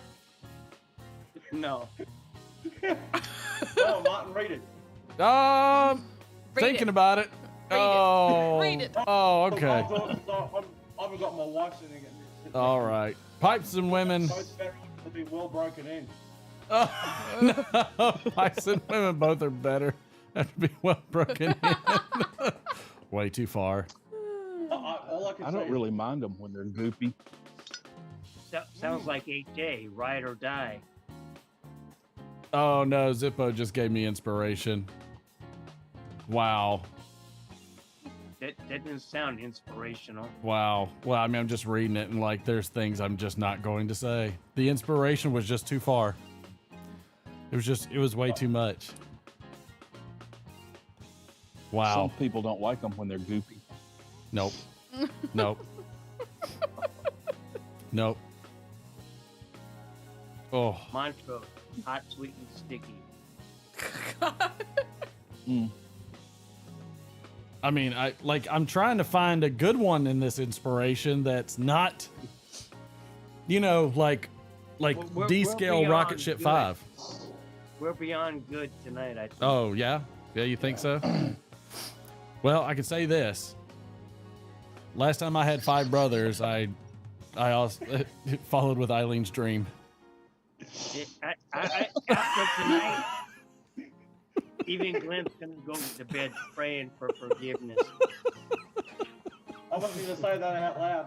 No. Oh, Martin, read it. Thinking about it. Read it. Oh, okay. I haven't got my wife sitting again. All right. Pipes and women. Both to be well broken in. Oh, no. Pipes and women both are better. Have to be well broken in. Way too far. I don't really mind them when they're goopy. Sounds like HA, ride or die. Oh no, Zippo just gave me inspiration. Wow. That didn't sound inspirational. Wow. Well, I mean, I'm just reading it, and like, there's things I'm just not going to say. The inspiration was just too far. It was way too much. Wow. Some people don't like them when they're goopy. Nope. Nope. Nope. Oh. Mantra, hot, sweet, and sticky. I mean, I'm trying to find a good one in this inspiration that's not, like D-scale rocket ship 5. We're beyond good tonight, I think. Oh, yeah? Yeah, you think so? Well, I can say this. Last time I had 5 brothers, I also followed with Eileen's dream. After tonight, even Glenn's gonna go to bed praying for forgiveness. I wasn't going to say that out loud.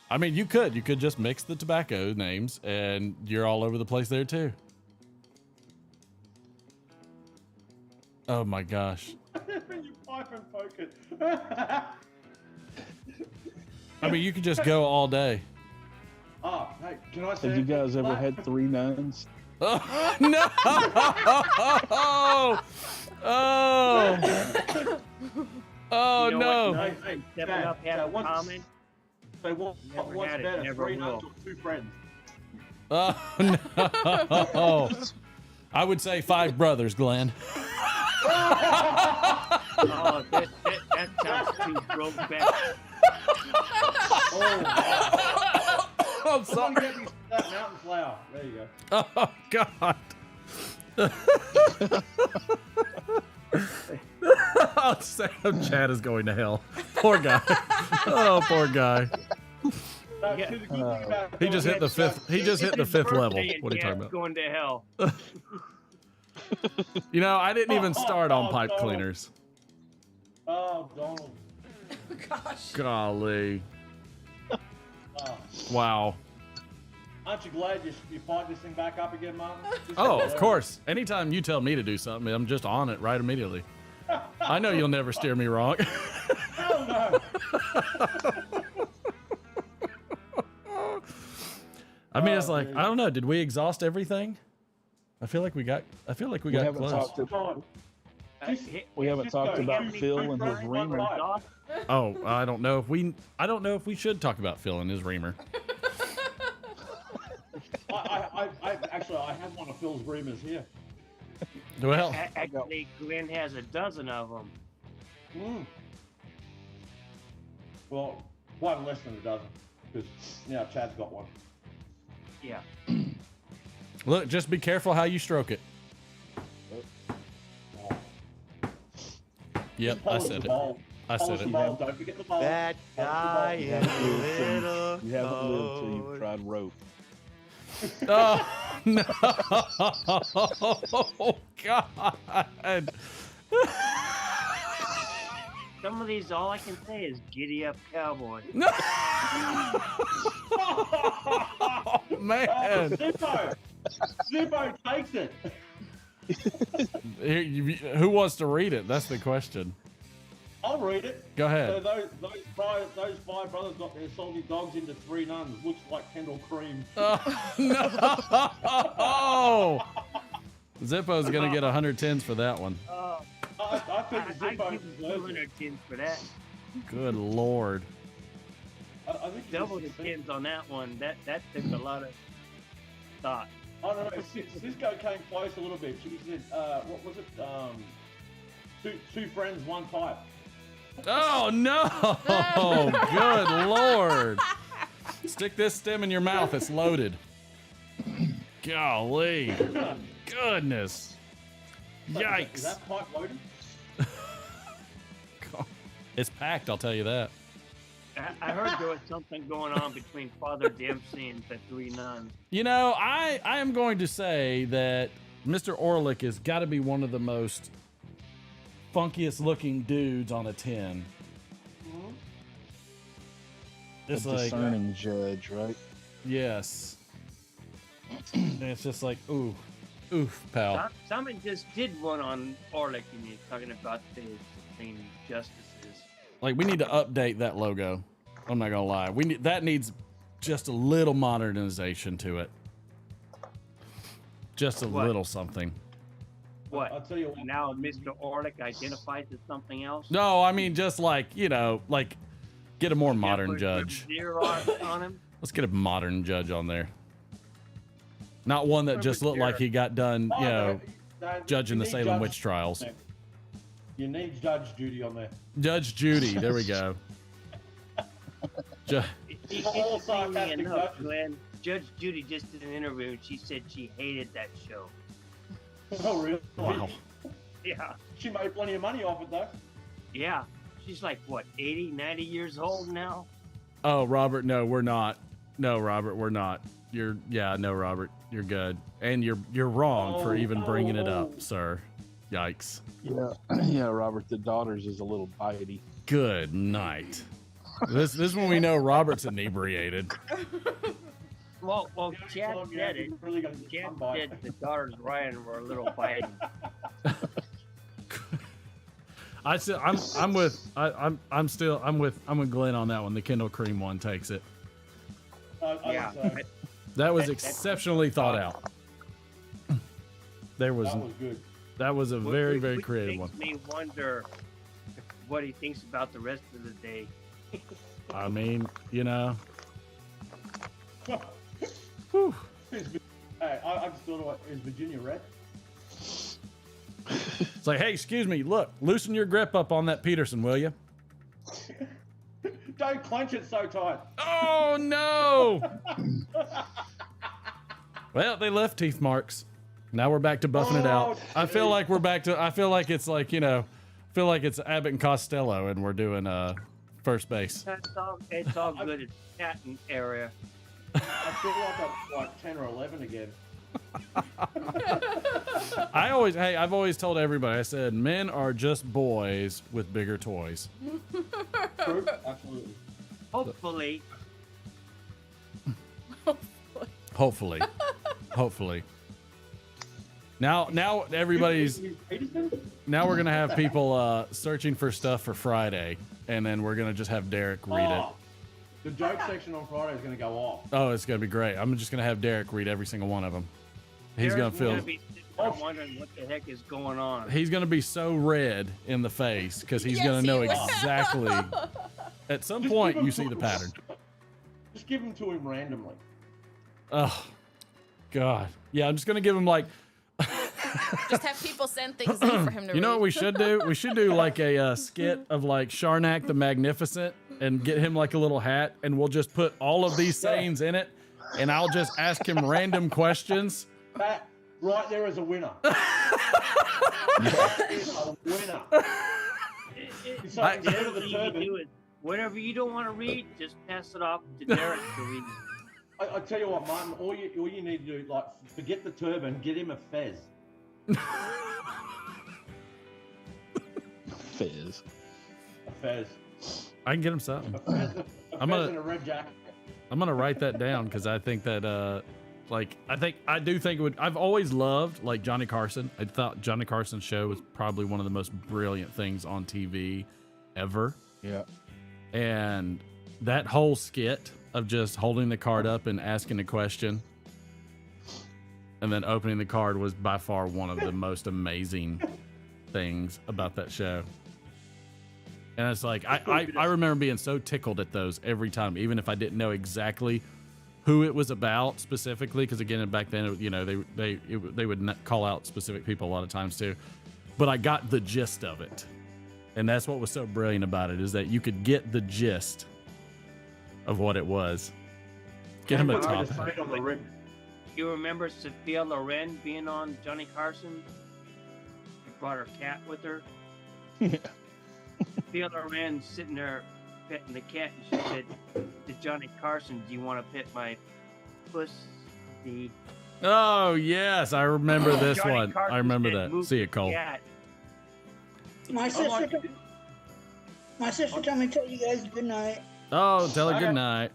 I mean, you could just mix the tobacco names, and you're all over the place there too. Oh my gosh. You pipe and poke it. I mean, you could just go all day. Oh, hey, can I say? Have you guys ever had 3 nuns? Oh, no! Oh! Oh, no! Hey, Stepping up had a comment. Say what's better, 3 nuns or 2 friends? Oh, no! I would say 5 brothers, Glenn. Oh, that sounds too broke back. I'm sorry. That mountain flower. There you go. Oh, God. I'll say Chad is going to hell. Poor guy. Oh, poor guy. He just hit the 5th. He just hit the 5th level. What are you talking about? Going to hell. I didn't even start on pipe cleaners. Oh, Donald. Gosh. Golly. Wow. Aren't you glad you fired this thing back up again, Martin? Oh, of course. Anytime you tell me to do something, I'm just on it right immediately. I know you'll never steer me wrong. Hell no. I mean, it's like, I don't know. Did we exhaust everything? I feel like we got close. We haven't talked about Phil and his reamer. Oh, I don't know if we should talk about Phil and his reamer. I have one of Phil's reamers here. Well, actually, Glenn has a dozen of them. Well, one less than a dozen, because Chad's got one. Yeah. Look, just be careful how you stroke it. Yep, I said it. I said it. Don't forget the ball. That guy is a little You haven't lived till you've tried rope. Oh, no. Oh, God. Some of these, all I can say is giddy up cowboy. No. Oh, man. Zippo takes it. Who wants to read it? That's the question. I'll I'll read it. Go ahead. So those five brothers got their salty dogs into 3 nuns. Looks like Kendall Cream. Oh, no. Zippo's going to get 110s for that one. I think Zippo give him 210 for that. Good Lord. I think Double the tens on that one. That took a lot of thought. I don't know. Cisco came close a little bit. She said, what was it? Two friends, one pipe. Oh, no. Oh, good Lord. Stick this stem in your mouth. It's loaded. Golly. Goodness. Yikes. Is that pipe loaded? It's packed, I'll tell you that. I heard there was something going on between Father Dempsey and the 3 nuns. You know, I am going to say that Mr. Orlick has got to be one of the most funkiest looking dudes on a 10. It's a like discerning judge, right? Yes. And it's just like, oof, pal. Someone just did one on Orlick, and he's talking about the Supreme Justices. Like, we need to update that logo. I'm not gonna lie. That needs just a little modernization to it. Just a little something. What? I'll tell you what. Now Mr. Orlick identifies as something else? No, I mean just like, you know, like get a more modern judge. On him? Let's get a modern judge on there. Not one that just looked like he got done, you know, judging the Salem witch trials. You need Judge Judy on there. Judge Judy, there we go. Interestingly enough, Glenn, Judge Judy just did an interview and she said she hated that show. Oh, really? Wow. Yeah. She made plenty of money off it, though. Yeah. She's like, what, 80, 90 years old now? Oh, Robert, no, we're not. No, Robert, we're not. No, Robert, you're good. And you're wrong for even bringing it up, sir. Yikes. Yeah, Robert, the daughter's is a little bitey. Good night. This is when we know Robert's inebriated. Well, Chad said it. Chad said the daughters Ryan were a little biting. I'm with Glenn on that one. The Kendall Cream one takes it. Yeah. That was exceptionally thought out. That was good. That was a very, very creative one. Makes me wonder what he thinks about the rest of the day. I mean, you know. Hey, I just thought about, is Virginia red? It's like, hey, excuse me, look, loosen your grip up on that Peterson, will you? Don't clench it so tight. Oh, no. Well, they left teeth marks. Now we're back to buffing it out. I feel like it's like, you know, it's Abbott and Costello and we're doing first base. It's all good. It's Patton area. I feel like I'm like 10 or 11 again. I've always told everybody, I said, men are just boys with bigger toys. True, absolutely. Hopefully. Now everybody's. Now we're gonna have people searching for stuff for Friday, and then we're gonna just have Derek read it. The joke section on Friday is gonna go off. Oh, it's gonna be great. I'm just gonna have Derek read every single one of them. He's gonna feel. I'm wondering what the heck is going on. He's gonna be so red in the face because he's gonna know exactly. At some point, you see the pattern. Just give them to him randomly. Oh, God. Yeah, I'm just gonna give him like. Just have people send things in for him to read. You know what we should do? We should do like a skit of like Sharnak the Magnificent and get him like a little hat, and we'll just put all of these sayings in it, and I'll just ask him random questions. That right there is a winner. That is a winner. Whatever you don't want to read, just pass it off to Derek to read. I tell you what, Martin, all you need to do, like, forget the turban, get him a fez. Fez. A fez. I can get him something. A fez and a red jacket. I'm gonna write that down because I think that I do think it would. I've always loved like Johnny Carson. I thought Johnny Carson's show was probably one of the most brilliant things on TV ever. Yeah. And that whole skit of just holding the card up and asking a question and then opening the card was by far one of the most amazing things about that show. And it's like, I remember being so tickled at those every time, even if I didn't know exactly who it was about specifically. Because again, back then, you know, they would not call out specific people a lot of times too. But I got the gist of it. And that's what was so brilliant about it, is that you could get the gist of what it was. Get him a top hat. You remember Sophia Loren being on Johnny Carson? She brought her cat with her. Sophia Loren sitting there petting the cat, and she said to Johnny Carson, "Do you want to pet my pussy?" Oh yes, I remember this Johnny one. Carson I remember said, that. "Move See the you, Cole. cat." My sister told me to tell you guys good night. Oh, tell her good night.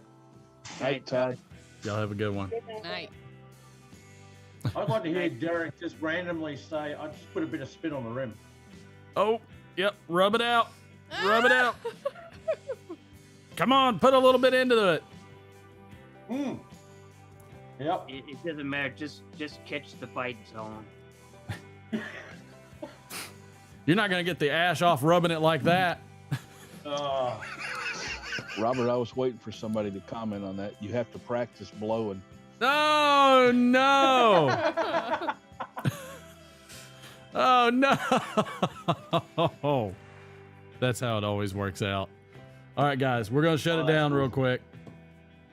Night, Todd. Y'all have a good one. Good night. I'd like to hear Derek just randomly say, "I just put a bit of spit on the rim." Oh, yep. Rub it out. Rub it out. Come on, put a little bit into it. Yep. It doesn't matter. Just catch the bite zone. You're not gonna get the ash off rubbing it like that. Robert, I was waiting for somebody to comment on that. You have to practice blowing. Oh no! Oh no! That's how it always works out. All right, guys, we're gonna shut it down real quick.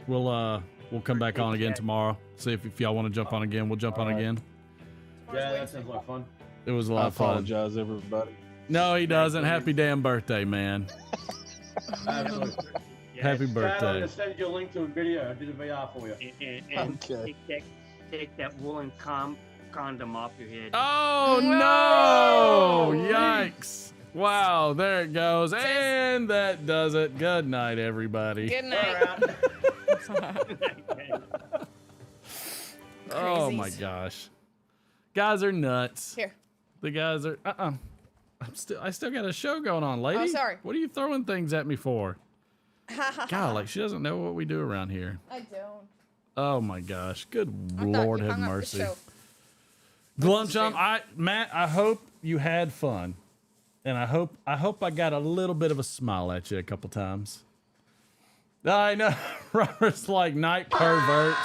We'll come back on again tomorrow. See if y'all want to jump on again. We'll jump on again. Yeah, that sounds like fun. It was a lot of fun. I apologize, everybody. No, he doesn't. Happy damn birthday, man. Happy I'm birthday. going to send you a link to a video. I did a VR for you. And take that woolen condom off your head. Oh no! Yikes! Wow, there it goes, and that does it. Good night, everybody. Good night. Oh my gosh, guys are nuts. Here. The guys are. I still got a show going on, lady. Oh, sorry. What are you throwing things at me for? God, like she doesn't know what we do around here. I don't. Oh my gosh. Good I thought Lord you have hung up the mercy. show. Glumchum, Matt, I hope you had fun. And I hope I got a little bit of a smile at you a couple times. I know. Robert's like night perverts.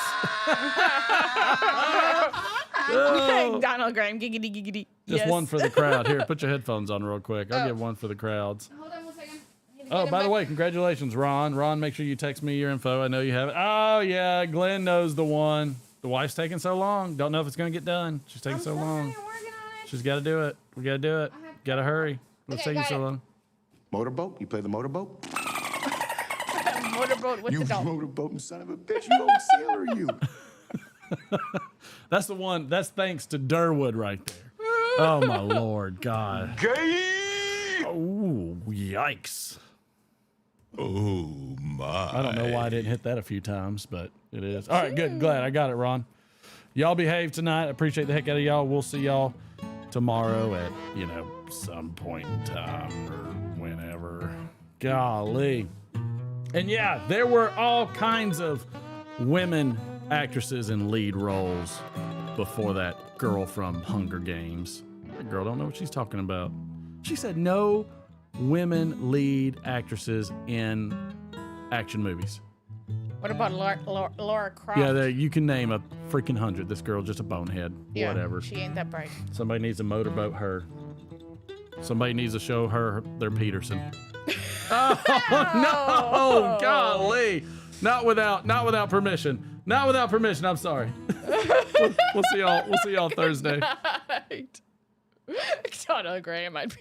Oh. Donald Graham, giggity giggity. Just one for the crowd. Here, put your headphones on real quick. I'll give one for the crowds. Hold on 1 second. Oh, by the way, congratulations, Ron. Ron, make sure you text me your info. I know you have it. Oh, yeah, Glenn knows the one. The wife's taking so long. Don't know if it's going to get done. She's taking so long. She's got to do it. We got to do it. Got to hurry. What's taking so long? Motorboat? You play the motorboat? Motorboat with you the dog. motorboating son of a bitch. You old sailor, you. That's the one. That's thanks to Durwood right there. Oh, my Lord. God. Gay! Oh, yikes. Oh, my. I don't know why I didn't hit that a few times, but it is. All right, good. Glad I got it, Ron. Y'all behave tonight. I appreciate the heck out of y'all. We'll see y'all tomorrow at, some point in time or whenever. Golly. And yeah, there were all kinds of women actresses in lead roles before that girl from Hunger Games. That girl don't know what she's talking about. She said no women lead actresses in action movies. What about Laura Croft? Yeah, you can name a freaking 100. This girl just a bonehead. Yeah, Whatever. She ain't that bright. Somebody needs to motorboat her. Somebody needs to show her their Peterson. Oh no! Golly! Not without permission. Not without permission. I'm sorry. We'll see y'all. We'll see y'all Thursday. Donald Graham, I'd be.